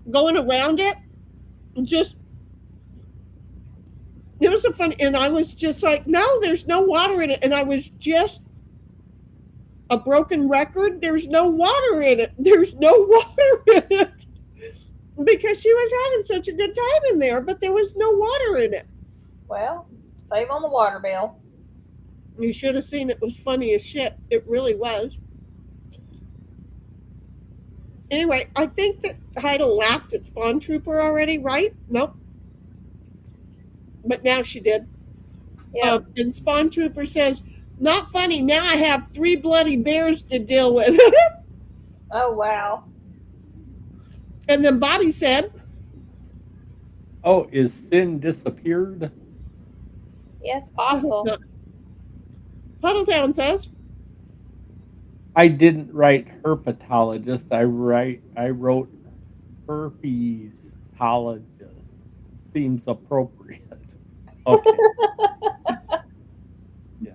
going around it, and just it was a fun. And I was just like, no, there's no water in it, and I was just a broken record. There's no water in it. There's no water in it. Because she was having such a good time in there, but there was no water in it. Well, save on the water bill. You should have seen it. It was funny as shit. It really was. Anyway, I think that Heidel laughed at Spawn Trooper already, right? Nope. But now she did. Yeah. And Spawn Trooper says, not funny. Now I have 3 bloody bears to deal with. Oh, wow. And then Bobby said, Oh, is Sin disappeared? Yeah, it's possible. Puddletown says, I didn't write herpetologist. I wrote herpetologist. Seems appropriate. Okay. Yeah.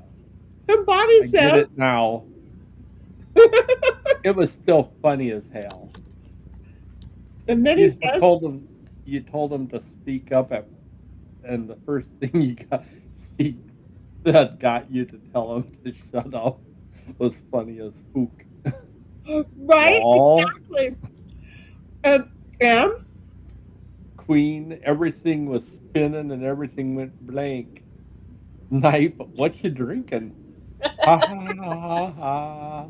and Bobby I get said, it now. It was still funny as hell. and then he You says, told him to speak up and the first thing he said got you to tell him to shut up was funny as spook. right? Aw. Exactly. And Queen, everything was spinning and everything went blank. Snipe, what you drinking? Ha ha ha ha.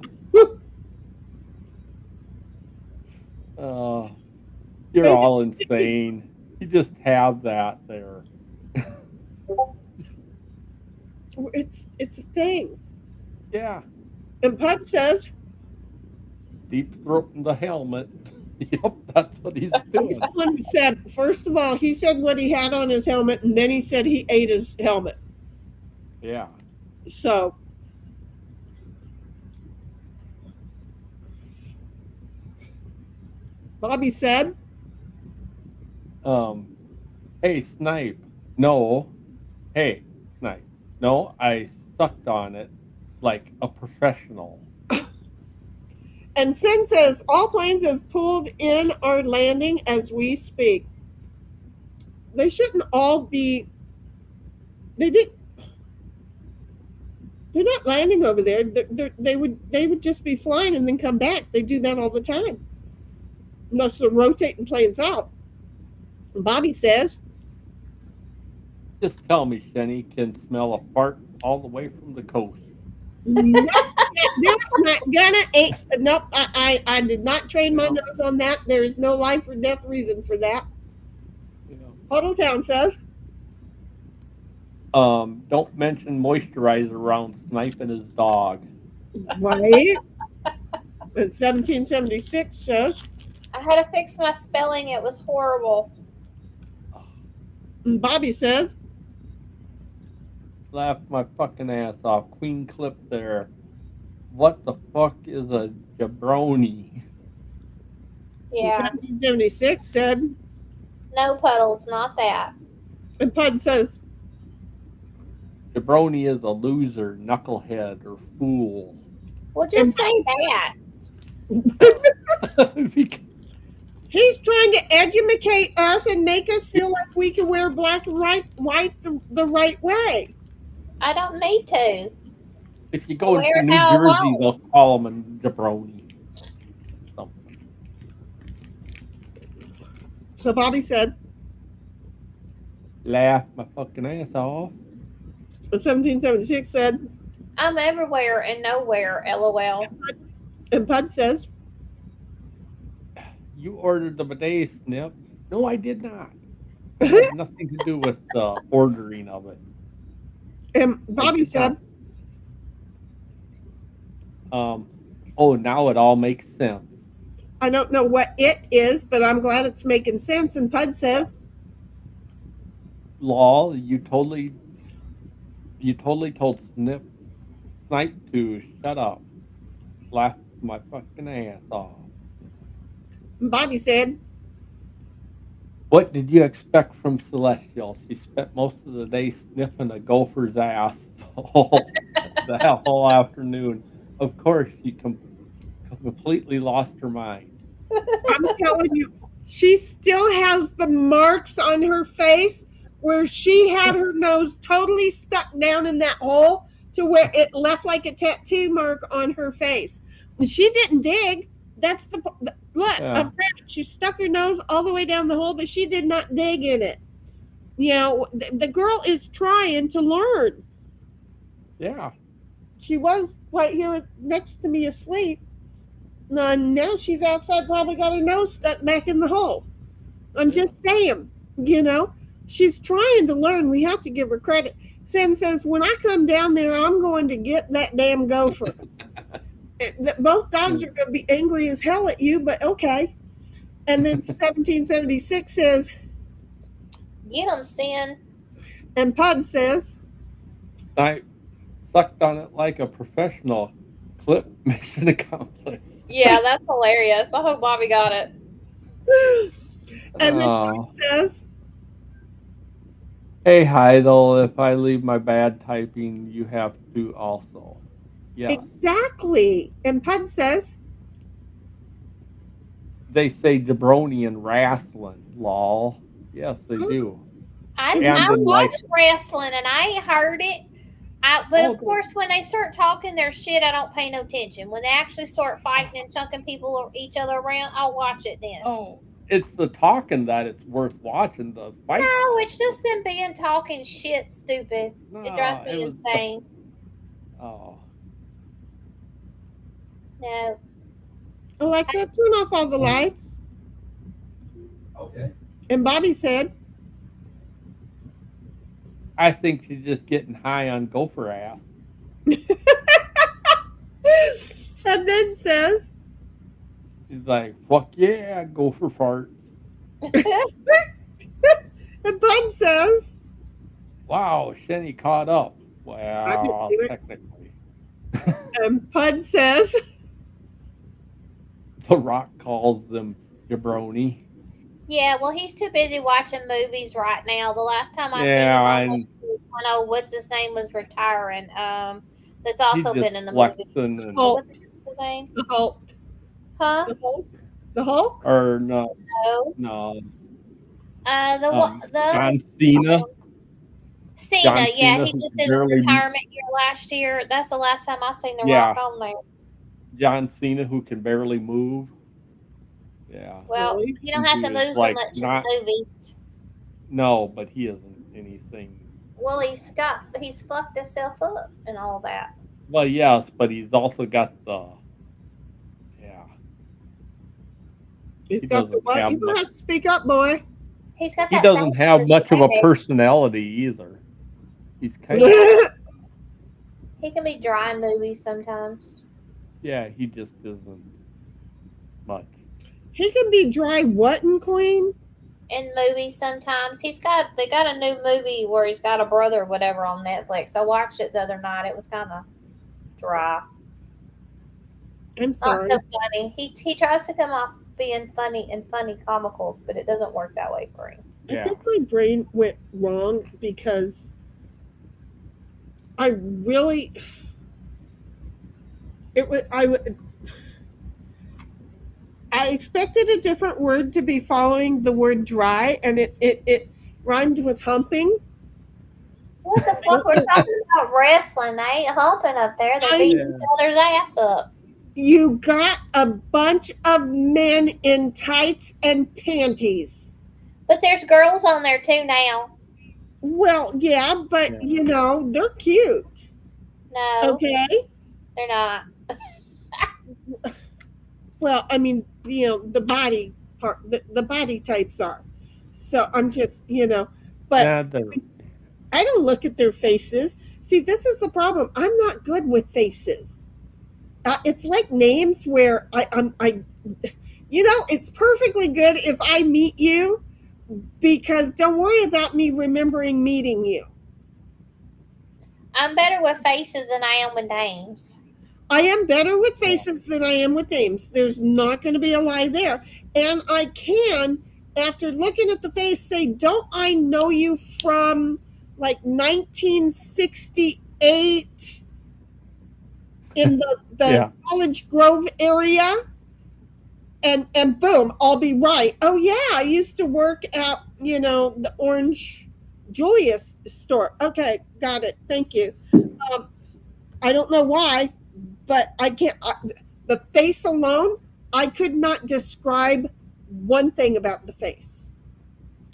Oh, you're all insane. You just have that there. it's a thing. Yeah, And Pud says, deep throat in the helmet. Yep, that's what he's doing. He's the one who said, first of all, he said what he had on his helmet, and then he said he ate his helmet. Yeah. So, Bobby said, Hey, Snipe. No. Hey, Snipe. No, I sucked on it like a professional. and Sin says, all planes have pulled in are landing as we speak. They shouldn't all be, they did. They're not landing over there. They would just be flying and then come back. They do that all the time. Unless they're rotating planes out. Bobby says, Just tell me Shenny can smell a fart all the way from the coast. nope, not gonna. Nope, I did not train my nose on that. There is no life or death reason for that. Yeah. Huddletown says, Don't mention moisturizer around Snipe and his dog. right. And 1776 says, I had to fix my spelling. It was horrible. and Bobby says, Laughed my fucking ass off. Queen clip there. What the fuck is a jabroni? Yeah. 1776 said, No puddles, not that. and Pud says, Jabroni is a loser, knucklehead, or fool. Well, just say that. he's trying to educate us and make us feel like we can wear black and white the right way. I don't need to. If you go Wear into it New how I Jersey, want. they'll call him a jabroni. Something. So Bobby said, Laugh my fucking ass off. 1776 said, I'm everywhere and nowhere, lol. and Pud says, You ordered the bidet, Snip. No, I did not. It had nothing to do with the ordering of it. and Bobby said, Oh, now it all makes sense. I don't know what it is, but I'm glad it's making sense. And Pud says, Lol, you totally told Snipe to shut up. Laughed my fucking ass off. and Bobby said, What did you expect from Celestial? She spent most of the day sniffing a gopher's ass the whole afternoon. Of course, she completely lost her mind. I'm telling you, she still has the marks on her face where she had her nose totally stuck down in that hole to where it left like a tattoo mark on her face. She didn't dig. That's the look. Yeah. I'm proud. She stuck her nose all the way down the hole, but she did not dig in it. You know, the girl is trying to learn. Yeah. She was right here next to me asleep. Now she's outside, probably got her nose stuck back in the hole. I'm just saying, you know, she's trying to learn. We have to give her credit. Sin says, when I come down there, I'm going to get that damn gopher. Both dogs are going to be angry as hell at you, but okay. And then 1776 says, Get 'em, Sin. and Pud says, I sucked on it like a professional. Clip mission accomplished. Yeah, that's hilarious. I hope Bobby got it. and then Pud says, Hey, Heidel, if I leave my bad typing, you have to also. Yeah. exactly. And Pud says, They say jabroni and wrestling, lol. Yes, they do. I then, watched wrestling and I heard it. But Oh, of course, when they start talking their shit, I don't pay no attention. When they actually start fighting and chunking people or each other around, I'll watch it then. Oh, it's the talking that it's worth watching. The fight. No, it's just them being talking shit stupid. No, It drives me it was insane. Oh. No. Alexa, turn off all the lights. Okay. And Bobby said, I think she's just getting high on gopher ass. and then says, He's like, fuck yeah, go for fart. And Bud says, Wow, Shenny caught up. I didn't Well, do it. technically. And Bud says, The Rock calls them jabroni. Yeah, well, he's too busy watching movies right now. The last time I seen him Yeah, on and when what's his name was retiring. That's he's also just been in the flexing movies. and, Hulk, What's his name? the Hulk, Huh? the Hulk, the Hulk. or no, No. no, The John Cena. Cena. John Yeah, Cena, he who just can did his barely, retirement year last year. That's the last time I seen The yeah, Rock on there. John Cena who can barely move. Yeah, Well, Really? you don't have to he move is so like much in not. movies. No, but he isn't anything. Well, he's fucked himself up and all that. Well, yes, but he's also got the. Yeah, He's he got the doesn't what? have You don't much. have to speak up, boy. He's got He that doesn't thing have in his much of a head. personality either. He's kind of. Yeah. He can be dry in movies sometimes. Yeah, he just isn't much. He can be dry whatting, Queen. In movies sometimes. They got a new movie where he's got a brother or whatever on Netflix. I watched it the other night. It was kind of dry. I'm Not sorry. so funny. He tries to come off being funny and funny comicals, but it doesn't work that way for him. I Yeah, think my brain went wrong because I really it was I expected a different word to be following the word dry, and it rhymed with humping. What the fuck? We're talking about wrestling. They ain't humping up there. They're I beating yeah, each other's ass up. You got a bunch of men in tights and panties. But there's girls on there too now. Well, yeah, but yeah. they're cute. No, Okay. they're not. Well, I mean, the body part, the body types are. So I'm just, but Yeah, they're- I don't look at their faces. See, this is the problem. I'm not good with faces. It's like names where it's perfectly good if I meet you, because don't worry about me remembering meeting you. I'm better with faces than I am with names. I am better with yeah. faces than I am with names. There's not going to be a lie there. And I can, after looking at the face, say, don't I know you from like 1968 in the Yeah. College Grove area? And boom, I'll be right. Oh yeah, I used to work at, the Orange Julius store. Okay, got it. Thank you. I don't know why, but I can't. The face alone, I could not describe one thing about the face.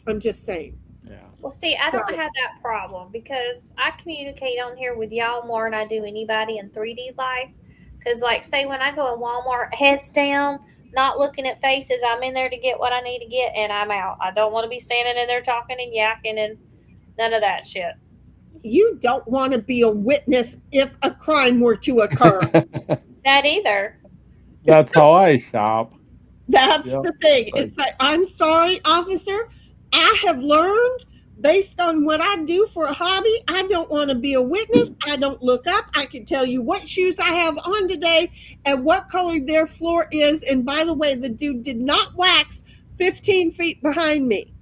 I'm just saying. Yeah. Well, see, I don't have that problem because I communicate on here with y'all more than I do anybody in 3D life. Because, like, say when I go in Walmart, heads down, not looking at faces, I'm in there to get what I need to get, and I'm out. I don't want to be standing in there talking and yakking and none of that shit. You don't want to be a witness if a crime were to occur. That either. That's how I shop. That's Yep. the thing. Right. It's like, I'm sorry, officer. I have learned based on what I do for a hobby, I don't want to be a witness. I don't look up. I can tell you what shoes I have on today and what color their floor is. And by the way, the dude did not wax 15 feet behind me.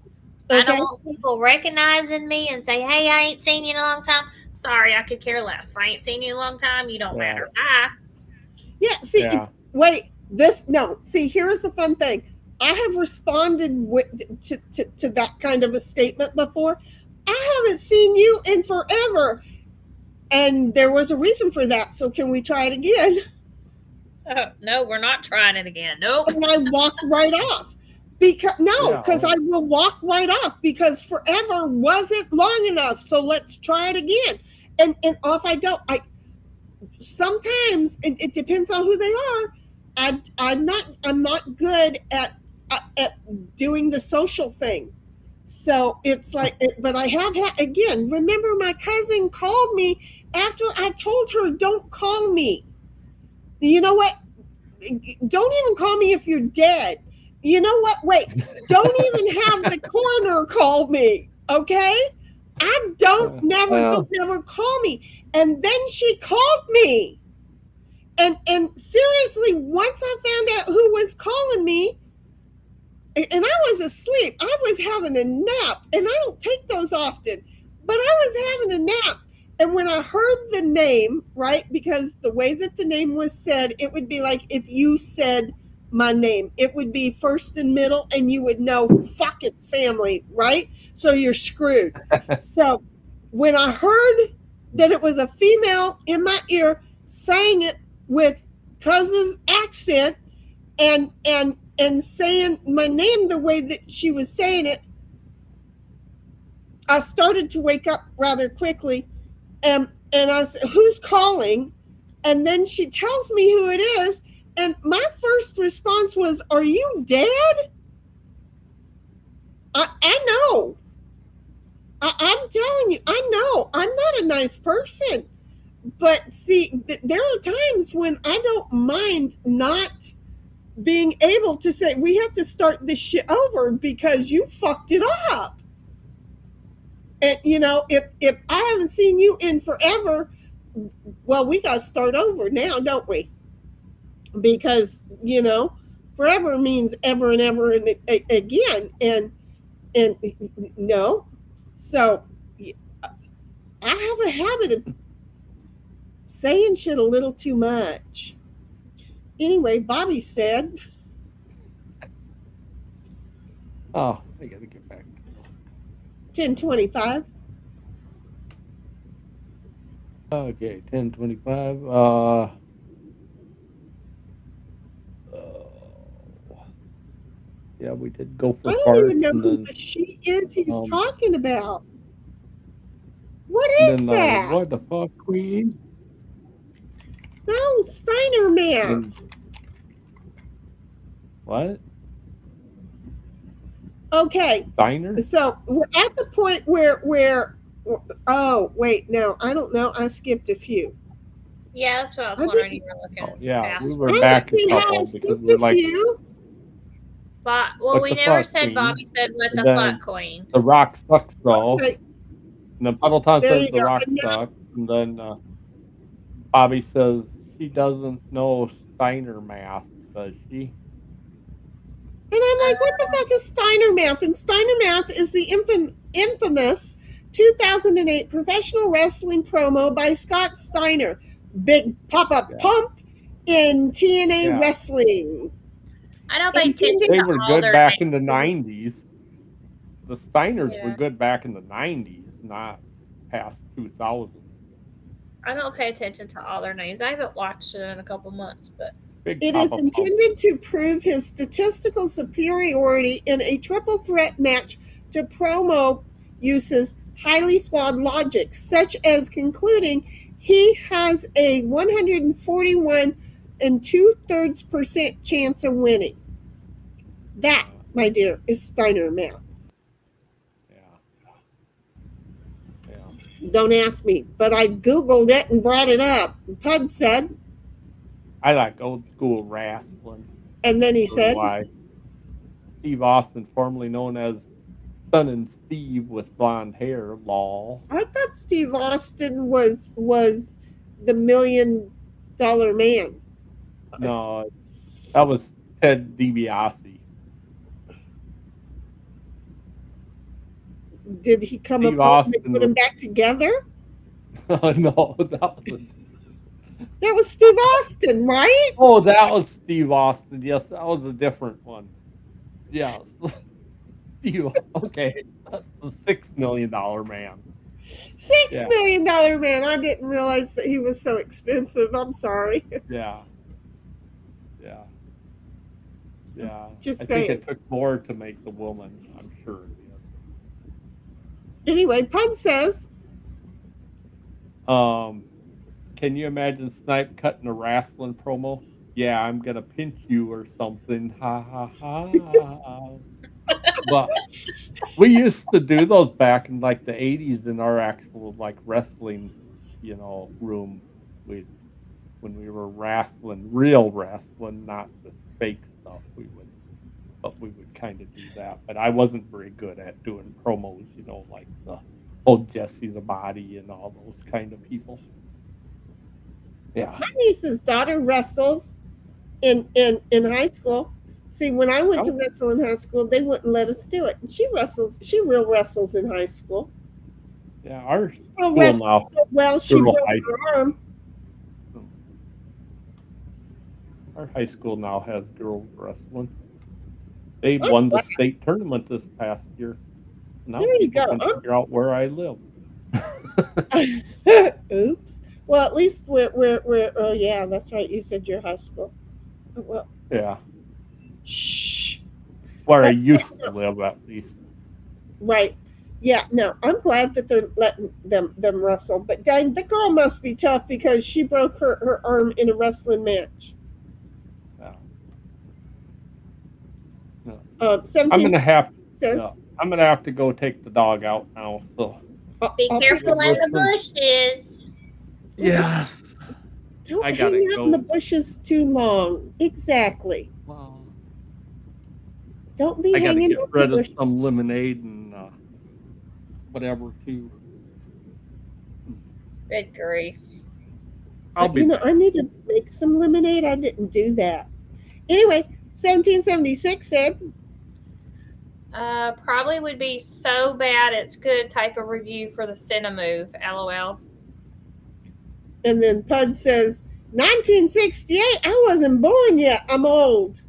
I don't want people recognizing me and say, hey, I ain't seen you in a long time. Sorry, I could care less. If I ain't seen you in a long time, you don't Yeah. matter. Bye. Yeah, see, Yeah. wait, see, here's the fun thing. I have responded to that kind of a statement before. I haven't seen you in forever. And there was a reason for that. So can we try it again? No, we're not trying it again. Nope. And I walk right off. Because I will walk right off because forever wasn't long enough. So let's try it again. And off I go. Sometimes it depends on who they are. I'm not good at doing the social thing. So it's like, but I have had, again, remember my cousin called me after I told her, don't call me. You know what? don't even call me if you're dead. You know what? Wait, don't even have the coroner call me, okay? I don't never call me. And then she called me. And seriously, once I found out who was calling me, and I was asleep, I was having a nap, and I don't take those often, but I was having a nap. And when I heard the name, right, because the way that the name was said, it would be like if you said my name, it would be first and middle, and you would know, fuck, it's family, right? So you're screwed. So when I heard that it was a female in my ear saying it with cousin's accent and saying my name the way that she was saying it, I started to wake up rather quickly. And I said, who's calling? And then she tells me who it is. And my first response was, are you dead? I know. I'm telling you, I know. I'm not a nice person. But see, there are times when I don't mind not being able to say, we have to start this shit over because you fucked it up. And, you know, if I haven't seen you in forever, well, we got to start over now, don't we? Because, you know, forever means ever and ever and again. And no. So I have a habit of saying shit a little too much. Anyway, Bobby said, oh, I got to get back. 10:25. Okay, 10:25. Yeah, we did go for I parts. don't even know and who then, the she is he's talking about. What and is then, that? what the fuck, Queen? No, Steiner man. And, what? Okay, Steiner? so we're at the point where oh wait, no, I don't know. I skipped a few. Yeah, that's what I was I wondering. think- You were looking. Oh, yeah, we past. were I back don't a see how I couple because skipped we're a like few. Well, What we the never fuck, said Queen? Bobby said let the And then- fuck queen. the rock sucks though. Okay, And then Puddleton There says you the go. rock And now- sucks. And then Bobby says she doesn't know Steiner math, does she? And I'm like, what the fuck is Steiner Math? And Steiner Math is the infamous 2008 professional wrestling promo by Scott Steiner. Big pop-up pump in TNA Yeah. wrestling. I don't pay attention They to were all good their back in names. the 90s. The Steiners were Yeah. good back in the 90s, not past 2000. I don't pay attention to all their names. I haven't watched it in a couple months, but Big It is Papa Pump. intended to prove his statistical superiority in a triple threat match to promo uses highly flawed logic, such as concluding he has a 141 and 2/3% chance of winning. That, my dear, is Steiner Math. Yeah. Yeah. Don't ask me, but I Googled it and brought it up. Pud said, I like old school wrestling. and then he That's said, why Steve Austin, formerly known as Son and Steve with blonde hair, lol. I thought Steve Austin was the $1 million man. No, that was Ted DiBiase. Did he come Steve up and Austin put them was- back together? No, That was Steve Austin, right? that was Steve Austin. Yes, that was a different one. Yeah. Steve, okay. That's the $6 million man. $6 million man. I didn't realize that he was so expensive. I'm sorry. Yeah. Yeah. Yeah. Just I think saying. it took more to make the woman, I'm sure. Anyway, Pud says, Can you imagine Snipe cutting a wrestling promo? Yeah, I'm gonna pinch you or something. Ha ha ha. But we used to do those back in like the 80s in our actual like wrestling, room. when we were wrestling, real wrestling, not the fake stuff. But we would kind of do that. But I wasn't very good at doing promos, like the old Jesse the Body and all those kind of people. Yeah. My niece's daughter wrestles in high school. See, when I went to wrestle in high school, they wouldn't let us do it. And she real wrestles in high school. Yeah, our Well, school now. so well, she broke her arm. Our high school now has girls wrestling. They won the state tournament this past year. Now there you go. Can figure out where I live. Oops. Well, at least we're. Oh yeah, that's right. You said your high school. Well. Yeah. Shh. Where I used to live, at least. Right. Yeah. No, I'm glad that they're letting them wrestle. But dang, the girl must be tough because she broke her arm in a wrestling match. Yeah. I'm gonna have. I'm gonna have to go take the dog out now. So. Be careful in the bushes. Yes. Don't hang out in the bushes too long. Exactly. Well, don't be hanging out in the bushes. I gotta get rid of some lemonade and whatever too. Good grief. I need to make some lemonade. I didn't do that. Anyway, 1776 said. Probably would be so bad it's good type of review for the Cinemove, LOL. And then Pud says, 1968, I wasn't born yet. I'm old.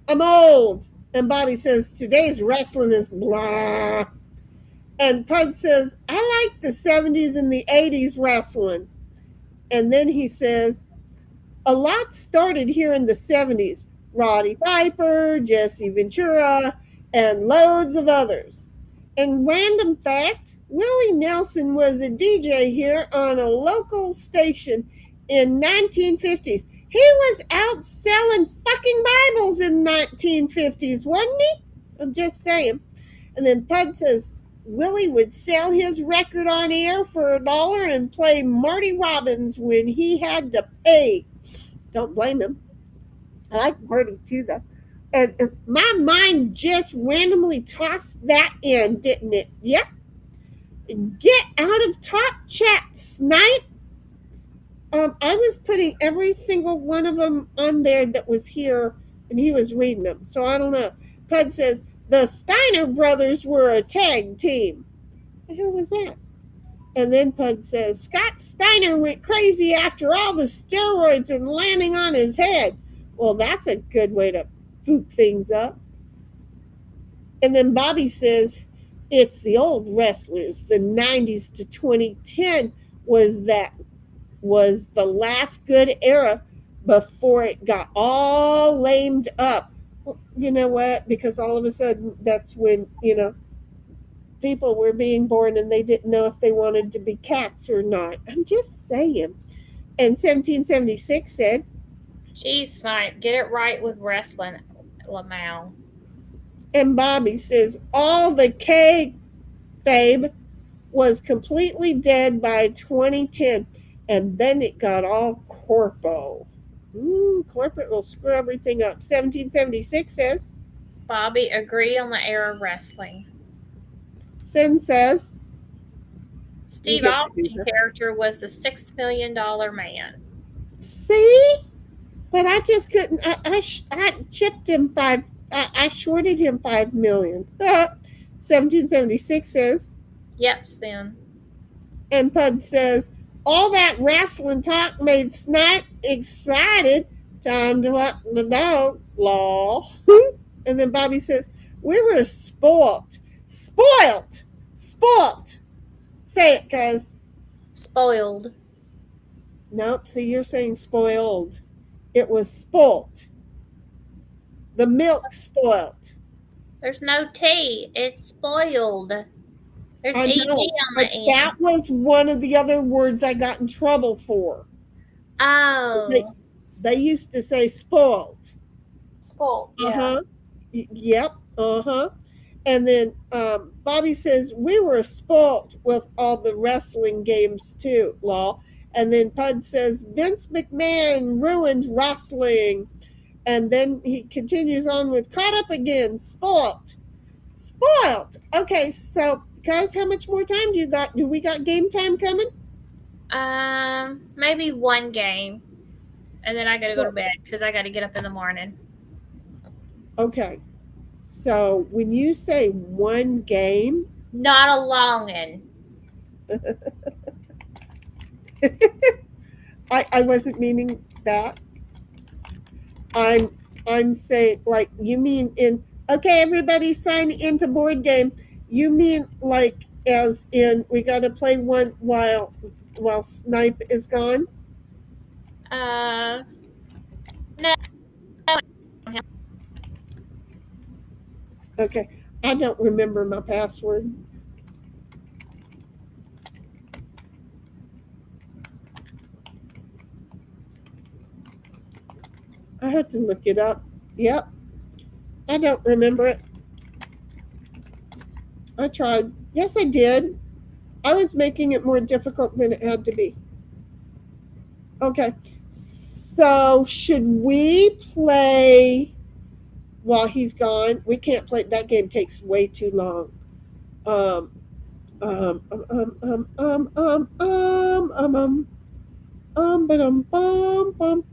And Bobby says, today's wrestling is blah. And Pud says, I like the 70s and the 80s wrestling. And then he says, a lot started here in the 70s. Roddy Piper, Jesse Ventura, and loads of others. And random fact, Willie Nelson was a DJ here on a local station in 1950s. He was out selling fucking Bibles in 1950s, wasn't he? I'm just saying. And then Pud says, Willie would sell his record on air for $1 and play Marty Robbins when he had to pay. Don't blame him. I like Marty too, though. And my mind just randomly tossed that in, didn't it? Yep. Get out of Top Chat, Snipe. I was putting every single one of them on there that was here, and he was reading them. So I don't know. Pud says, the Steiner brothers were a tag team. Who was that? And then Pud says, Scott Steiner went crazy after all the steroids and landing on his head. Well, that's a good way to poop things up. And then Bobby says, it's the old wrestlers. The 90s to 2010 was the last good era before it got all lamed up. Well, you know what? Because all of a sudden, that's when, people were being born and they didn't know if they wanted to be cats or not. I'm just saying. And 1776 said, geez, Snipe, get it right with wrestling, Lamau. And Bobby says, all the kayfabe was completely dead by 2010. And then it got all corpo. Corporate will screw everything up. 1776 says, Bobby agreed on the era of wrestling. Sin says, Steve Austin's character was the $6 million man. See? But I just couldn't. I chipped him I shorted him $5 million. 1776 says, yep, Sin. And Pud says, all that wrestling talk made Snipe excited. Time to walk the dog. Law. And then Bobby says, we were spoilt. Say it, cuz. Spoiled. Nope. See, you're saying spoiled. It was spoilt. The milk spoilt. There's no T. It's spoiled. There's I ED know, on the end. that was one of the other words I got in trouble for. Oh. They used to say spoiled. Spoiled. Yeah. Uh-huh. Yep. Uh-huh. And then Bobby says, we were spoilt with all the wrestling games too, Law. And then Pud says, Vince McMahon ruined wrestling. And then he continues on with caught up again, spoilt. Spoilt. Okay, so guys, how much more time do you got? Do we got game time coming? Maybe one game, and then I gotta go to bed because I gotta get up in the morning. Okay. So when you say one game, Not a long one. I wasn't meaning that. I'm saying like you mean in okay, everybody sign into board game. You mean like as in we gotta play one while Snipe is gone? No. Okay. I don't remember my password. I had to look it up. Yep. I don't remember it. I tried. Yes, I did. I was making it more difficult than it had to be. Okay. So, should we play while he's gone? We can't play. That game takes way too long. Um, um, um, um, um, um, um, um, um,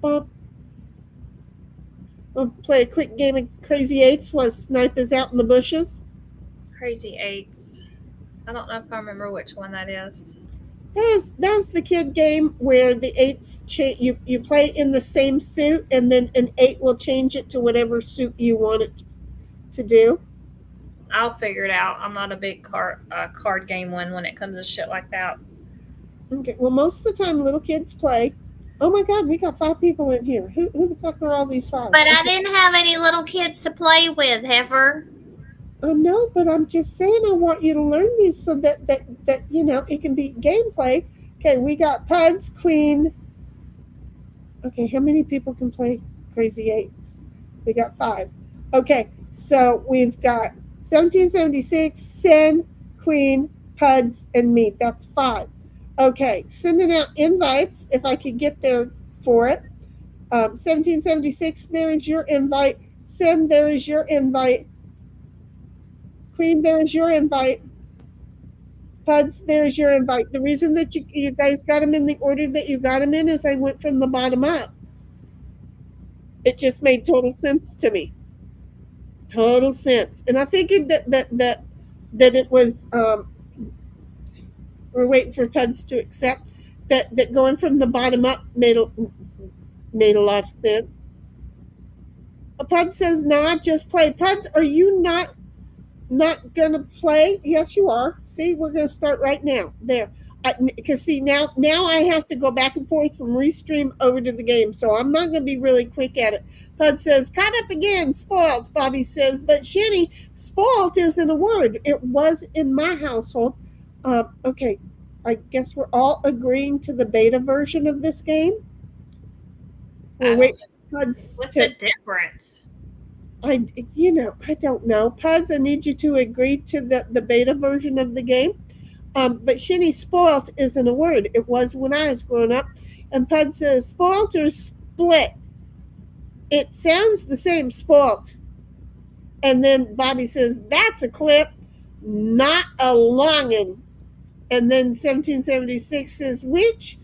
bum. We'll play a quick game of Crazy Eights while Snipe is out in the bushes. Crazy Eights. I don't know if I remember which one that is. That's the kid game where the eights you play in the same suit and then an 8 will change it to whatever suit you want it to do. I'll figure it out. I'm not a big card game one when it comes to shit like that. Okay. Well, most of the time little kids play. Oh my God, we got 5 people in here. Who the fuck are all these 5? But I didn't have any little kids to play with, ever. No, but I'm just saying I want you to learn these so that you know it can be gameplay. Okay, we got Puds, Queen. Okay, how many people can play Crazy Eights? We got 5. Okay, so we've got 1776, Sin, Queen, Puds, and me. That's 5. Okay, sending out invites if I could get there for it. 1776, there is your invite. Sin, there is your invite. Queen, there is your invite. Puds, there's your invite. The reason that you guys got them in the order that you got them in is I went from the bottom up. It just made total sense to me. Total sense. And I figured that it was we're waiting for Puds to accept that going from the bottom up made a lot of sense. Pud says, nah, just play. Puds, are you not gonna play? Yes, you are. See, we're gonna start right now. There, because see now I have to go back and forth from Restream over to the game, so I'm not gonna be really quick at it. Pud says, caught up again, spoiled. Bobby says, but Shinny, spoiled isn't a word. It was in my household. Okay, I guess we're all agreeing to the beta version of this game. We're waiting for Puds What's the difference? I don't know. Puds, I need you to agree to the beta version of the game. But Shinny, spoilt isn't a word. It was when I was growing up. And Pud says, spoilt or split? It sounds the same, spoilt. And then Bobby says, that's a clip, not a longin'. And then 1776 says, which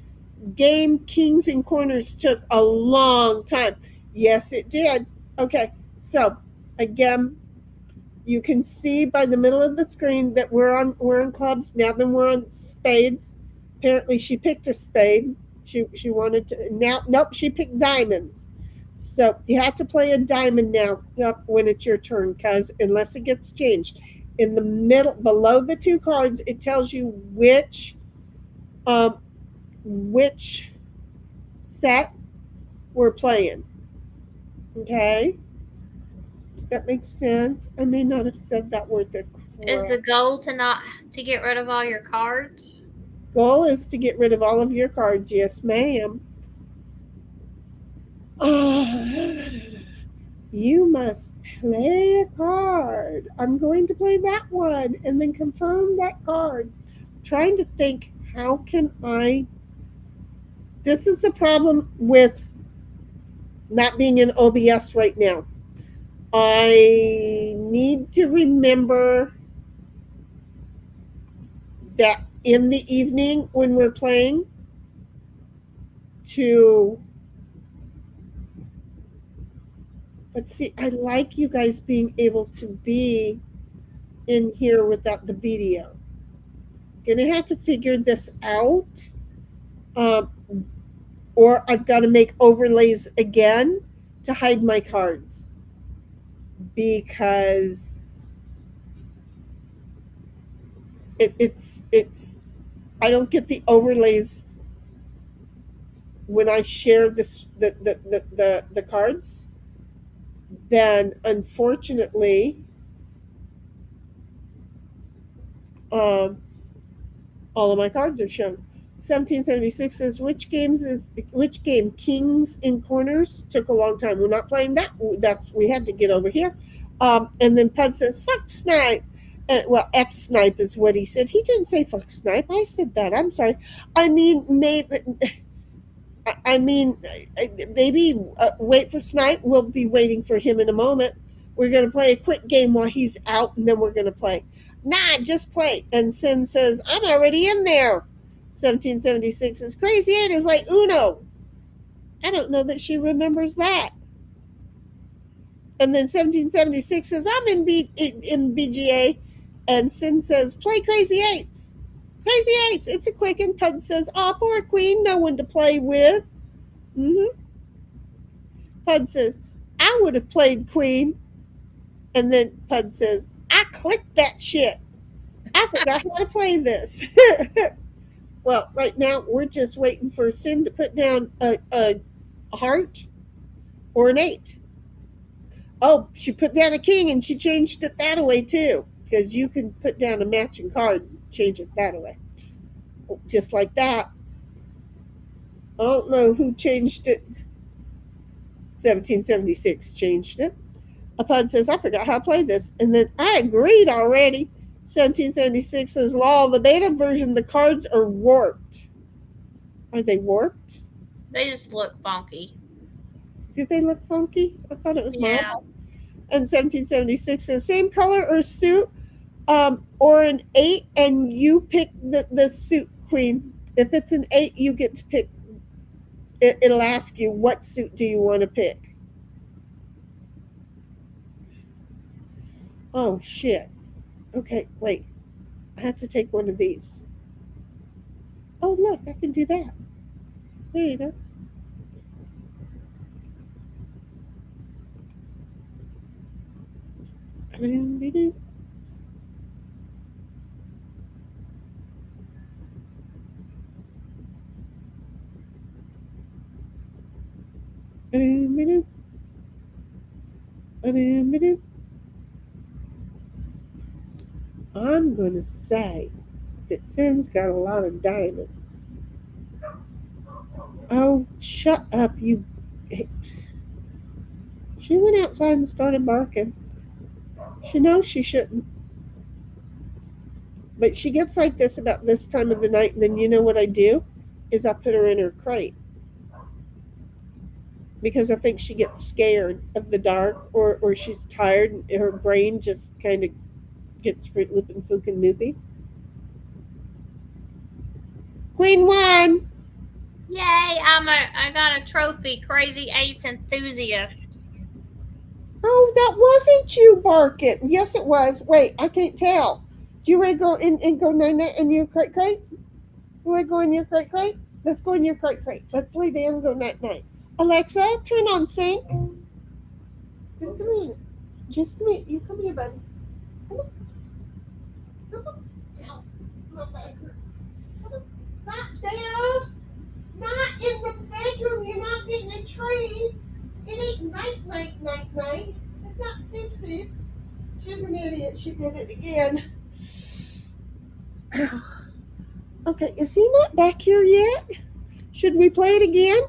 game Kings and Corners took a long time? Yes, it did. Okay. So again, you can see by the middle of the screen that we're on clubs now. Then we're on spades. Apparently, she picked a spade. She wanted to now. Nope, she picked diamonds. So you have to play a diamond now when it's your turn, cause unless it gets changed in the middle below the 2 cards, it tells you which set we're playing. Okay. That makes sense. I may not have said that word there. Is the goal to get rid of all your cards? Goal is to get rid of all of your cards. Yes, ma'am. You must play a card. I'm going to play that one and then confirm that card. I'm trying to think, how can I this is the problem with not being in OBS right now. I need to remember that in the evening when we're playing to, but see, I like you guys being able to be in here without the video. Gonna have to figure this out. Or I've got to make overlays again to hide my cards, because it's I don't get the overlays when I share the cards. Then unfortunately, all of my cards are shown. 1776 says, which game? Kings in Corners took a long time. We're not playing that. We had to get over here. And then Pud says, fuck Snipe. Well, F Snipe is what he said. He didn't say fuck Snipe. I said that. I'm sorry. I mean, maybe wait for Snipe. We'll be waiting for him in a moment. We're going to play a quick game while he's out, and then we're going to play. Nah, just play. And Sin says, I'm already in there. 1776 is Crazy 8 is like Uno. I don't know that she remembers that. And then 1776 says, I'm in BGA. And Sin says, play Crazy 8s. Crazy 8s. It's a quick. And Pud says, oh, poor Queen. No one to play with. Pud says, I would have played Queen. And then Pud says, I clicked that shit. I forgot how to play this. Well, right now, we're just waiting for Sin to put down a heart or an 8. Oh, she put down a king, and she changed it that way, too. Because you can put down a matching card and change it that way. Just like that. I don't know who changed it. 1776 changed it. Upon says, I forgot how to play this. And then I agreed already. 1776 says, law of the beta version, the cards are warped. Are they warped? They just look funky. Did they look funky? I thought it was Yeah. marble. And 1776 says, same color or suit, or an 8, and you pick the suit, Queen. If it's an 8, you get to pick. It'll ask you, what suit do you want to pick? Oh, shit. Okay, wait. I have to take one of these. Oh, look, I can do that. There you go. I'm going to say that Sin's got a lot of diamonds. Oh, shut up, you. She went outside and started barking. She knows she shouldn't. But she gets like this about this time of the night, and then you know what I do? Is I put her in her crate. Because I think she gets scared of the dark, or she's tired, and her brain just kind of gets Fruit Loop and Fook and Noopy. Queen won! Yay! I got a trophy, Crazy 8's enthusiast. Oh, that wasn't you barking. Yes, it was. Wait, I can't tell. Do you ready to go and go night-night in your crate? You want to go in your crate? Let's go in your crate. Let's lay down and go night-night. Alexa, turn on sync. Just a minute. You come here, buddy. Come on. Ow. My back hurts. Not there. Not in the bedroom. You're not getting a tree. It ain't night. It's not Sip. She's an idiot. She did it again. Okay, is he not back here yet? Should we play it again?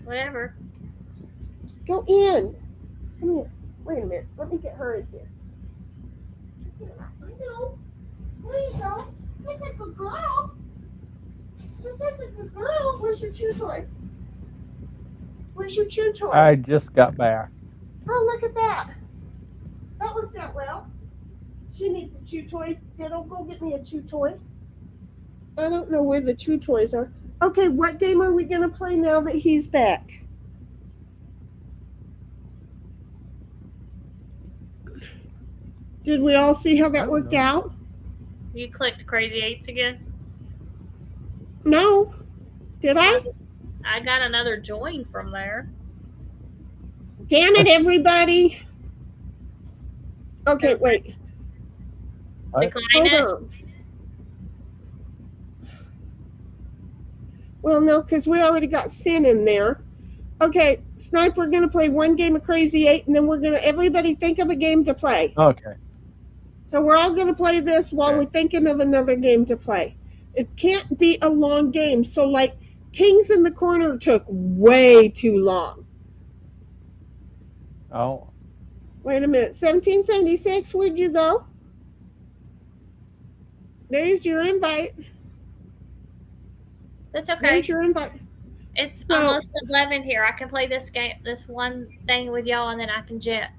Whatever. Go in. Come here. Wait a minute. Let me get her in here. I know. There you go. That's a good girl. This is the girl. Where's your chew toy? Where's your chew toy? I just got back. Oh, look at that. That worked out well. She needs a chew toy. Diddle, go get me a chew toy. I don't know where the chew toys are. Okay, what game are we going to play now that he's back? Did we all see how that worked out? You clicked Crazy Eights again? No. Did I? I got another join from there. Damn it, everybody. Okay, wait. Decline Hold it. on. Well, no, because we already got Sin in there. Okay, Snipe, we're going to play one game of Crazy 8, and then we're going to, everybody think of a game to play. Okay. So we're all going to play this while we're thinking of another game to play. It can't be a long game. So, like, Kings in the Corner took way too long. Oh. Wait a minute. 1776, where'd you go? There's your invite. That's okay. There's your invite. It's So- almost 11 here. I can play this game, this one thing with y'all, and then I can jet.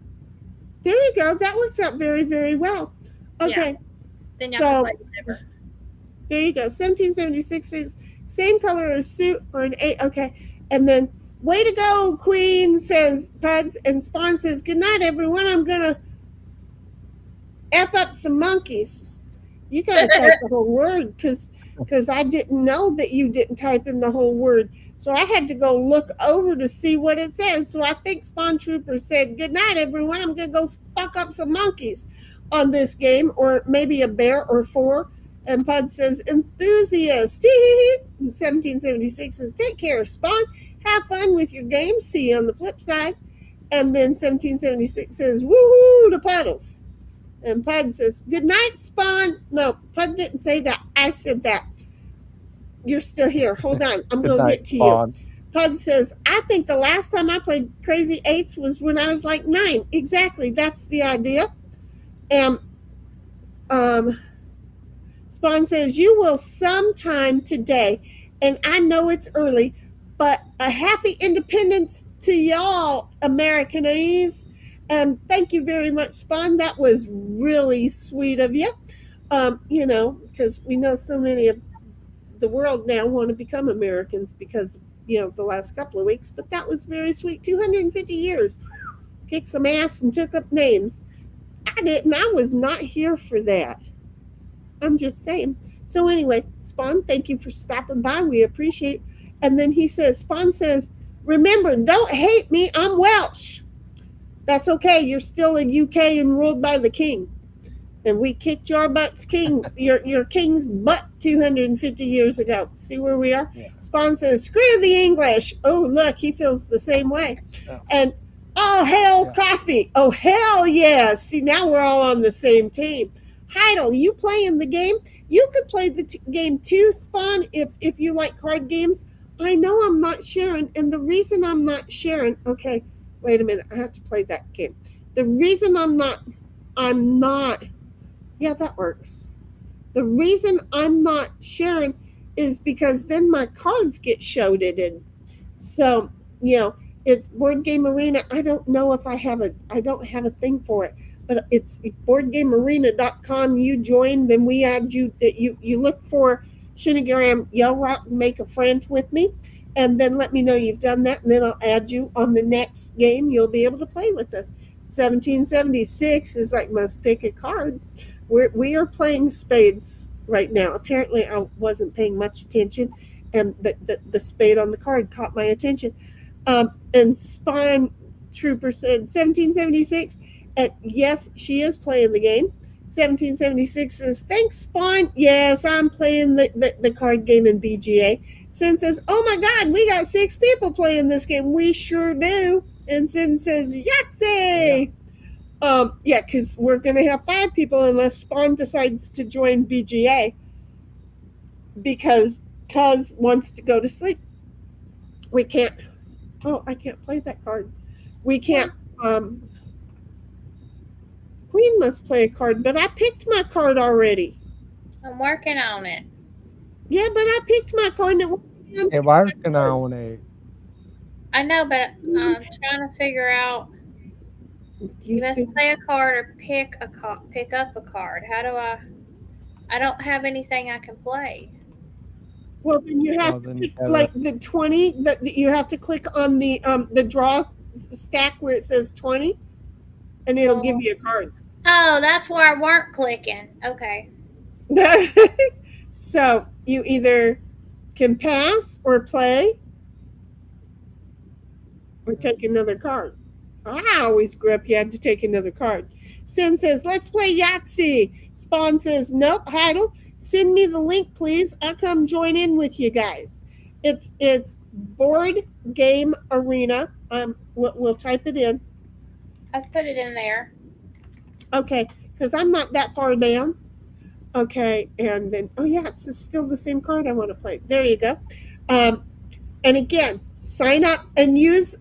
There you go. That works out very, very well. Okay. Then y'all So- can play whatever. There you go. 1776 is same color as suit or an 8. Okay. And then, way to go, Queen, says Puds. And Spawn says, good night, everyone. I'm going to F up some monkeys. You got to type the whole word because I didn't know that you didn't type in the whole word. So I had to go look over to see what it says. So I think Spawn Trooper said, good night, everyone. I'm going to go fuck up some monkeys on this game, or maybe a bear or 4. And Pud says, enthusiast. And 1776 says, take care, Spawn. Have fun with your game. See you on the flip side. And then 1776 says, woohoo to Puddles. And Pud says, good night, Spawn. No, Pud didn't say that. I said that. You're still here. Hold on. I'm Good going to night, get to Spawn. you. Pud says, I think the last time I played Crazy Eights was when I was like 9. Exactly. That's the idea. And Spawn says, you will sometime today. And I know it's early, but a happy independence to y'all, Americanese. And thank you very much, Spawn. That was really sweet of you. You know, because we know so many of the world now want to become Americans because, you know, the last couple of weeks. But that was very sweet. 250 years. Kicked some ass and took up names. I didn't. I was not here for that. I'm just saying. So anyway, Spawn, thank you for stopping by. We appreciate. And then he says, Spawn says, remember, don't hate me. I'm Welsh. That's okay. You're still in UK and ruled by the king. And we kicked your butt's king, your king's butt 250 years ago. See where we are? Yeah. Spawn says, screw the English. Oh, look, he feels the same way. Yeah. And oh, hell, Yeah. coffee. Oh, hell yes. See, now we're all on the same team. Heidel, you playing the game? You could play the game too, Spawn, if you like card games. I know I'm not sharing, and the reason I'm not sharing, okay, wait a minute, I have to play that game. The reason I'm not, yeah, that works. The reason I'm not sharing is because then my cards get shouted in. So, you know, it's Board Game Arena. I don't know if I don't have a thing for it, but it's boardgamearena.com. You join, then we add you, that you look for Shinagram Yell Rock, make a friend with me, and then let me know you've done that, and then I'll add you on the next game. You'll be able to play with us. 1776 is like, must pick a card. We are playing spades right now. Apparently I wasn't paying much attention, and the spade on the card caught my attention. And Spawn Trooper said 1776, and yes, she is playing the game. 1776 says, thanks, Spawn. Yes, I'm playing the card game in BGA. Sin says, oh my God, we got 6 people playing this game. We sure do. And Sin says, Yahtzee! Yeah, because we're going to have 5 people unless Spawn decides to join BGA because Cuz wants to go to sleep. We can't. Oh, I can't play that card. We can't. Queen must play a card, but I picked my card already. I'm working on it. Yeah, but I picked my card. È working on it. I know, but I'm trying to figure out. You must play a card or pick up a card. How do I? I don't have anything I can play. Well, then you have Well, to then you pick gotta. like the 20. That you have to click on the draw stack where it says 20, and it'll give you a card. Oh, that's where I weren't clicking. Okay. So you either can pass or play or take another card. I always grew up you had to take another card. Sin says, let's play Yahtzee. Spawn says, nope, Heidel, send me the link, please. I'll come join in with you guys. It's Board Game Arena. We'll type it in. I've put it in there. Okay, because I'm not that far down. Okay, and then, oh yeah, it's still the same card I want to play. There you go. And again, sign up and use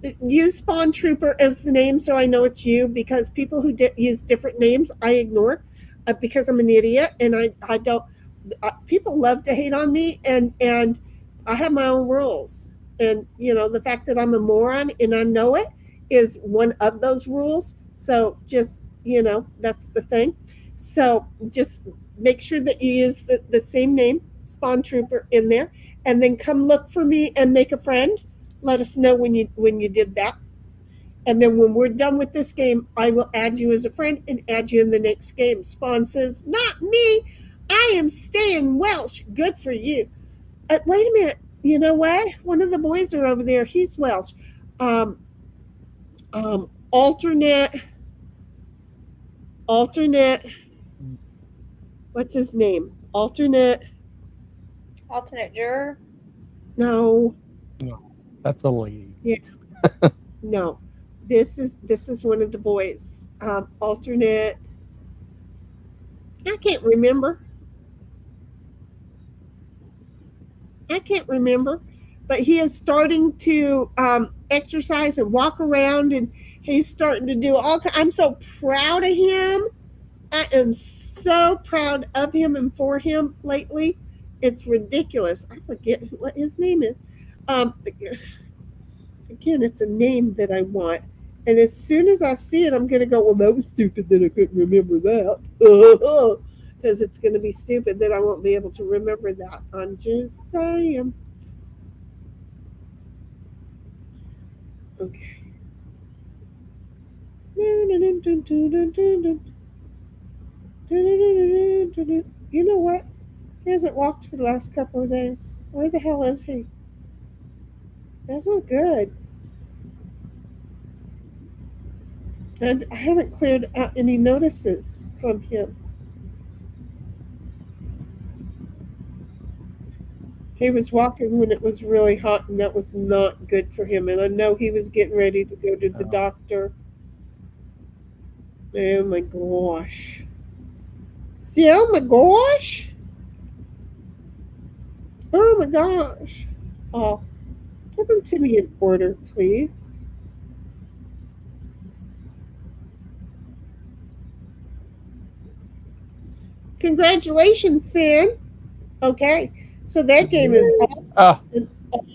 Spawn Trooper as the name so I know it's you, because people who use different names I ignore because I'm an idiot and I don't. People love to hate on me, and I have my own rules. And the fact that I'm a moron and I know it is one of those rules. So just that's the thing. So just make sure that you use the same name, Spawn Trooper, in there, and then come look for me and make a friend. Let us know when you did that. And then when we're done with this game, I will add you as a friend and add you in the next game. Spawn says, not me. I am staying Welsh. Good for you. Wait a minute. You know what? One of the boys are over there. He's Welsh. Alternate. What's his name? Alternate juror? No. That's a lady. Yeah. No. This is one of the boys. Alternate. I can't remember. But he is starting to exercise and walk around, and he's starting to do all. I'm so proud of him. I am so proud of him and for him lately. It's ridiculous. I forget what his name is. Again, it's a name that I want. And as soon as I see it, I'm going to go, well, that was stupid that I couldn't remember that. Because it's going to be stupid that I won't be able to remember that. I'm just saying. Okay. You know what? He hasn't walked for the last couple of days. Where the hell is he? That's not good. And I haven't cleared out any notices from him. He was walking when it was really hot, and that was not good for him. And I know he was getting ready to go to the doctor. Oh my gosh. See, oh my gosh. Oh my gosh. Oh, give them to me in order, please. Congratulations, Sin. Okay, so that game is Oh,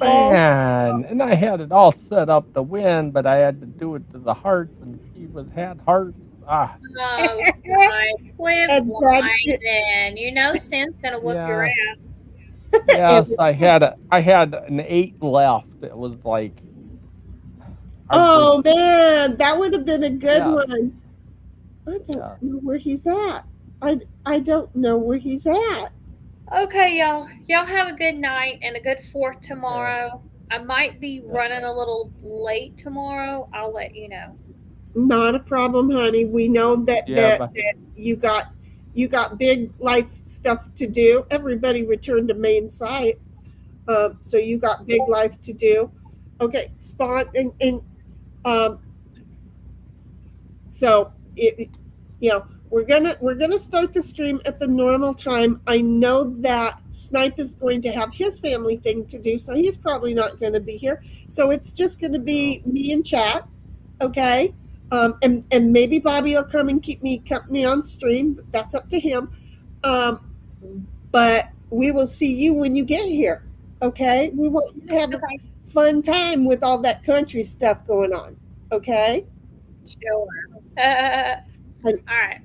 man. And I had it all set up to win, but I had to do it to the hearts, and she had hearts. Ah. Oh, quit whining. You know Sin's gonna whoop your ass. Yes, I had an 8 left. It was like. Oh man, that would have been a good one. I don't know where he's at. I don't know where he's at. Okay, y'all. Y'all have a good night and a good 4th tomorrow. I might be running a little late tomorrow. I'll let you know. Not a problem, honey. We know that you got big life stuff to do. Everybody returned to main site, so you got big life to do. Okay, Spawn and so we're gonna start the stream at the normal time. I know that Snipe is going to have his family thing to do, so he's probably not going to be here. So it's just going to be me and chat, okay? And maybe Bobby will come and keep me company on stream. That's up to him. But we will see you when you get here. Okay? We want you to have a Okay. fun time with all that country stuff going on. Okay? Sure. All right.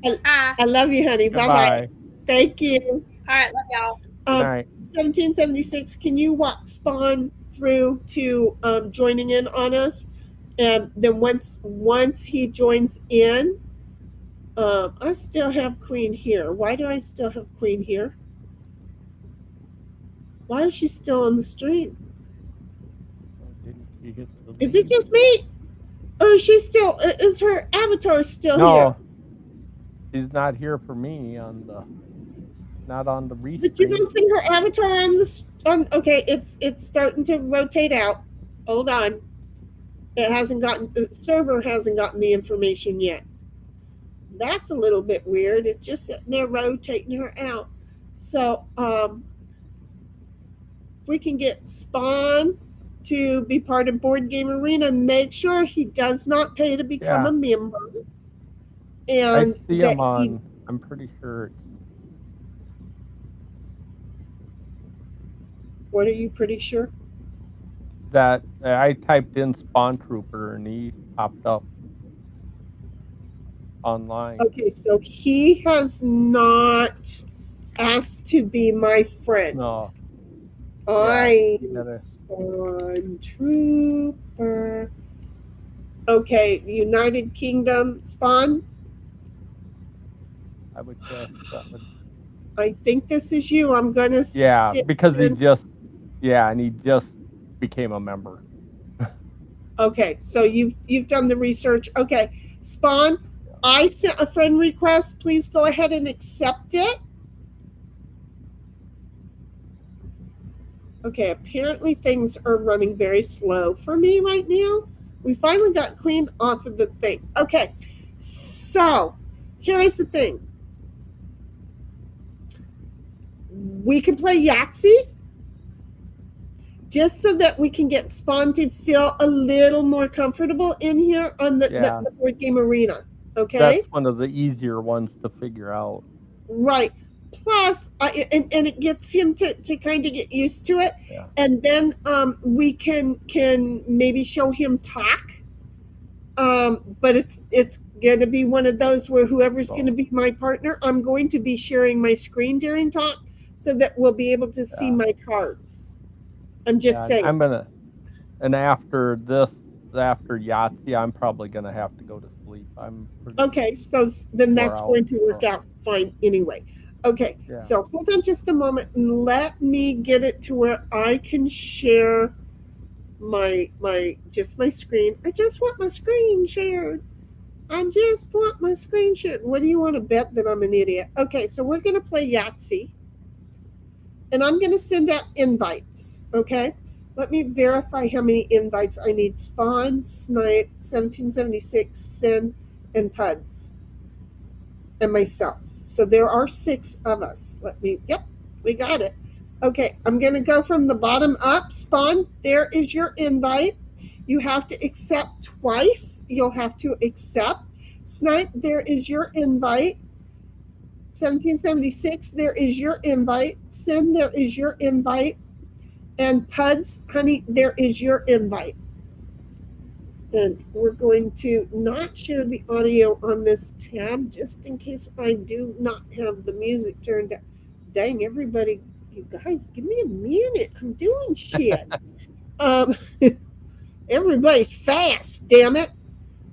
I, Bye. I love you, honey. Bye bye. Goodbye. Thank you. All right. Love y'all. Good night. 1776, can you walk Spawn through to joining in on us? And then once he joins in, I still have Queen here. Why do I still have Queen here? Why is she still on the stream? Is it just me? Or is she still, is her avatar still here? No, she's not here for me not on the restream. But you don't see her avatar okay, it's starting to rotate out. Hold on. The server hasn't gotten the information yet. That's a little bit weird. It's just sitting there rotating her out. So, if we can get Spawn to be part of Board Game Arena, make sure he does not pay to become a member. And I see him on, I'm pretty sure. What are you pretty sure? That I typed in Spawn Trooper and he popped up online. Okay, so he has not asked to be my friend. No. Spawn Trooper. Okay, United Kingdom Spawn. I would guess that would. I think this is you. I'm gonna. Yeah, because he just became a member. Okay, so you've done the research. Okay, Spawn, I sent a friend request. Please go ahead and accept it. Okay, apparently things are running very slow for me right now. We finally got Queen off of the thing. Okay, so here is the thing. We can play Yahtzee just so that we can get Spawn to feel a little more comfortable in here on the Board Game Arena. Okay? That's one of the easier ones to figure out. Right. Plus, and it gets him to kind of get used to it. Yeah. And then we can maybe show him talk. But it's going to be one of those where whoever's going to be my partner, I'm going to be sharing my screen during talk so that we'll be able to see my cards. I'm just saying. And after Yahtzee, I'm probably going to have to go to sleep. Okay, so then that's going to work out fine anyway. Okay, so hold on just a moment and let me get it to where I can share my screen. I just want my screen shared. What do you want to bet that I'm an idiot? Okay, so we're going to play Yahtzee. And I'm going to send out invites, okay? Let me verify how many invites I need. Spawn, Snipe, 1776, Sin, and Puds. And myself. So there are 6 of us. We got it. Okay, I'm going to go from the bottom up. Spawn, there is your invite. You have to accept twice. You'll have to accept. Snipe, there is your invite. 1776, there is your invite. Sin, there is your invite. And Puds, honey, there is your invite. And we're going to not share the audio on this tab just in case I do not have the music turned down. Dang, everybody, you guys, give me a minute. I'm doing shit. Everybody's fast, damn it.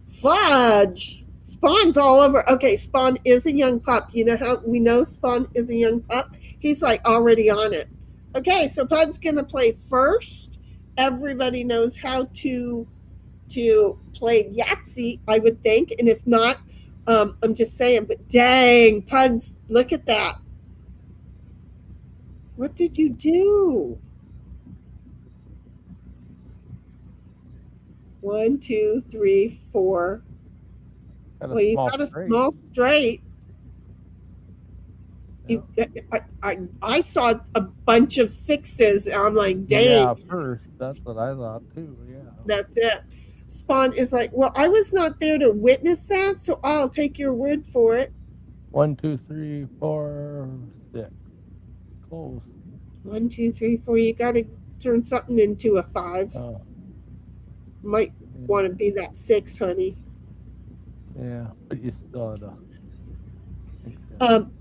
Fudge. Spawn's all over. Okay, Spawn is a young pup. You know how we know Spawn is a young pup? He's like already on it. Okay, so Pud's gonna play first. Everybody knows how to play Yahtzee, I would think. And if not, I'm just saying, but dang, Puds, look at that. What did you do? 1, 2, 3, 4. Well, you got a small straight. I saw a bunch of 6s. And I'm like, dang. Yeah, first. That's what I thought too. Yeah. That's it. Spawn is like, well, I was not there to witness that, so I'll take your word for it. 1, 2, 3, 4, 6. Close. 1, 2, 3, 4. You got to turn something into a 5. Oh, Might want to be that 6, honey. yeah, but you still had to. Um,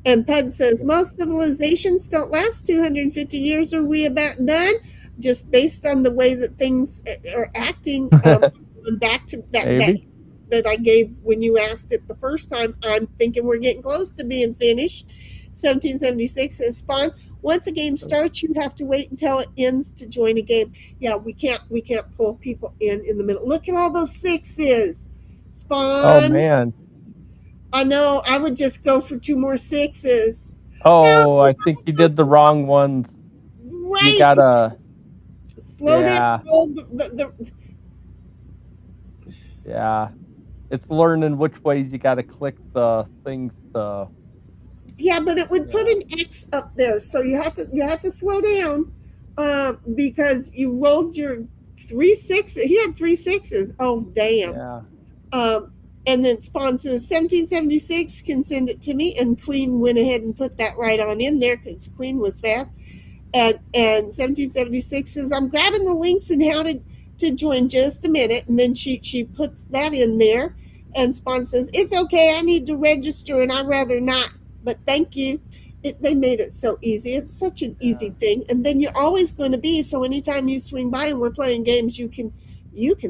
and Pud says most civilizations don't last 250 years. Are we about done? Just based on the way that things are acting. Back to that I gave when you asked it the first time. I'm thinking we're getting close to being finished. 1776 says Spawn. Once a game starts, you have to wait until it ends to join a game. Yeah, we can't pull people in the middle. Look at all those 6s. Spawn. Oh man. I know. I would just go for 2 more 6s. Oh, I think you did the wrong ones. Right. You gotta slow down. Yeah. It's learning which ways you gotta click the things to. Yeah, but it would put an X up there, so you have to slow down, because you rolled your 3 6s. He had 3 6s. Oh damn. Yeah. And then Spawn says 1776 can send it to me, and Queen went ahead and put that right on in there because Queen was fast. And 1776 says I'm grabbing the links and how to join just a minute, and then she puts that in there. And Spawn says it's okay, I need to register and I'd rather not, but thank you. They made it so easy. It's such an easy thing. And then you're always going to be, so anytime you swing by and we're playing games, you can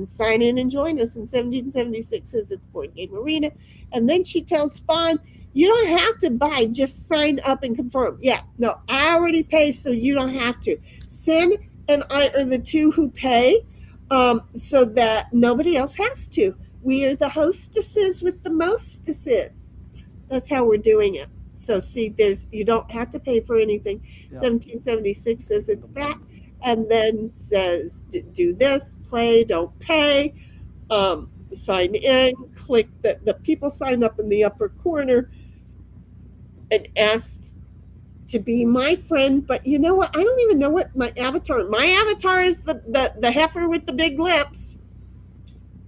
sign in and join us. And 1776 says it's Board Game Arena. And then she tells Spawn, you don't have to buy, just sign up and confirm. Yeah, no, I already pay, so you don't have to. Sin and I are the 2 who pay, so that nobody else has to. We are the hostesses with the mostesses. That's how we're doing it. So see, you don't have to pay for anything. Yeah. 1776 says it's that, and then says do this, play, don't pay, sign in, click the people sign up in the upper corner and asked to be my friend. But you know what? I don't even know what my avatar is the heifer with the big lips.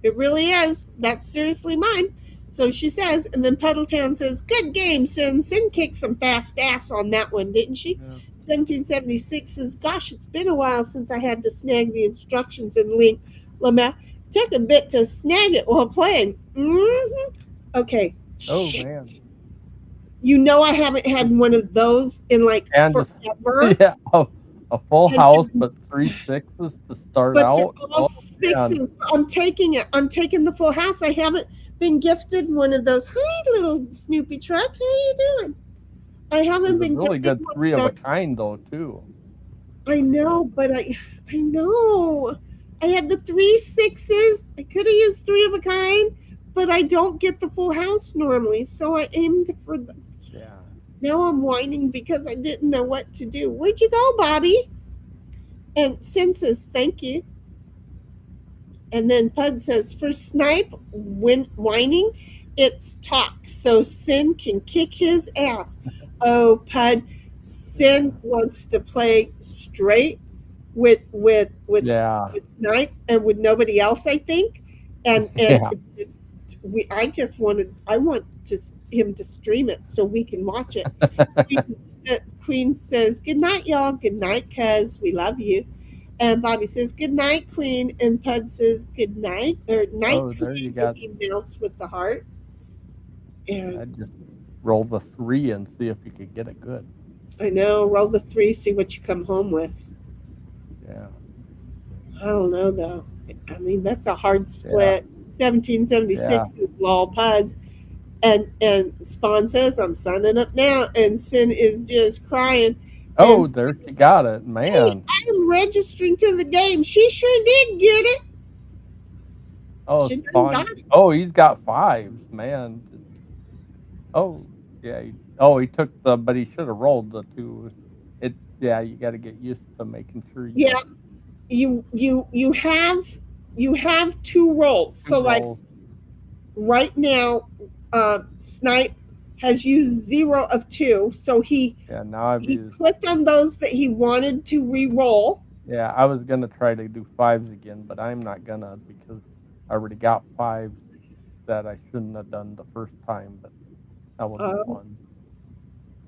It really is. That's seriously mine. So she says, and then Puddletown says, good game, Sin. Sin kicked some fast ass on that one, didn't she? Yeah. 1776 says, gosh, it's been a while since I had to snag the instructions in Link Lamau. Took a bit to snag it while playing. Mm-hmm. Okay. Oh, shit. Man. You know I haven't had one of those in forever. Yeah, a full house, but 3 6s to start out. All 6s. Man. I'm taking it. I'm taking the full house. I haven't been gifted one of those. Hi, little Snoopy truck. How you doing? I haven't been really gifted good 3 of a kind though too. I know, but I know. I had the 3 6s. I could have used 3 of a kind, but I don't get the full house normally, so I aimed for the. Yeah. Now I'm whining because I didn't know what to do. Where'd you go, Bobby? And Sin says, thank you. And then Pud says, for Snipe, when whining, it's talk. So Sin can kick his ass. Oh, Pud, Sin wants to play straight with Snipe and with nobody else, I think. And I want him to stream it so we can watch it. Queen says, good night, y'all. Good night, cuz we love you. And Bobby says, good night, Queen. And Pud says, good night, or night, Queen. There you go. He melts with the heart. And I'd just roll the 3 and see if you could get it good. I know. Roll the 3, see what you come home with. Yeah. I don't know, though. I mean, that's a hard split. 1776 is lol Puds. And Spawn says, I'm signing up now. And Sin is just crying. Oh, there she got it, man. Hey, I'm registering to the game. She sure did get it. Oh, Spawn. Oh, he's got 5s, man. Oh, yeah. He took but he should have rolled the 2. You got to get used to making sure you. Yeah, you have 2 rolls. So like right now, Snipe has used 0 of 2. So he clicked on those that he wanted to re-roll. Yeah, I was gonna try to do 5s again, but I'm not gonna because I already got 5s that I shouldn't have done the first time. But that was 1.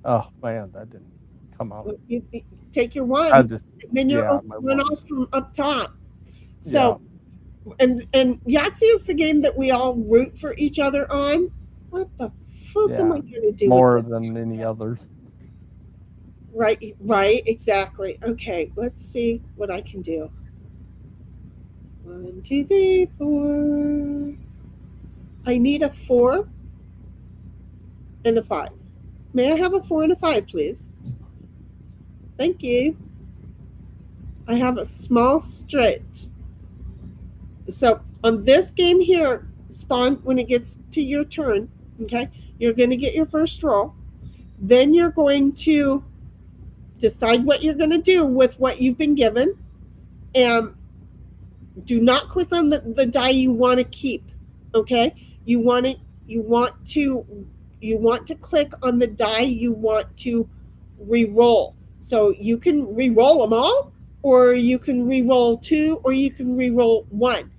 Oh man, that didn't come out. You take your I ones, just, and then you're yeah, my one ones. off from up top. So, and Yahtzee is the game that we all root for each other on. What the fuck am I Yeah, going to do more with this? than any others. Right, exactly. Okay, let's see what I can do. 1, 2, 3, 4. I need a 4 and a 5. May I have a 4 and a 5, please? Thank you. I have a small straight. So on this game here, Spawn, when it gets to your turn, okay, you're going to get your first roll. Then you're going to decide what you're going to do with what you've been given. And do not click on the die you want to keep. Okay? You want to click on the die you want to re-roll. So you can re-roll them all, or you can re-roll 2, or you can re-roll 1.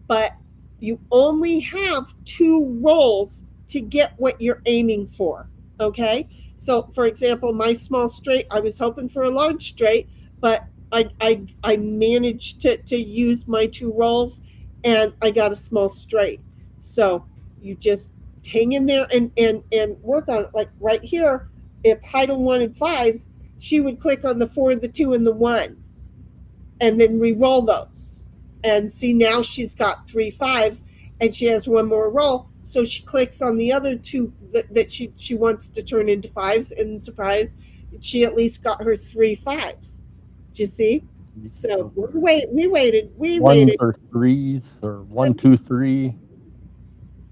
But you only have 2 rolls to get what you're aiming for. Okay? So for example, my small straight, I was hoping for a large straight, but I managed to use my 2 rolls, and I got a small straight. So you just hang in there and work on it. Like right here, if Heidel wanted 5s, she would click on the 4, the 2, and the 1, and then re-roll those. And see, now she's got 3 5s, and she has 1 more roll. So she clicks on the other 2 that she wants to turn into 5s, and surprise, she at least got her 3 5s. Do you see? So we waited. Ones or 3s, or 1, 2, 3.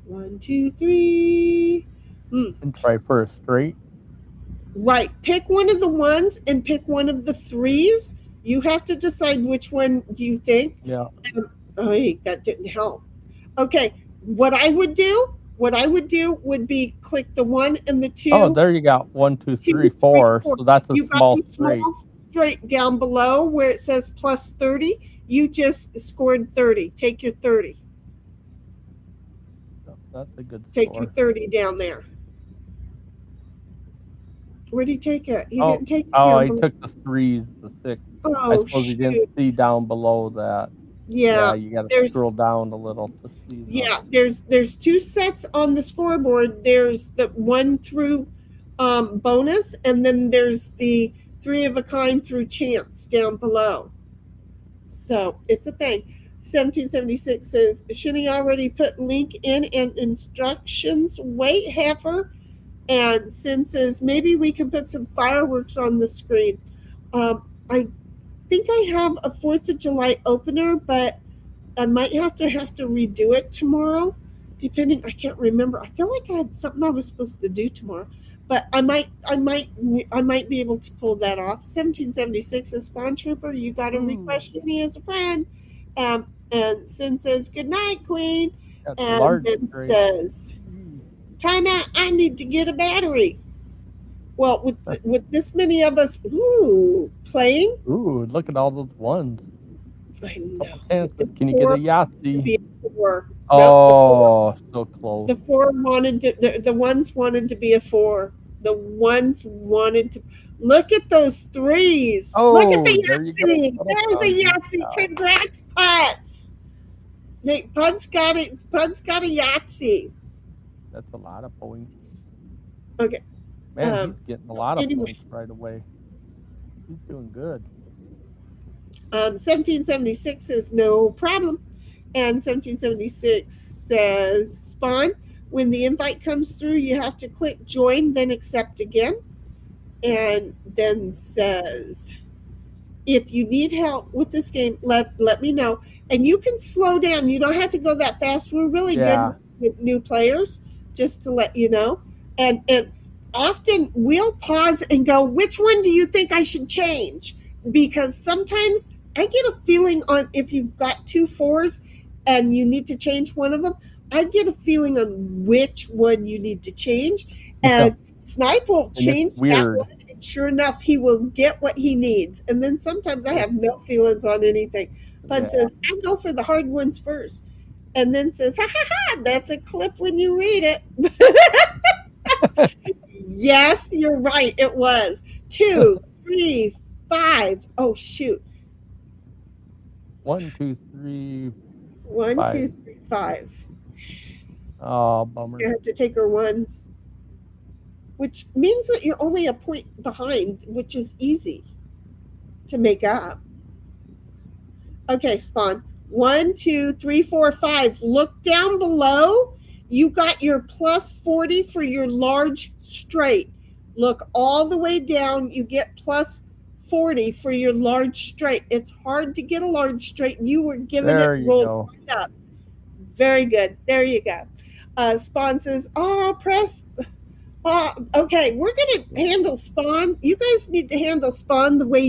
1, 2, 3. And try for a straight. Right. Pick one of the 1s and pick one of the 3s. You have to decide which one do you think. Yeah. That didn't help. Okay. What I would do would be click the 1 and the 2. Oh, there you got 1, 2, 3, 4. So that's a small straight. Straight down below where it says plus 30. You just scored 30. Take your 30. That's a good Take score. your 30 down there. Where did he take it? He didn't take it. Oh, he took the 3s, the 6. Oh, I suppose he didn't see down below that. Yeah, you got to scroll down a little to see. Yeah, there's 2 sets on the scoreboard. There's the 1 through bonus, and then there's the 3 of a kind through chance down below. So it's a thing. 1776 says, should he already put link in and instructions? Wait, heifer. And Sin says, maybe we can put some fireworks on the screen. I think I have a 4th of July opener, but I might have to redo it tomorrow, depending. I can't remember. I feel like I had something I was supposed to do tomorrow, but I might be able to pull that off. 1776 is Spawn Trooper. You got a request Jenny as a friend, and Sin says good night, Queen, and then says, time out. I need to get a battery. Well, with this many of us, playing. Ooh, look at all those 1s. I know. Can you get a Yahtzee? Oh, so close. The 4 wanted to. The 1s wanted to be a 4. The 1s wanted to. Look at those 3s. Look at the Yahtzee. There's the Yahtzee. Congrats, Putz. Putz got it. Putz got a Yahtzee. That's a lot of points. Okay. Man, he's getting a lot of points right away. He's doing good. 1776 says no problem. And 1776 says, Spawn, when the invite comes through, you have to click join, then accept again. And then says, if you need help with this game, let me know. And you can slow down. You don't have to go that fast. We're really good with new players, just to let you know. And often we'll pause and go, which one do you think I should change? Because sometimes I get a feeling on if you've got 2 4s and you need to change one of them, I get a feeling on which one you need to change. And Snipe will change that one, and sure enough, he will get what he needs. And then sometimes I have no feelings on anything. Bud says, I go for the hard ones first. And then says, ha ha ha, that's a clip when you read it. Yes, you're right. It was 2, 3, 5. Oh shoot. 1, 2, 3, 1, 2, 5. 3, 5. Oh, bummer. You have to take her ones, which means that you're only a point behind, which is easy to make up. Okay, Spawn. 1, 2, 3, 4, 5. Look down below. You got your plus 40 for your large straight. Look all the way down. You get plus 40 for your large straight. It's hard to get a large straight. You were given There it you rolled go. right up. Very good. There you go. Spawn says, "Oh, press." Okay, we're gonna handle Spawn. You guys need to handle Spawn the way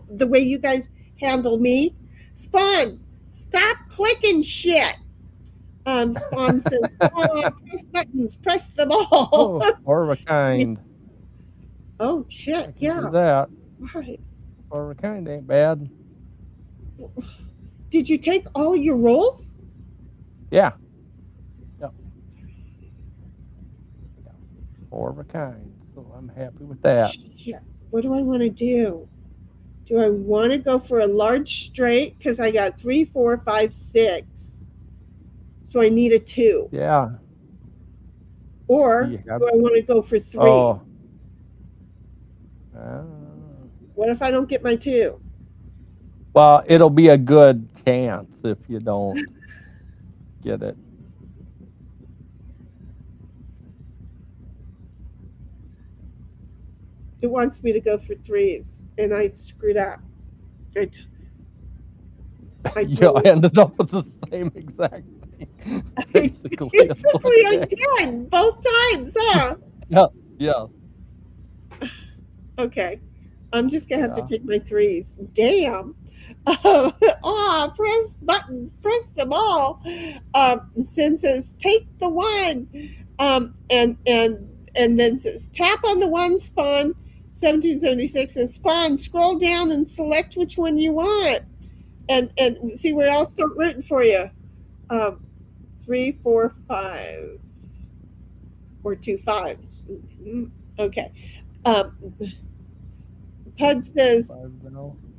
the way you guys handle me. Spawn, stop clicking shit. Spawn says, "Oh, press buttons, press them all." Oh, 4 of a kind. Oh I shit! can Yeah. do that. Nice. 4 of a kind ain't bad. Did you take all your rolls? Yeah. Yep. 4 of a kind. So I'm happy with that. Shit. What do I want to do? Do I want to go for a large straight? Because I got 3, 4, 5, 6. So I need a 2. Yeah. Or You do have- I want to go for 3? Oh. What if I don't get my 2? Well, it'll be a good chance if you don't get it. It wants me to go for 3s, and I screwed up. I You ended up with the same exact thing. Basically, Basically, I did both times, huh? Yeah. Okay. I'm just going to have Yeah. to take my 3s. Damn. Press buttons, press them all. Sin says, take the 1. And then says, tap on the 1, Spawn. 1776 says, Spawn, scroll down and select which one you want. And see, we all start rooting for you. 3, 4, 5. Or 2 5s. Okay. Pud says,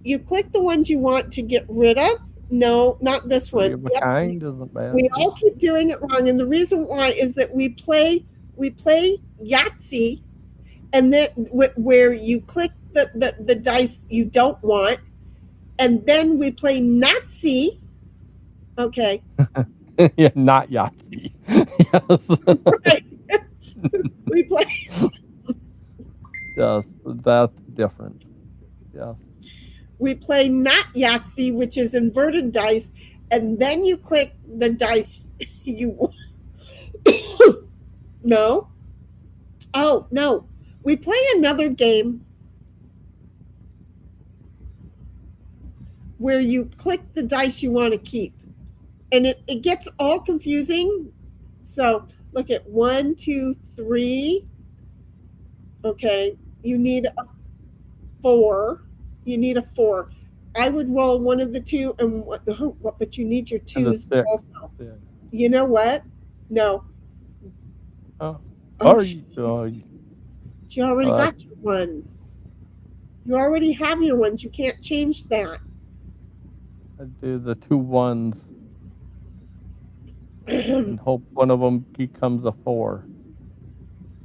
you click the ones you want to get rid of. No, not this 3 one. of a kind isn't bad. We all keep doing it wrong, and the reason why is that we play Yahtzee, and then where you click the dice you don't want, and then we play Nazi. Okay. Yeah, not Yahtzee. Yes. Right. We play. Yes, that's different. Yeah. We play not Yahtzee, which is inverted dice, and then you click the dice you No. Oh, no. We play another game where you click the dice you want to keep. And it gets all confusing. So look at 1, 2, 3. Okay. You need a 4. You need a 4. I would roll one of the 2, but you need your 2s also. Yeah. You know what? No. Oh. You already got your ones. You already have your ones. You can't change that. I do the 2 1s and hope one of them becomes a 4.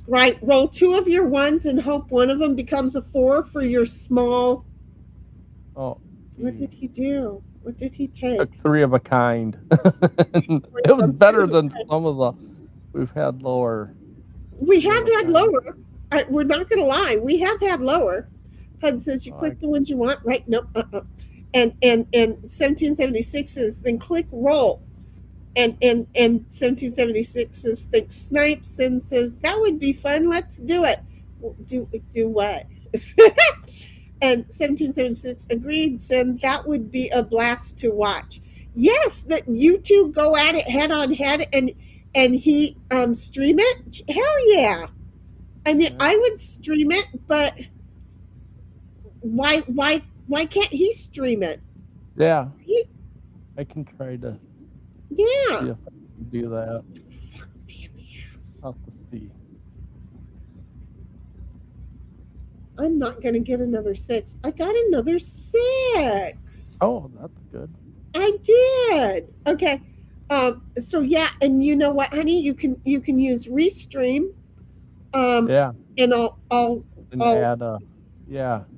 Right. Roll 2 of your 1s and hope one of them becomes a 4 for your small. Oh. What did he do? What did he take? Took 3 of a kind. It was better than some of the we've had lower. We have had lower. We're not going to lie. We have had lower. HUD says you click the ones you want. Right. Nope. And 1776 says then click roll. And 1776 says think snipes and says that would be fun. Let's do it. Do what? And 1776 agreed, and that would be a blast to watch. Yes, that you two go at it head on head and he stream it. Hell yeah! I mean, I would stream it, but why can't he stream it? Yeah, I can try to. Yeah, see if I can do that. I'll have to see. I'm not going to get another 6. I got another 6. Oh, that's good. I did. Okay. So yeah, and you know what, honey? You can use Restream. Yeah. And I'll add a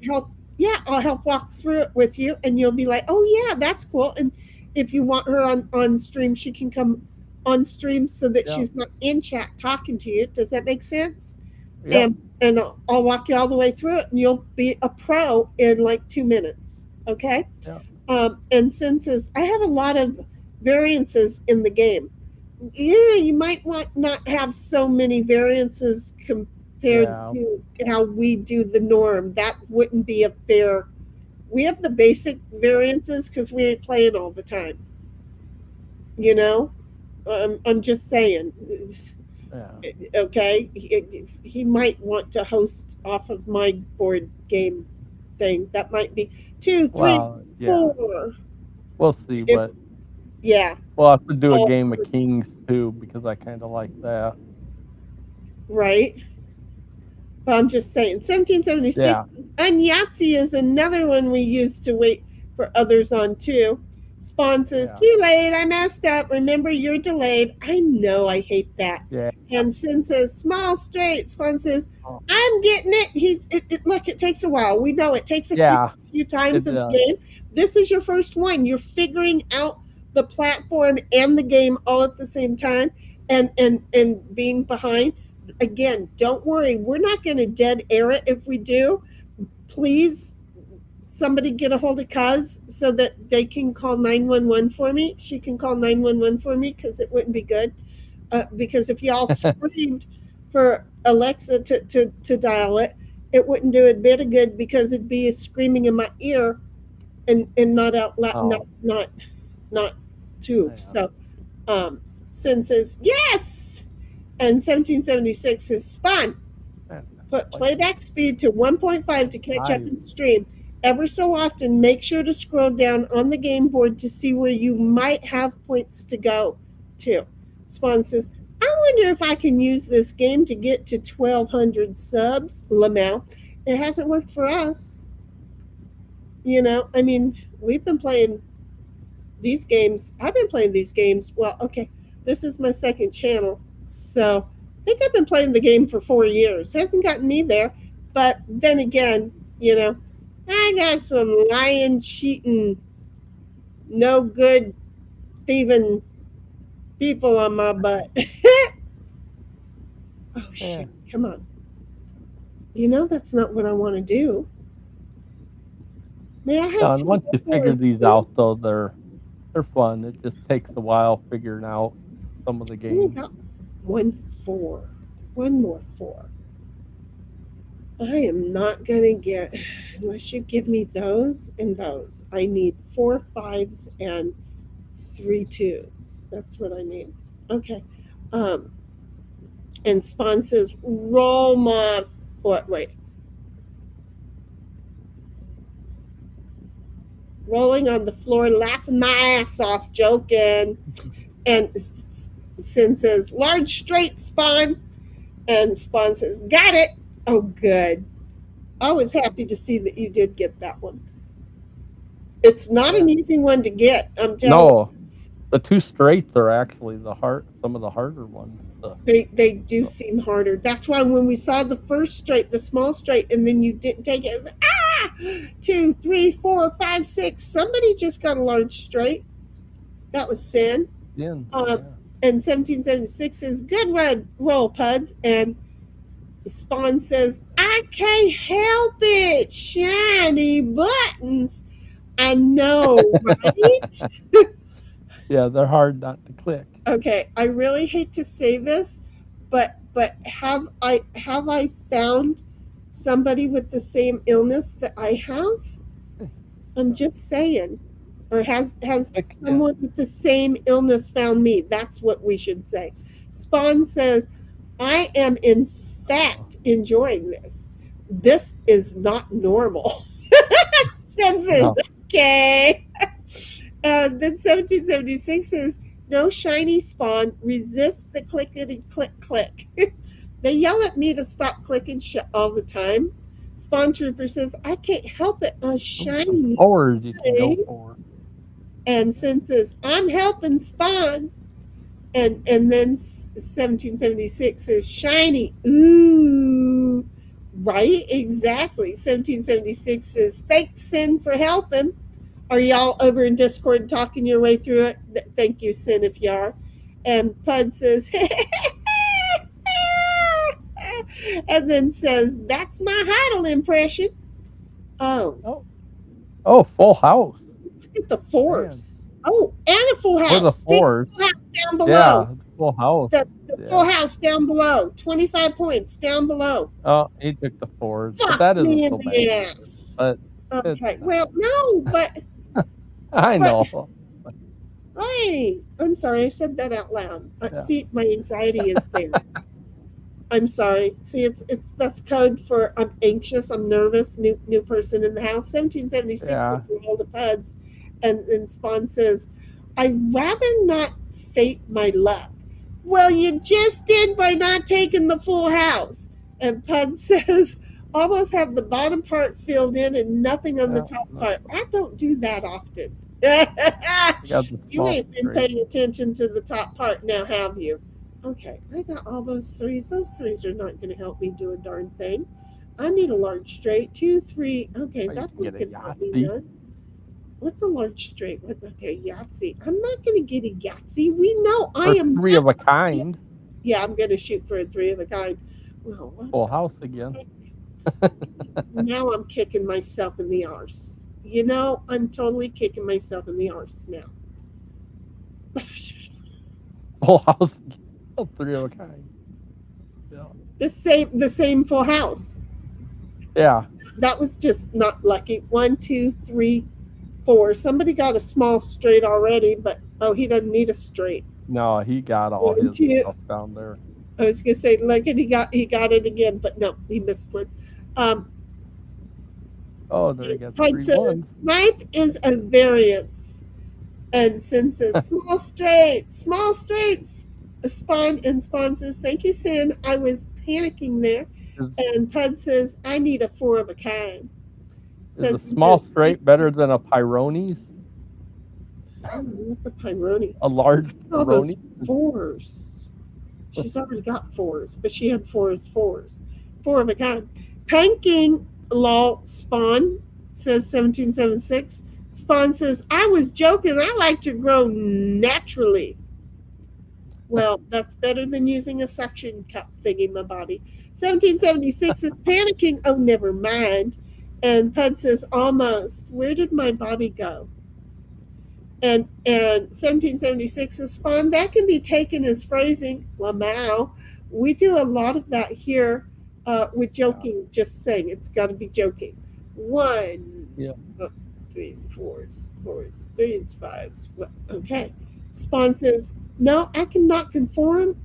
help. Yeah, I'll help walk through it with you, and you'll be like, "Oh yeah, that's cool." And if you want her on stream, she can come on stream so that she's not in chat talking to you. Does that make sense? Yeah. And I'll walk you all the way through it, and you'll be a pro in like 2 minutes. Okay. Yeah. And since I have a lot of variances in the game, yeah, you might want not have so many variances compared to how we do the norm. That wouldn't be a fair. We have the basic variances because we ain't playing all the time. You know, I'm just saying. Yeah. Okay, he might want to host off of my board game thing. That might be 2, 3, Well, yeah. 4. We'll see, but Yeah. we'll have to do a game of Kings too because I kind of like that. Right. But I'm just saying, 1776. Yeah. And Yahtzee is another one we used to wait for others on too. Spawn says, too late, I messed up. Remember, you're delayed. I know, I hate that. Yeah. And Sin says, small straight. Spawn says, I'm getting it. Look, it takes a while. We know it takes a few times in the game. This is your first one. You're figuring out the platform and the game all at the same time and being behind. Again, don't worry. We're not going to dead air it if we do. Please, somebody get a hold of Cuz so that they can call 911 for me. She can call 911 for me because it wouldn't be good. Because if y'all screamed for Alexa to dial it, it wouldn't do a bit of good because it'd be screaming in my ear and not out loud, not tube. So Sin says, yes! And 1776 says, Spawn, put playback speed to 1.5 to catch up in stream. Ever so often, make sure to scroll down on the game board to see where you might have points to go to. Spawn says, I wonder if I can use this game to get to 1,200 subs. Lamel, it hasn't worked for us. You know, I mean, we've been playing these games. I've been playing these games. Well, okay, this is my second channel. So I think I've been playing the game for 4 years. Hasn't gotten me there. But then again, you know, I got some lying, cheating, no good, thieving people on my butt. Oh, shit. Come on. You know that's not what I want to do. May I have once you figure these out, though, they're fun. It just takes a while figuring out some of the games. 1 4. One more 4. I am not going to get, unless you give me those and those. I need 4 5s and 3 2s. That's what I need. Okay. And Spawn says, roll my, what, wait. Rolling on the floor, laughing my ass off, joking. And Sin says, large straight, Spawn. And Spawn says, got it. Oh, good. I was happy to see that you did get that one. It's not an easy one to get. I'm telling you. The 2 straights are actually some of the harder ones. They do seem harder. That's why when we saw the first straight, the small straight, and then you didn't take it, it was like, 2, 3, 4, 5, 6. Somebody just got a large straight. That was Sin. And 1776 says, good roll, Puds. And Spawn says, I can't help it. Shiny buttons. I know, right? Yeah, they're hard not to click. Okay, I really hate to say this, but have I found somebody with the same illness that I have? I'm just saying. Or has someone with the same illness found me? That's what we should say. Spawn says, I am in fact enjoying this. This is not normal. Senses, okay. And then 1776 says, no shiny Spawn, resist the clickety click click. They yell at me to stop clicking shit all the time. Spawn Trooper says, I can't help it. A shiny. Forward, you can go Hey. forward. And Sin says, I'm helping Spawn. And then 1776 says, shiny. Ooh. Right? Exactly. 1776 says, thanks, Sin, for helping. Are y'all over in Discord talking your way through it? Thank you, Sin, if you are. And Pud says, and then says, that's my Heidel impression. Oh. Oh, full house. Look at the fours. Oh, and a full house. For the fours. Full house down below. Yeah, full house. The full house down below. 25 points down below. Oh, he took the fours. Fuck But that isn't me in so the bad. ass. But Okay. Well, no, but I know. hey, I'm sorry. I said that out loud. Yeah. See, my anxiety is there. I'm sorry. See, it's that's code for I'm anxious, I'm nervous, new person in the house. 1776 Yeah. is all the Puds. And Spawn says, I'd rather not fate my luck. Well, you just did by not taking the full house. And Pud says, almost have the bottom part filled in and nothing on the top part. I don't do that often. You ain't been paying attention to the top part now, have you? Okay, I got all those threes. Those threes are not going to help me do a darn thing. I need a large straight. 2, 3. Okay, that's not going to help me none. What's a large straight? Okay, Yahtzee. I'm not going to get a Yahtzee. We know I am 3 of a kind. Yeah, I'm going to shoot for a 3 of a kind. Well, full house again. Now I'm kicking myself in the arse. You know, I'm totally kicking myself in the arse now. Full house again. 3 of a kind. Yeah. The same full house. Yeah. That was just not lucky. 1, 2, 3, 4. Somebody got a small straight already, but he doesn't need a straight. No, he got all his stuff down there. I was gonna say, look, and he got it again, but no, he missed one. There you go. 3-1. Snipe is a variance, and Sin says small straights. Spawn says, thank you, Sin. I was panicking there. And Pud says, I need a 4 of a kind. Is a small straight better than a Pyrones? What's a Pyrone? A large All those Pyrone? 4s. She's already got 4s, but she had 4s. 4 of a kind. Panking lol Spawn, says 1776. Spawn says, I was joking. I like to grow naturally. Well, that's better than using a suction cup thingy my body. 1776 is panicking. Oh, never mind. And Pud says, almost. Where did my Bobby go? And 1776 is Spawn. That can be taken as phrasing. Wow. We do a lot of that here with joking, just saying. It's got to be joking. 1, 3, 4s, 3s, 5s. Well, okay. Spawn says, no, I cannot confirm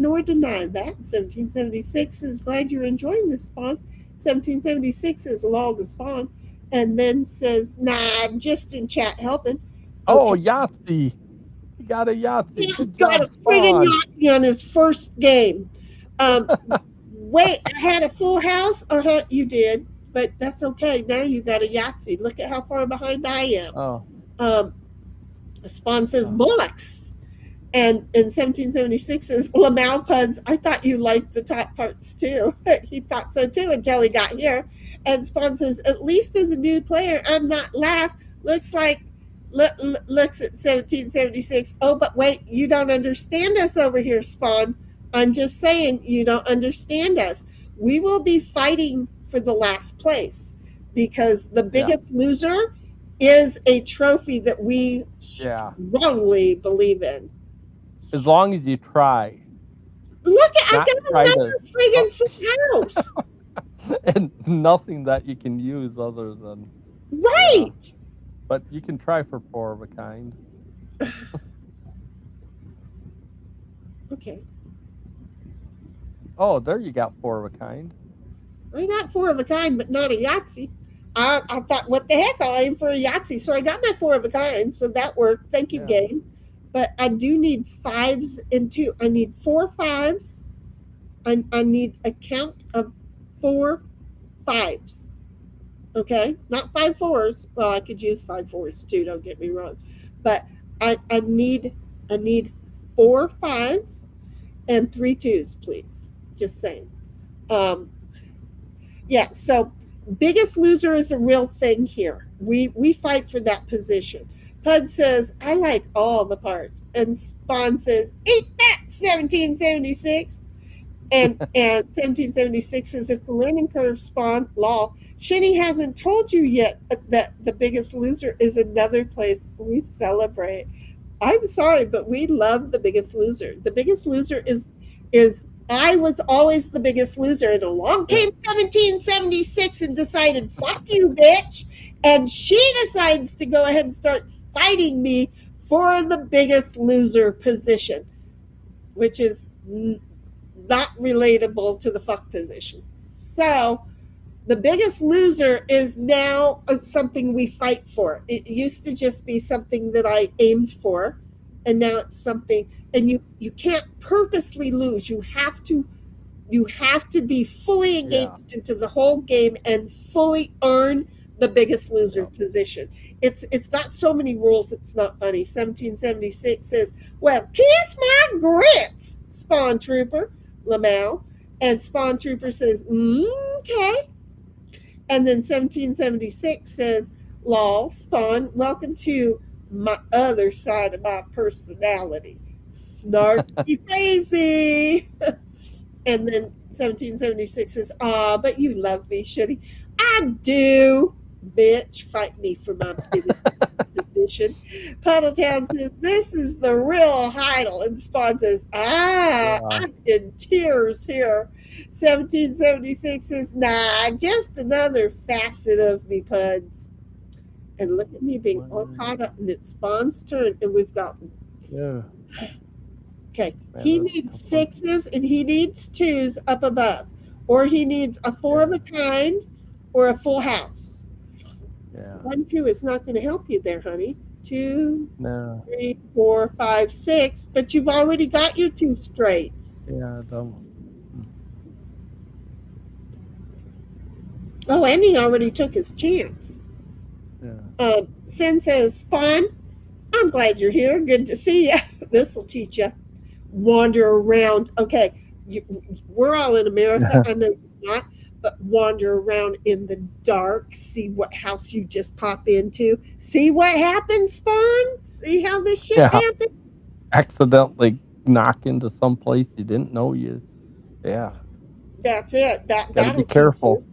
nor deny that. 1776 is glad you're enjoying this, Spawn. 1776 is lol to Spawn. And then says, nah, I'm just in chat helping. Oh, Yahtzee. He got a Yahtzee. He got a friggin' Yahtzee on his first game. Wait, I had a full house? You did. But that's okay. Now you got a Yahtzee. Look at how far behind I am. Spawn says, bullocks. And in 1776 says, Lamau Puds, I thought you liked the top parts too. He thought so too until he got here. And Spawn says, at least as a new player, I'm not last. Looks at 1776. Oh, but wait, you don't understand us over here, Spawn. I'm just saying you don't understand us. We will be fighting for the last place because the biggest loser is a trophy that we strongly believe in. As long as you try. Look at I got another friggin' full house. And nothing that you can use other than but you can try for 4 of a kind. Okay. Oh, there you got 4 of a kind. I got 4 of a kind, but not a Yahtzee. I thought, what the heck? I'll aim for a Yahtzee. So I got my 4 of a kind, so that worked. Thank you, game. But I do need 5s and 2. I need 4 5s. I need a count of 4 5s. Okay, not 5 4s. Well, I could use 5 4s too. Don't get me wrong, but I need 4 5s and 3 2s, please. Just saying. Um, yeah. So, biggest loser is a real thing here. We fight for that position. Pud says, I like all the parts. And Spawn says, eat that, 1776. And 1776 says, it's a learning curve, Spawn, law. Shinny hasn't told you yet that the biggest loser is another place we celebrate. I'm sorry, but we love the biggest loser. The biggest loser is I was always the biggest loser, and along came 1776 and decided, fuck you, bitch. And she decides to go ahead and start fighting me for the biggest loser position, which is not relatable to the fuck position. So the biggest loser is now something we fight for. It used to just be something that I aimed for, and now it's something, and you can't purposely lose. You have to be fully engaged into the whole game and fully earn the biggest loser position. It's got so many rules, it's not funny. 1776 says, well, kiss my grits, Spawn Trooper, Lamau. And Spawn Trooper says, okay. And then 1776 says, lol, Spawn, welcome to my other side of my personality. Snarky crazy. And then 1776 says, aw, but you love me, Shitty. I do. Bitch, fight me for my biggest position. Puddletown says, this is the real Heidel. And Spawn says, I'm in tears here. 1776 says, nah, just another facet of me, Puds. And look at me being all caught up, and it's Spawn's turn, and we've got. Okay, he needs 6s and he needs 2s up above, or he needs a 4 of a kind or a full house. 1 2 is not going to help you there, honey. 2, 3, 4, 5, 6, but you've already got your 2 straights. Oh, and he already took his chance. Sin says, Spawn, I'm glad you're here. Good to see you. This will teach you. Wander around. Okay, we're all in America. I know you're not, but wander around in the dark. See what house you just pop into. See what happens, Spawn. See how this shit happens. Accidentally knock into some place you didn't know you. Yeah. That's it. Gotta be careful.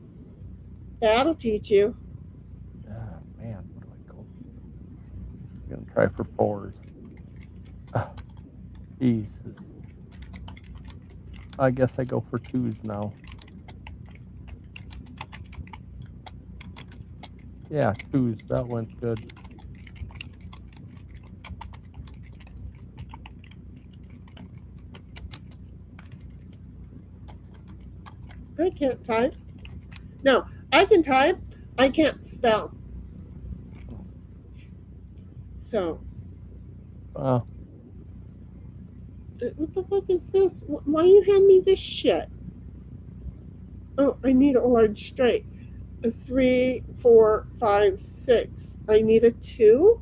That'll teach you. Man, what do I go? I'm gonna try for 4s. Jesus. I guess I go for 2s now. Yeah, 2s. That went good. I can't type. No, I can type. I can't spell. So. Wow. What the fuck is this? Why you hand me this shit? Oh, I need a large straight. A 3, 4, 5, 6. I need a 2.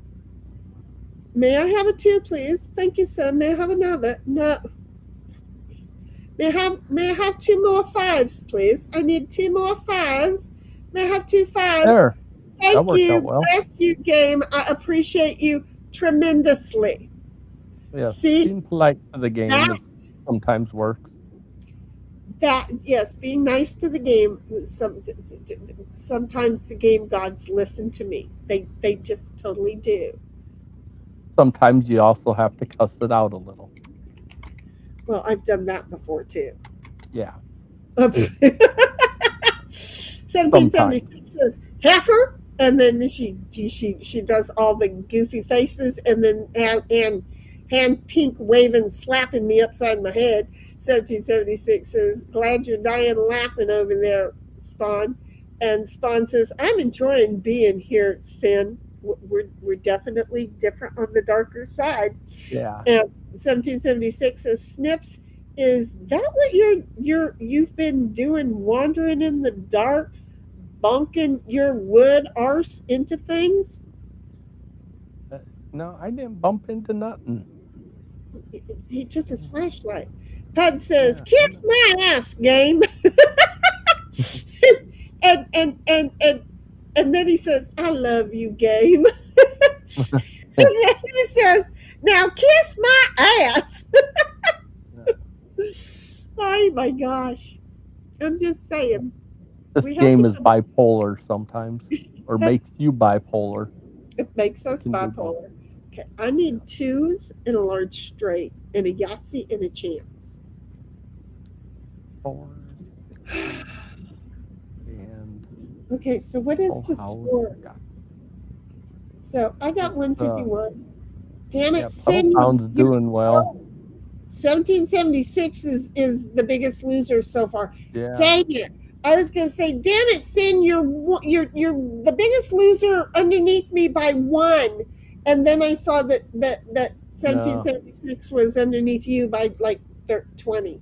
May I have a 2, please? Thank you, sir. May I have another? No. May I have 2 more 5s, please? I need 2 more 5s. May I have 2 5s? There. Thank you. Well. Bless you, game. I appreciate you tremendously. Yeah, see, being polite to the game sometimes works. Yes, being nice to the game. Sometimes the game gods listen to me. They just totally do. Sometimes you also have to cuss it out a little. Well, I've done that before too. Yeah. 1776 says heifer, and then she does all the goofy faces, and then and hand pink waving, slapping me upside my head. 1776 says, glad you're dying laughing over there, Spawn. And Spawn says, I'm enjoying being here, Sin. We're definitely different on the darker side. Yeah. And 1776 says, Snips, is that what you've been doing, wandering in the dark? bonking your wood arse into things? No, I didn't bump into nothing. He took his flashlight. Pud says, Yeah. "Kiss my ass, game." and then he says, "I love you, game." And then he says, "Now kiss my ass." Oh my gosh. I'm just saying. This We have game to is come- bipolar sometimes, or makes you bipolar. It makes us Can do both. bipolar. Okay, I need twos and a large straight and a Yahtzee and a chance. 4, 6, and Okay, so what is full the house. score? So I got It's, 151. Damn it, Yeah, Sin, Pound's doing well. 1776 is the biggest loser so far. Yeah. Dang it. I was gonna say, damn it, Sin, you're the biggest loser underneath me by 1. And then I saw that 1776 was underneath you by like 20.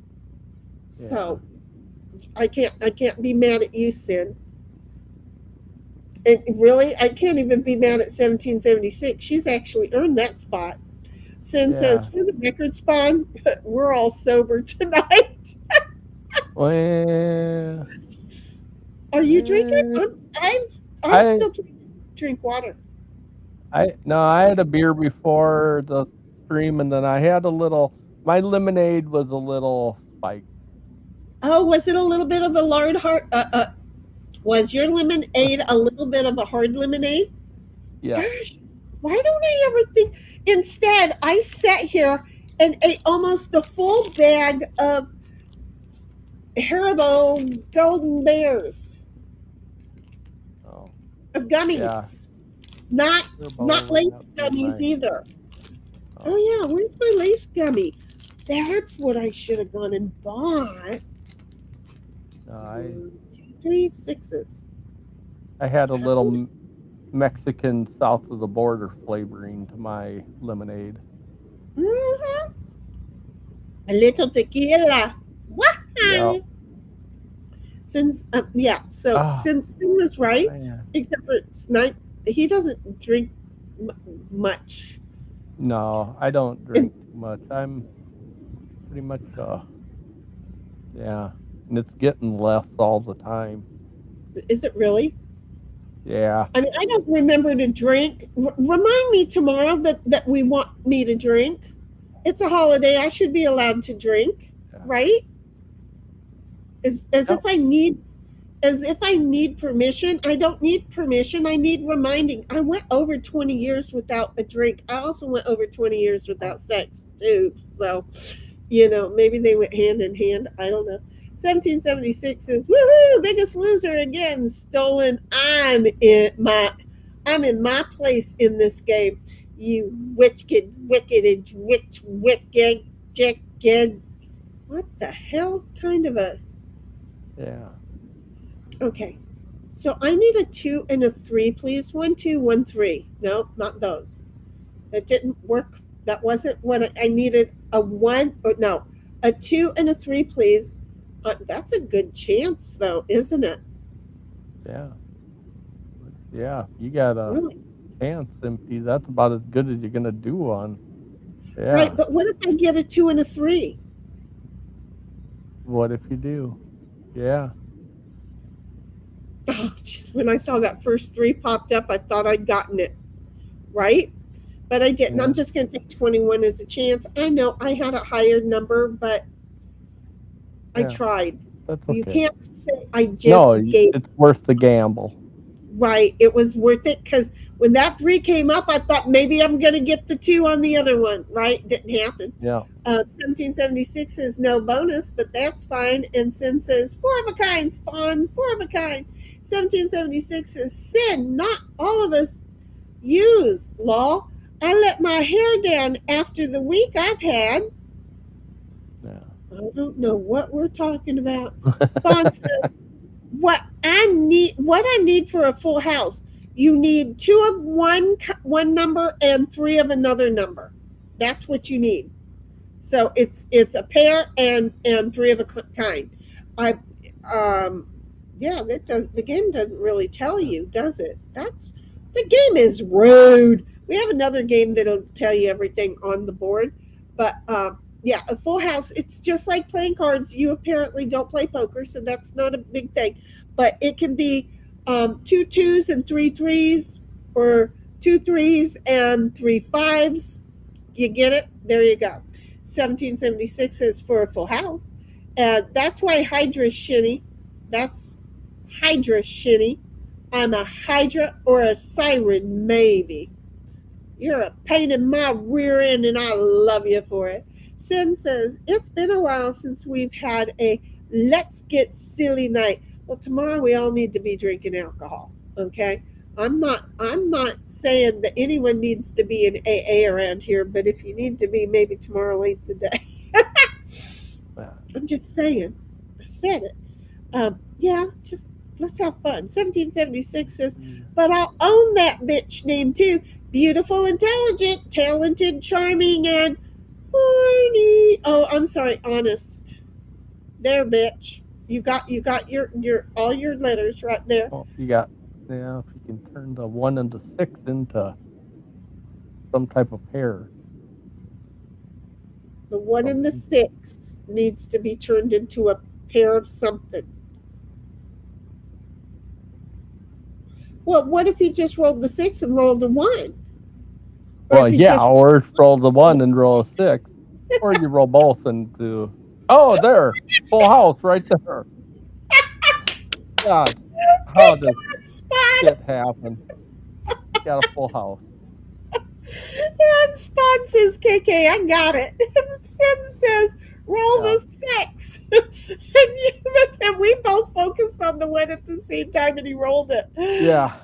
So I can't be mad at you, Sin. And really, I can't even be mad at 1776. She's actually earned that spot. Sin says, for the record, Spawn, we're all sober tonight. Well, Are you drinking? I'm still drink water. I had a beer before the stream, and then I had a little. My lemonade was a little spiked. Oh, was it a little bit of a was your lemonade a little bit of a hard lemonade? Yeah. Gosh, why don't I ever think? Instead, I sat here and ate almost a full bag of Haribo Golden Bears Oh. of gummies. Yeah. Not lace That would be gummies nice. either. Oh yeah, where's my lace gummy? That's what I should have gone and bought. No, 2, 3, 6s. I had a little Mexican south of the border flavoring to my lemonade. Mm-hmm. A little tequila. Wow. Yeah. Since Sin was right, Man. except for Snipe. He doesn't drink much. No, I don't drink much. I'm pretty much yeah, and it's getting less all the time. Is it really? Yeah. I mean, I don't remember to drink. Remind me tomorrow that we want me to drink. It's a holiday. I should be allowed to drink, right? As if I need permission. I don't need permission. I need reminding. I went over 20 years without a drink. I also went over 20 years without sex too. So, maybe they went hand in hand. I don't know. 1776 is woohoo, biggest loser again, stolen. I'm in my place in this game. You wicked, what the hell kind of a Yeah. okay. So I need a 2 and a 3, please. 1, 2, 1, 3. Nope, not those. That didn't work. That wasn't what I needed. A 2 and a 3, please. That's a good chance, though, isn't it? Yeah. Yeah. You got a Really? chance, MP. That's about as good as you're gonna do on. Yeah. Right, but what if I get a 2 and a 3? What if you do? Yeah. Oh, geez, when I saw that first 3 popped up, I thought I'd gotten it. Right? But I didn't. Yeah. I'm just going to take 21 as a chance. I know I had a higher number, but I Yeah. tried. That's okay. You can't say I just No, gave. it's worth the gamble. Right. It was worth it because when that 3 came up, I thought maybe I'm going to get the 2 on the other one. Right? Didn't happen. Yeah. 1776 is no bonus, but that's fine. And Sin says, 4 of a kind, Spawn, 4 of a kind. 1776 is Sin, not all of us use, law. I let my hair down after the week I've had. Yeah. I don't know what we're talking about. Spawn says, what I need for a full house. You need 2 of one number and 3 of another number. That's what you need. So it's a pair and 3 of a kind. Yeah, that does. The game doesn't really tell you, does it? That's the game is rude. We have another game that'll tell you everything on the board, but yeah, a full house. It's just like playing cards. You apparently don't play poker, so that's not a big thing. But it can be two twos and three threes, or two threes and three fives. You get it? There you go. 1776 is for a full house, and that's why Hydra's shitty. That's Hydra shitty. I'm a Hydra or a Siren, maybe. You're a pain in my rear end, and I love you for it. Sin says, it's been a while since we've had a let's get silly night. Well, tomorrow we all need to be drinking alcohol, okay? I'm not saying that anyone needs to be in AA around here, but if you need to be, maybe tomorrow ain't the day. I'm just saying. I said it. Yeah, just let's have fun. 1776 says, but I'll own that bitch name too. Beautiful, intelligent, talented, charming, and horny. Oh, I'm sorry, honest. There, bitch. You got your all your letters right there. Oh, you got, yeah, if you can turn the 1 and the 6 into some type of pair. The 1 and the 6 needs to be turned into a pair of something. Well, what if he just rolled the 6 and rolled the 1? Well, yeah, or roll the 1 and roll a 6. Or you roll both and do... Oh, there! Full house right there. God, how does shit happen? Got a full house. And Spawn says, KK, I got it. Sin says, roll the 6. and we both focused on the 1 at the same time, and he rolled it. Yeah.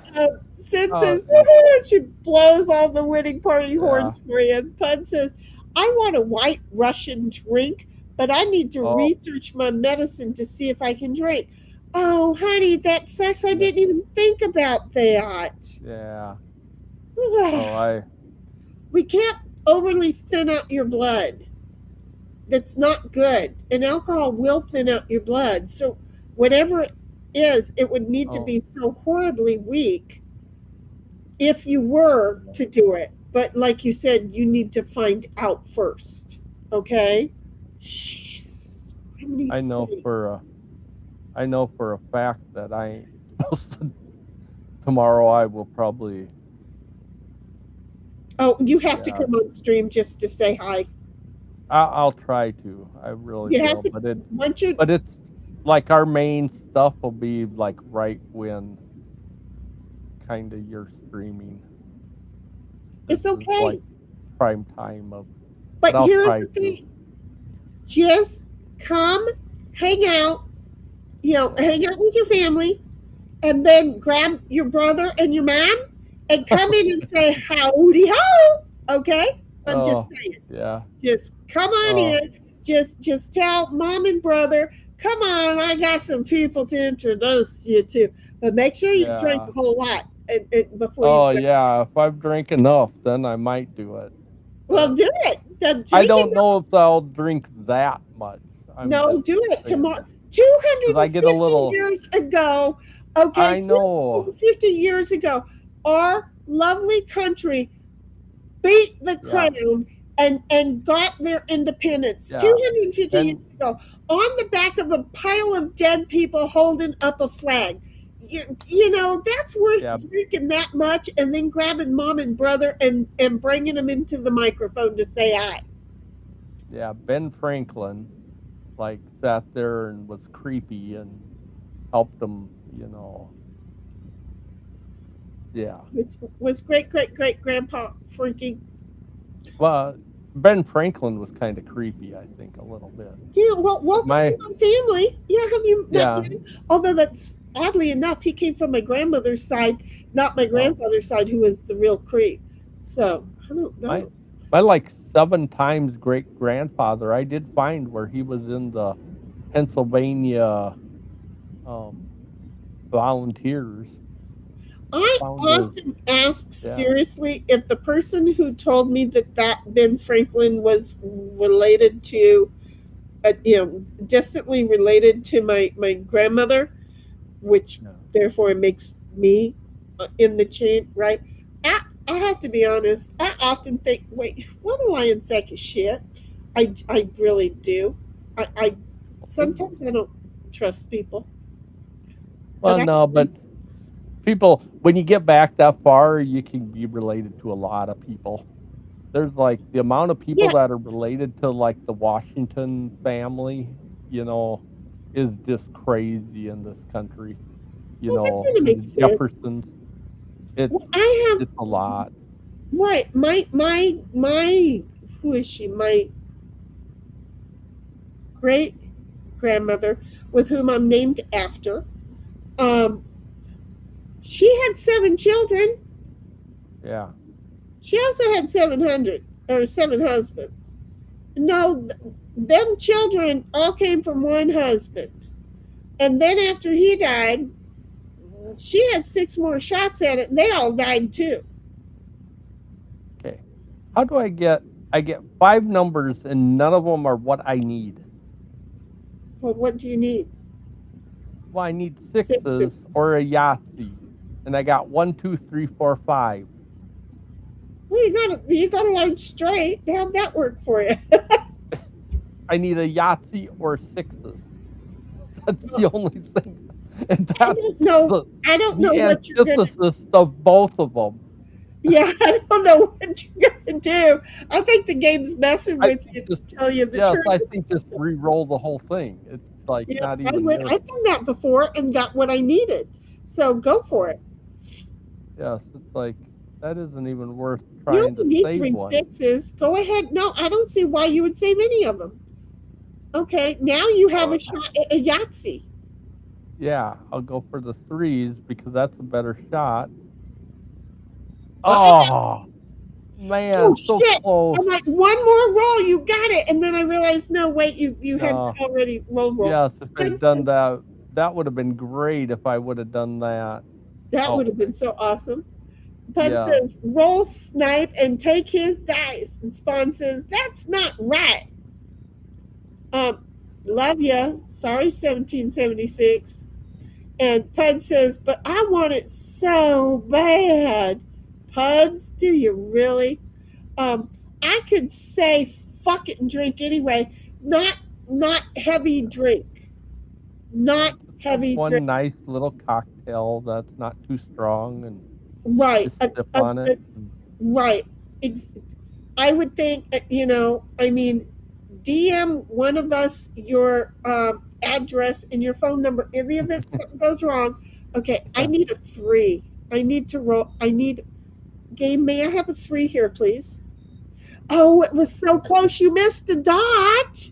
Sin says, woohoo! She blows all the winning party horns for you. And Pun says, I want a white Russian drink, but I need to research my medicine to see if I can drink. Oh, honey, that sucks. I didn't even think about that. Yeah. We can't overly thin out your blood. That's not good. And alcohol will thin out your blood. So whatever it is, it would need to be so horribly weak if you were to do it. But like you said, you need to find out first. Okay? Jesus. I know for a fact that I ain't supposed to. Tomorrow I will probably. Oh, you have to come on stream just to say hi. I'll try to. I really will. But it's like our main stuff will be like right when kind of you're streaming. It's okay. Like prime time of. But here's the thing. Just come, hang out. Hang out with your family, and then grab your brother and your mom and come in and say howdy ho. Okay? I'm just saying. Yeah. Just come on in. Just tell mom and brother, come on, I got some people to introduce you to. But make sure you drink a whole lot before you if I've drank enough, then I might do it. Well, do it. I don't know if I'll drink that much. Do it tomorrow. 250 years ago, okay, I know. 250 years ago, our lovely country beat the crown and got their independence 250 years ago on the back of a pile of dead people holding up a flag. You know, that's worth drinking that much and then grabbing mom and brother and bringing them into the microphone to say hi. Yeah, Ben Franklin sat there and was creepy and helped them, Yeah. Was great grandpa Frankie. Well, Ben Franklin was kind of creepy, I think, a little bit. Yeah, well, welcome to my family. Yeah, have you met him? Although that's oddly enough, he came from my grandmother's side, not my grandfather's side, who was the real creep. So I don't know. My 7 times great grandfather, I did find where he was in the Pennsylvania volunteers. I often ask seriously if the person who told me that Ben Franklin was related to, distantly related to my grandmother, which No. therefore makes me in the chain, right? I have to be honest. I often think, wait, what a lion sack of shit. I really do. I sometimes I don't trust people, but Well, no, but people, when you get back that far, you can be related to a lot of people. There's like the amount of people Yeah. that are related to like the Washington family, is just crazy in this country. Well, that kind of And makes the sense. Jeffersons, it's Well, I have it's a lot. right. My who is she? My great grandmother, with whom I'm named after. Um, she had 7 children. Yeah. She also had 7 husbands. No, them children all came from one husband. And then after he died, she had 6 more shots at it, and they all died too. Okay. How do I get 5 numbers and none of them are what I need? Well, what do you need? Well, I need 6s Sixes. or a Yahtzee. And I got 1, 2, 3, 4, 5. Well, you got a large straight. How'd that work for you? I need a Yahtzee or 6s. That's the only thing. And that's I don't know the what you're gonna. antithesis of both of them. Yeah, I don't know what you're gonna do. I think the game's messing with you to tell you the Yes, truth. I think just re-roll the whole thing. It's like Yeah, not even. I've done that before and got what I needed. So go for it. Yes, it's like that isn't even worth You trying only to need save 3 one. 6s. Go ahead. No, I don't see why you would save any of them. Okay, now you have a shot at a Yahtzee. Yeah, I'll go for the 3s because that's a better shot. Oh man, Oh so shit! close. I'm like, one more roll, you got it, and then I realized, no, wait, you had No. already roll. Yes, if I'd done that, that would have been great if I would have done that. That Oh, would have been so awesome. Pud Yeah. says, roll snipe and take his dice. And Spawn says, that's not right. Love ya. Sorry, 1776. And Pud says, but I want it so bad. Puds, do you really? I could say fuck it and drink anyway. Not heavy drink. Not heavy One drink. nice little cocktail that's not too strong and Right. just sip on it. Right. I would think, I mean, DM one of us your address and your phone number in the event something goes wrong. Okay, I need a 3. I need to roll. Game, may I have a 3 here, please? Oh, it was so close. You missed a dot.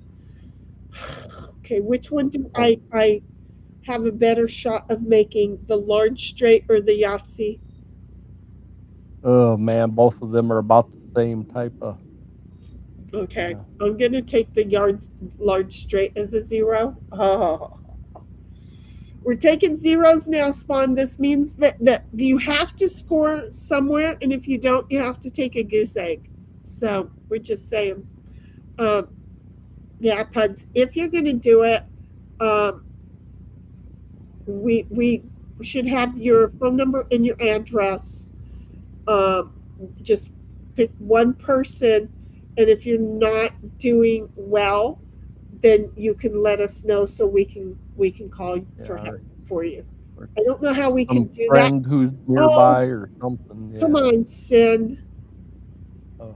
Okay, which one do I have a better shot of making, the large straight or the Yahtzee? Oh man, both of them are about the same type of. Okay, Yeah. I'm going to take the large straight as a 0. Oh. We're taking zeros now, Spawn. This means that you have to score somewhere, and if you don't, you have to take a goose egg. So we're just saying. Yeah, Puds, if you're going to do it, we should have your phone number and your address. Just pick one person, and if you're not doing well, then you can let us know so we can call for help for you. I don't know how we can do friend that. who's nearby or something. Yeah. Come on, Sin. Oh.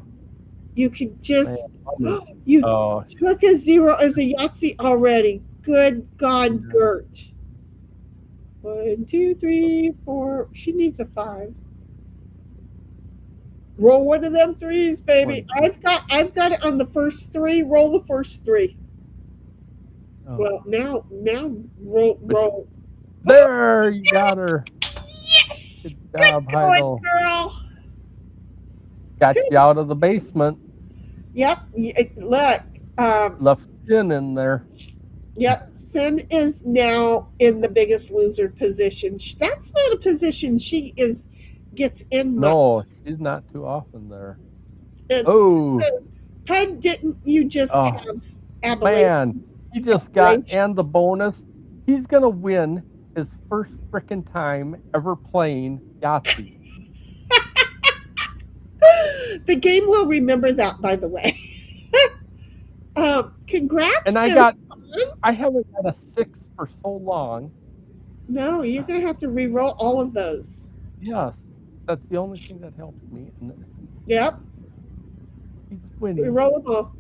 You could just Man, you oh, took a 0 as a Yahtzee already. Good God, Gert. 1, 2, 3, 4. She needs a 5. Roll one of them 3s, baby. I've got it on the first 3. Roll the first 3. oh. Well, now roll. There, you got her. Yes. Good job, going, girl. Got you out of the basement. Yep. Look. Left Sin in there. Yep. Sin is now in the Biggest Loser position. That's not a position she gets in much. No, she's not too often there. And Oh. says, Pud, didn't you just have Appalachian? Man, he just got and the bonus. He's gonna win his first frickin' time ever playing Yahtzee. The game will remember that, by the way. Congrats. And I haven't got a 6 for so long. No, you're going to have to re-roll all of those. Yes, that's the only thing that helps me. And Yep. he's winning. Re-roll them all.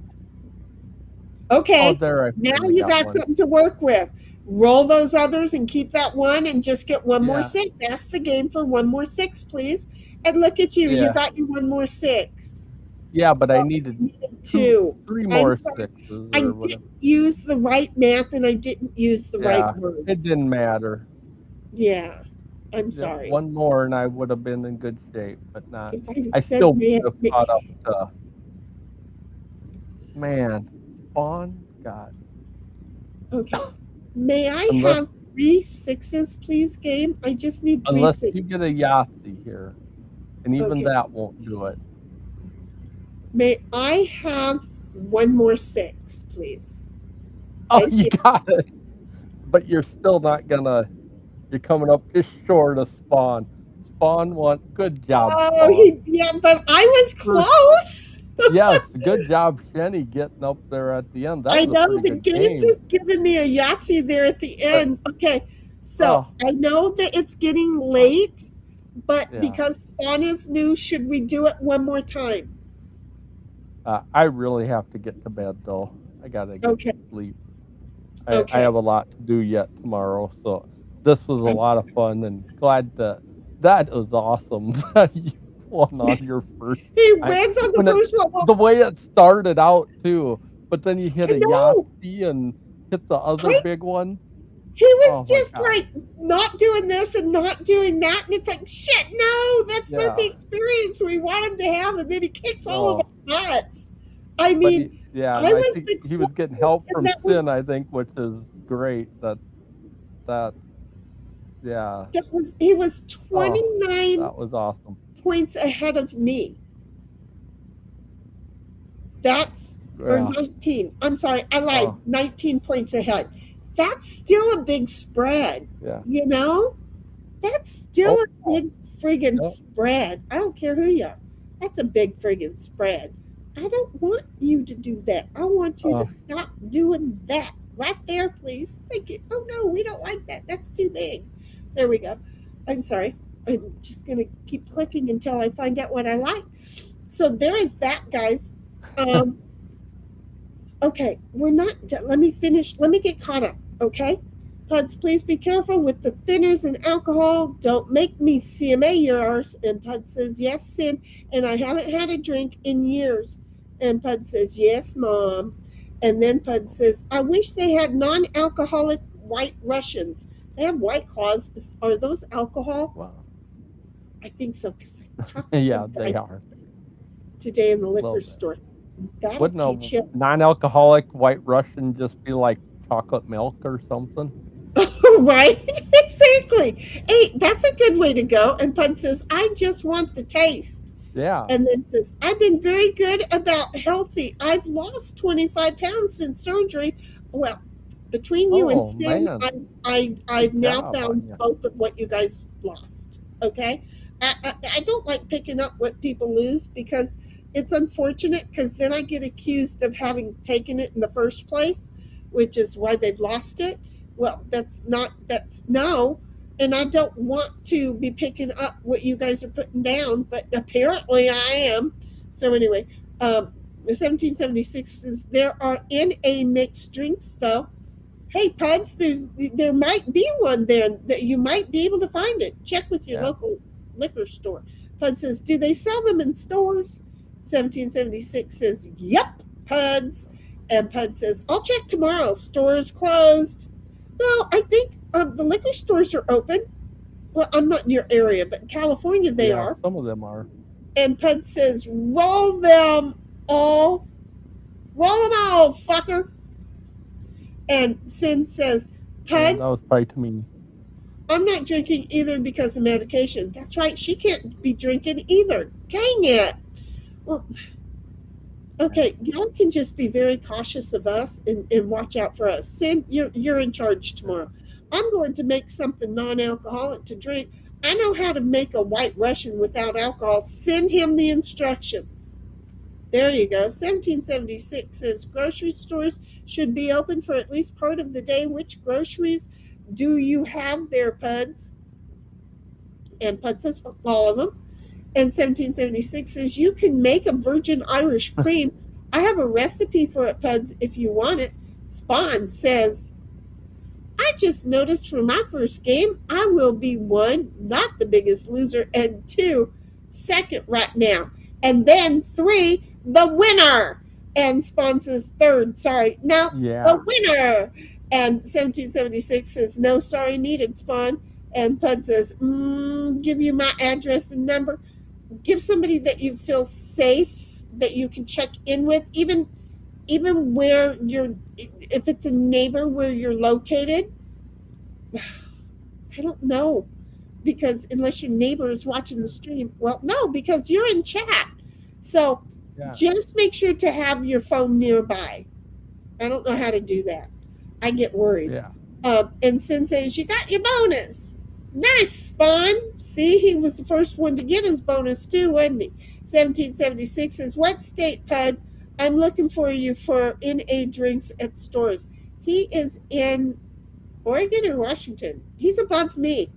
Okay. Oh, there, now you got one. something to work with. Roll those others and keep that one and just get one more Yeah. 6. Ask the game for one more 6, please. And look at you. You Yeah. got your one more 6. Yeah, but I needed two. 3 more I'm sorry. 6s I or whatever. didn't use the right math and I didn't use the Yeah, right words. it didn't matter. Yeah. I'm Yeah, sorry. one more and I would have been in good shape, but not. If I'd I said still math, would have caught up to. Man, Spawn, God. Okay. May I Unless- have 3 6s, please, game? I just need 3 Unless 6s. you get a Yahtzee here, and even Okay. that won't do it. May I have one more 6, please? Oh, Thank you you. got it. But you're still not gonna. You're coming up just short of Spawn. Spawn won. Good job. Oh, Spawn. but I was close. Yes, good job, Shenny, getting up there at the end. That I was a know pretty the good game game. just giving me a Yahtzee there at the end. Okay, so Oh. I know that it's getting late, but Yeah. because Spawn is new, should we do it one more time? I really have to get to bed though. I gotta get Okay. to sleep. Okay. I have a lot to do yet tomorrow, so this was a lot of fun and glad that was awesome that you won on your first. He wins on the when it- first one. Well, The way it started out too, but then you hit I a know. Yahtzee and hit the other Right? big one. he was Oh my just God. like not doing this and not doing that, and it's like shit. No, that's not the Yeah. experience we want him to have, and then he kicks all of Oh. our nuts. I But mean, yeah, I I was think the he was getting closest, help and from that was- Sin, I think, which is great. Yeah, he was 29 that was awesome. points ahead of me. That's or Yeah. 19. I'm sorry, I lied. Oh. 19 points ahead. That's still a big spread. Yeah. You know? That's still a big friggin' Yep. spread. I don't care who you are. That's a big friggin' spread. I don't want you to do that. I want you Oh. to stop doing that. Right there, please. Thank you. Oh no, we don't like that. That's too big. There we go. I'm sorry. I'm just gonna keep clicking until I find out what I like. So there is that, guys. Okay, we're not done. Let me finish. Let me get caught up. Okay, Puds, please be careful with the thinners and alcohol. Don't make me CMA yours. And Pud says yes, Sin. And I haven't had a drink in years. And Pud says yes, Mom. And then Pud says, I wish they had non-alcoholic White Russians. They have White Claws. Are those alcohol? Wow. I think so. 'Cause I talked to Yeah, some they guy are. today in the Little liquor bit. store. That'll Wouldn't teach you. a non-alcoholic White Russian just be like chocolate milk or something? Right? Exactly. Hey, that's a good way to go. And Pud says, I just want the taste. Yeah. And then says, I've been very good about healthy. I've lost 25 pounds since surgery. Well, between you and Oh, Sin, man. I've Good now job on found ya. both of what you guys lost. Okay? I don't like picking up what people lose because it's unfortunate because then I get accused of having taken it in the first place, which is why they've lost it. Well, that's no. And I don't want to be picking up what you guys are putting down, but apparently I am. So anyway, the 1776 says there are NA mixed drinks though. Hey Puds, there might be one there that you might be able to find it. Check with your Yeah. local liquor store. Puds says, do they sell them in stores? 1776 says, yep, Puds. And Pud says, I'll check tomorrow. Stores closed. No, I think the liquor stores are open. Well, I'm not in your area, but in California they Yeah, are. Some of them are. And Pud says, roll them all. Roll them all, fucker. And Sin says, Yeah, Puds, that was probably to me. I'm not drinking either because of medication. That's right, she can't be drinking either. Dang it. Well, okay, y'all can just be very cautious of us and watch out for us. Sin, you're in charge tomorrow. I'm going to make something non-alcoholic to drink. I know how to make a white Russian without alcohol. Send him the instructions. There you go. 1776 says grocery stores should be open for at least part of the day. Which groceries do you have there, Puds? And Puds says all of them. And 1776 says you can make a virgin Irish cream. I have a recipe for it, Puds, if you want it. Spawn says, I just noticed for my first game, I will be one, not the biggest loser, and two, second right now. And then three, the winner. And Spawn says third, sorry. No, the winner. And 1776 says, no sorry needed, Spawn. And Pud says, give you my address and number. Give somebody that you feel safe, that you can check in with, even where you're, if it's a neighbor where you're located. I don't know, because unless your neighbor is watching the stream, well, no, because you're in chat. So just make sure to have your phone nearby. I don't know how to do that. I get worried. And Sin says, you got your bonus. Nice, Spawn. See, he was the first one to get his bonus too, wasn't he? 1776 says, what state, Pud? I'm looking for you for NA drinks at stores. He is in Oregon or Washington. He's above me.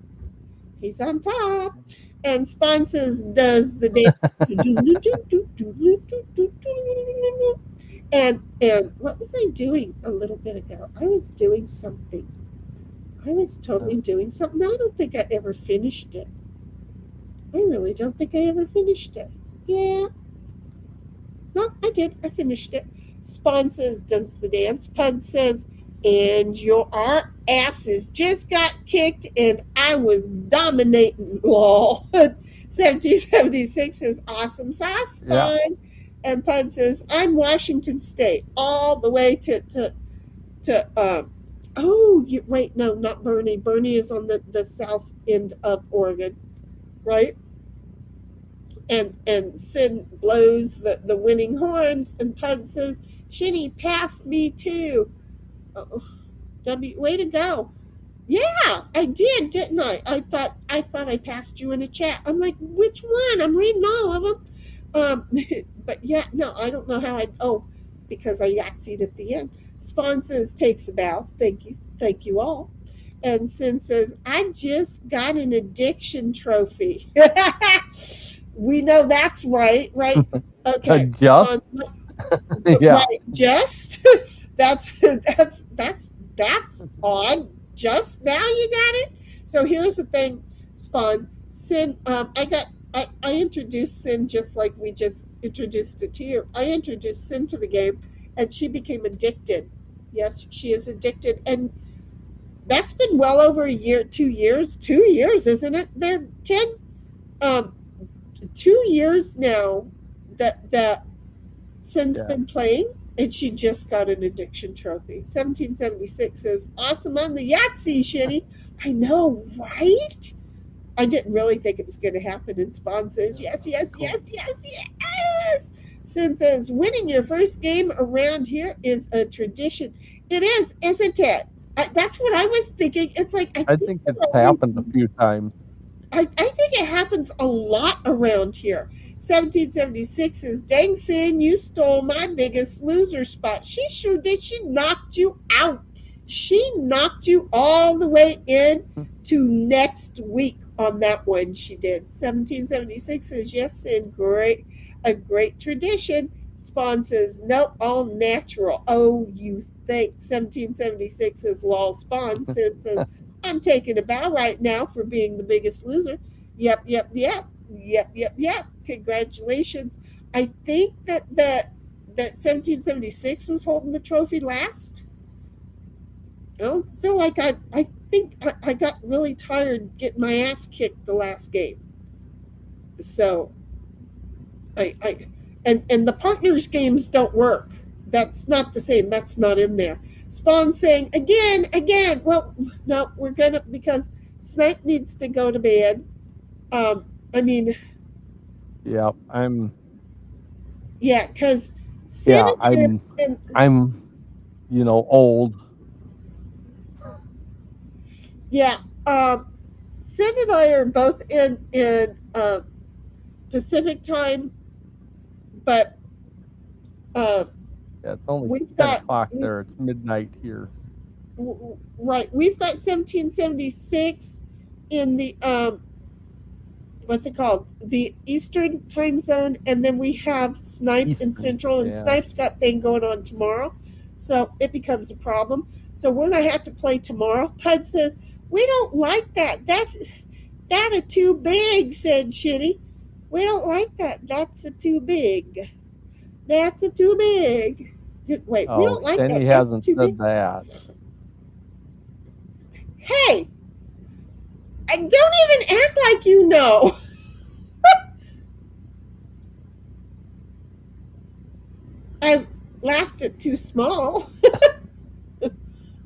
He's on top. And Spawn says, does the day. And what was I doing a little bit ago? I was doing something. I was totally doing something. I don't think I ever finished it. I really don't think I ever finished it. Yeah. No, I did. I finished it. Spawn says, does the dance. Pud says, and our asses just got kicked and I was dominating. Lol. 1776 says, awesome sauce, Spawn. And Pud says, I'm Washington State, all the way to wait, no, not Bernie. Bernie is on the south end of Oregon, right? And Sin blows the winning horns, and Pud says, Shinny passed me too. Oh, way to go. Yeah, I did, didn't I? I thought I passed you in a chat. I'm like, which one? I'm reading all of them. But yeah, no, I don't know how because I yahtseed at the end. Spawn says, takes a bow. Thank you all. And Sin says, I just got an addiction trophy. We know that's right? Okay. Just? Right, just? That's odd. Just now you got it? So here's the thing, Spawn. Sin, I introduced Sin just like we just introduced it to you. I introduced Sin to the game, and she became addicted. Yes, she is addicted, and that's been well over a year, 2 years. 2 years, isn't it there, Ken? 2 years now that Sin's been playing, and she just got an addiction trophy. 1776 says, awesome on the Yahtzee, Shinny. I know, right? I didn't really think it was going to happen. And Spawn says, yes. Sin says, winning your first game around here is a tradition. It is, isn't it? That's what I was thinking. It's like, I think it's happened a few times. I think it happens a lot around here. 1776 says, dang, Sin, you stole my biggest loser spot. She sure did. She knocked you out. She knocked you all the way in to next week on that one. She did. 1776 says, yes, Sin, a great tradition. Spawn says, nope, all natural. Oh, you think. 1776 says, lol. Spawn. Sin says, I'm taking a bow right now for being the biggest loser. Yep. Congratulations. I think that 1776 was holding the trophy last. I don't feel like I think I got really tired getting my ass kicked the last game. So and the partners games don't work. That's not the same. That's not in there. Spawn saying again. Well, no, we're gonna, because Snipe needs to go to bed. Yeah, I'm. Yeah, because I'm old. Yeah. Sid and I are both in Pacific time, but uh, Yeah, it's only we've 10 got o'clock there. It's midnight here. right. We've got 1776 in the what's it called? The Eastern time zone, and then we have Snipe in Eastern. Central, and Yeah. Snipe's got thing going on tomorrow, so it becomes a problem. So we're gonna have to play tomorrow. Pud says we don't like that. That a too big, said Shitty. We don't like that. That's a too big. That's a too big. Wait, we don't like Shenny that. That's hasn't too said big. that. Hey, don't even act like you know. I laughed at too small.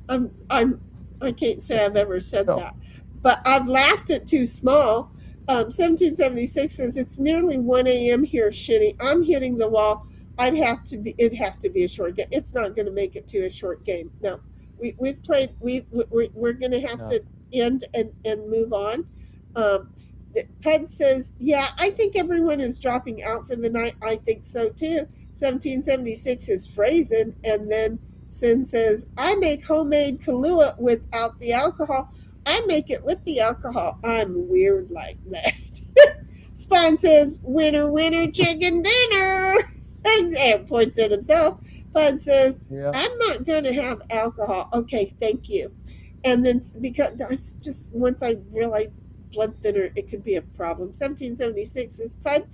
I can't say I've ever said that, but I've laughed at too small. 1776 says it's nearly 1 a.m. here. Shitty. I'm hitting the wall. It'd have to be a short game. It's not going to make it to a short game. No, we've played. We're going to have to end and move on. Ped says, yeah, I think everyone is dropping out for the night. I think so too. 1776 is phrasing, and then Sin says, I make homemade Kahlua without the alcohol. I make it with the alcohol. I'm weird like that. Spawn says, winner, winner, chicken dinner. And points at himself. Pud says, I'm not going to have alcohol. Okay, thank you. And then because just once I realized blood thinner, it could be a problem. 1776 is Pud.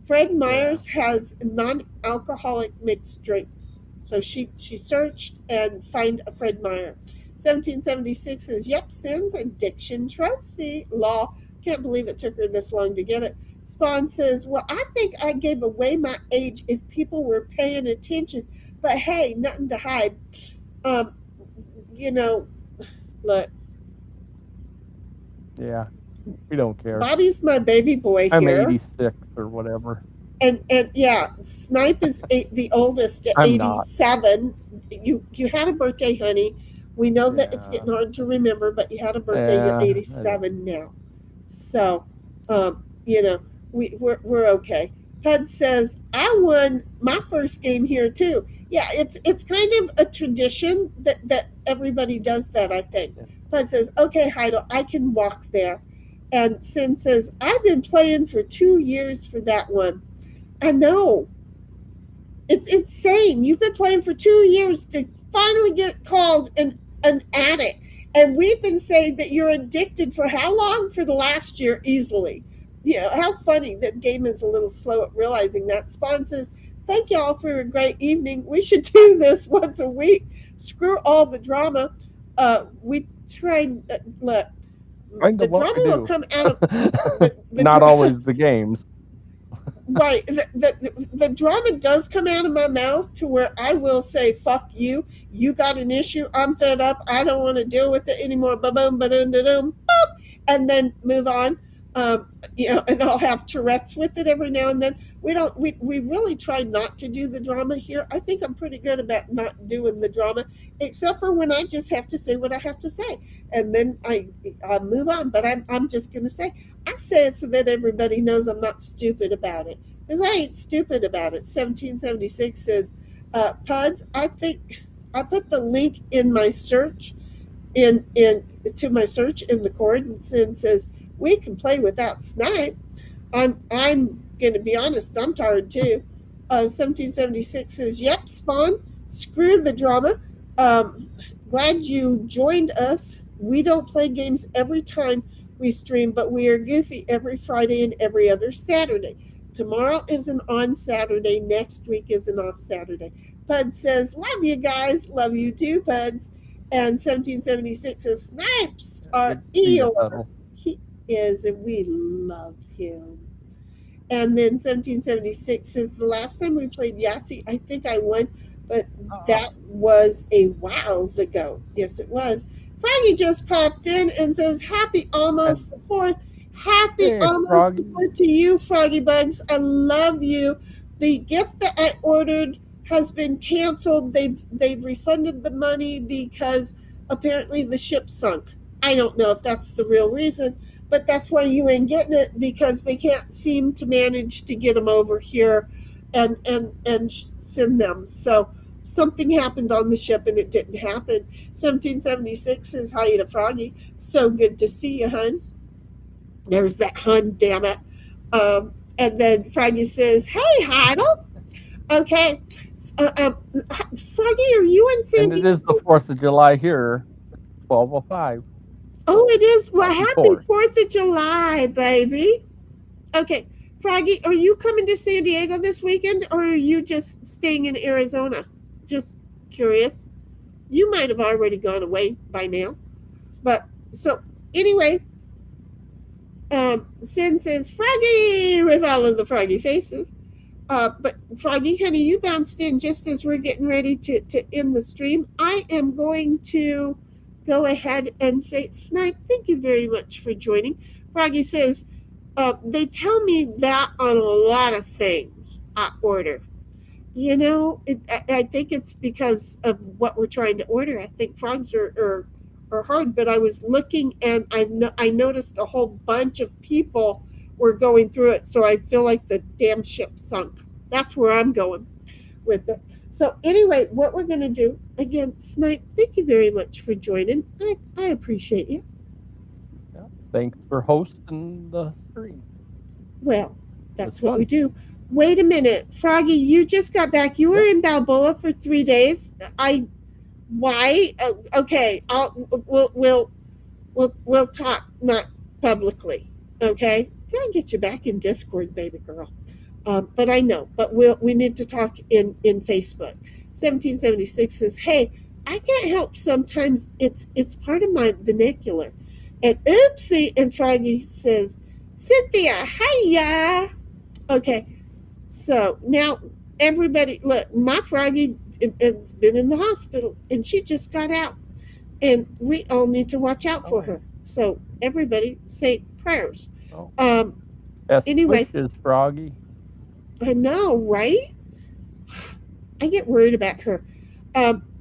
Fred Myers has non-alcoholic mixed drinks. So she searched and find a Fred Meyer. 1776 is yep, Sin's addiction trophy. Law. Can't believe it took her this long to get it. Spawn says, well, I think I gave away my age if people were paying attention. But hey, nothing to hide. Look. Yeah, we don't care. Bobby's my baby boy I'm here. 86 or whatever. And yeah, Snipe is the oldest at 87. You had a birthday, honey. We know that it's getting hard to remember, but you had a birthday. You're 87 now. So, we're okay. Ped says, I won my first game here too. Yeah, it's kind of a tradition that everybody does that, I think. Ped says, okay, Heidel, I can walk there. And Sin says, I've been playing for 2 years for that one. I know. It's insane. You've been playing for 2 years to finally get called an addict. And we've been saying that you're addicted for how long? For the last year, easily. How funny that game is a little slow at realizing that. Spawn says, thank y'all for a great evening. We should do this once a week. Screw all the drama. We try, look, the drama will come out of... Not always the games. Right. The drama does come out of my mouth to where I will say, fuck you. You got an issue. I'm fed up. I don't want to deal with it anymore. Ba-boom, ba-dum, da-dum, boop, and then move on. And I'll have Tourette's with it every now and then. We really try not to do the drama here. I think I'm pretty good about not doing the drama, except for when I just have to say what I have to say. And then I move on. But I'm just going to say, I say it so that everybody knows I'm not stupid about it. Because I ain't stupid about it. 1776 says, Puds, I think I put the link in my search to my search in the coordinates and says, we can play without Snipe. I'm going to be honest, I'm tired too. 1776 says, yep, Spawn, screw the drama. Glad you joined us. We don't play games every time we stream, but we are goofy every Friday and every other Saturday. Tomorrow is an on Saturday. Next week is an off Saturday. Pud says, love you guys. Love you too, Puds. And 1776 says, Snipes are Eeyore. He is, and we love him. And then 1776 says, the last time we played Yahtzee, I think I won, but that was a whiles ago. Yes, it was. Froggy just popped in and says, happy almost the 4th. Happy almost the 4th to you, Froggy Bugs. I love you. The gift that I ordered has been canceled. They've refunded the money because apparently the ship sunk. I don't know if that's the real reason, but that's why you ain't getting it, because they can't seem to manage to get them over here and send them. So something happened on the ship and it didn't happen. 1776 says hi to Froggy. So good to see you, hun. There's that hun, damn it. And then Froggy says, hey, Heidel. Okay. Froggy, are you in San And it is the 4th of July here, 12:05. Oh, it is. Well, happy 4th. 4th of July, baby. Okay. Froggy, are you coming to San Diego this weekend, or are you just staying in Arizona? Just curious. You might have already gone away by now. But so anyway, Sin says Froggy with all of the froggy faces. But Froggy, honey, you bounced in just as we're getting ready to end the stream. I am going to go ahead and say, Snipe, thank you very much for joining. Froggy says, they tell me that on a lot of things I order. You know, I think it's because of what we're trying to order. I think frogs are hard, but I was looking and I noticed a whole bunch of people were going through it, so I feel like the damn ship sunk. That's where I'm going with it. So anyway, what we're going to do, again, Snipe, thank you very much for joining. I appreciate you. Yeah, thanks for hosting the stream. Well, that's what we do. Wait a minute, Froggy, you just got back. You were in Balboa for 3 days. Why? Okay, we'll talk, not publicly. Okay, gotta get you back in Discord, baby girl. But I know. But we need to talk in Facebook. 1776 says, "Hey, I can't help. Sometimes it's part of my vernacular." And oopsie. And Froggy says, "Cynthia, hiya." Okay, so now everybody, look, my Froggy has been in the hospital, and she just got out, and we all need to watch out for her. So everybody say prayers. Best Anyway. wishes, Froggy. I know, right? I get worried about her.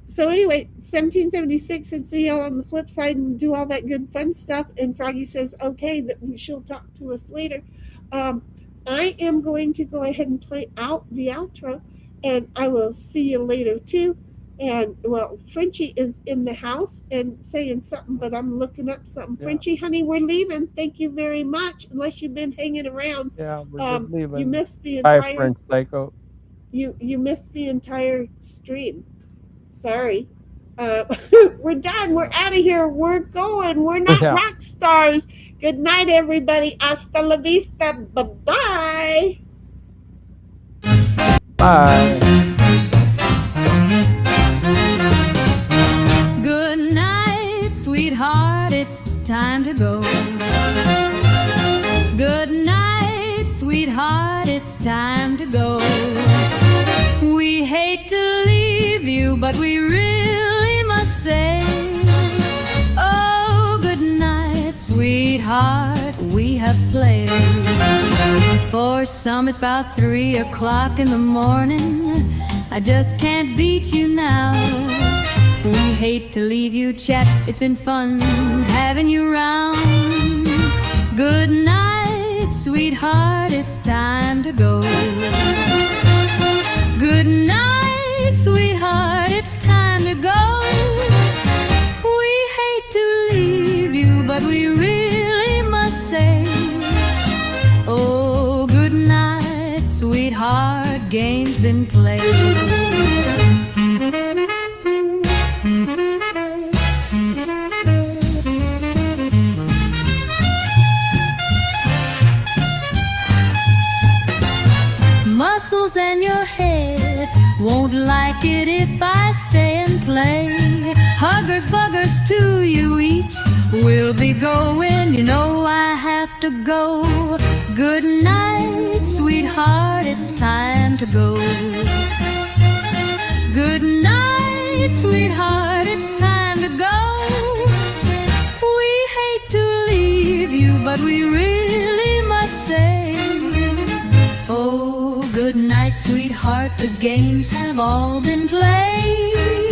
So anyway, 1776 and see y'all on the flip side and do all that good fun stuff. And Froggy says, okay, that she'll talk to us later. I am going to go ahead and play out the outro, and I will see you later too. And well, Frenchie is in the house and saying something, but I'm looking up something. Yeah. Frenchie, honey, we're leaving. Thank you very much. Unless you've been hanging around. Yeah, we're just leaving. You missed the Hi, entire French Psycho. you missed the entire stream. Sorry. We're done. We're out of here. We're going. We're not rock stars. Good night, everybody. Hasta la vista. Bye-bye. Bye. Good night, sweetheart, it's time to go. Good night, sweetheart, it's time to go. We hate to leave you, but we really must say, oh, good night, sweetheart, we have played. For some it's about 3 o'clock in the morning, I just can't beat you now. We hate to leave you, Chet, it's been fun having you round. Good night, sweetheart, it's time to go. Good night, sweetheart, it's time to go. We hate to leave you, but we really must say, oh, good night, sweetheart, game's been played. Muscles and your head won't like it if I stay and play. Huggers, buggers to you each, we'll be going, you know I have to go. Good night, sweetheart, it's time to go. Good night, sweetheart, it's time to go. We hate to leave you, but we really must say, oh, good night, sweetheart, the games have all been played.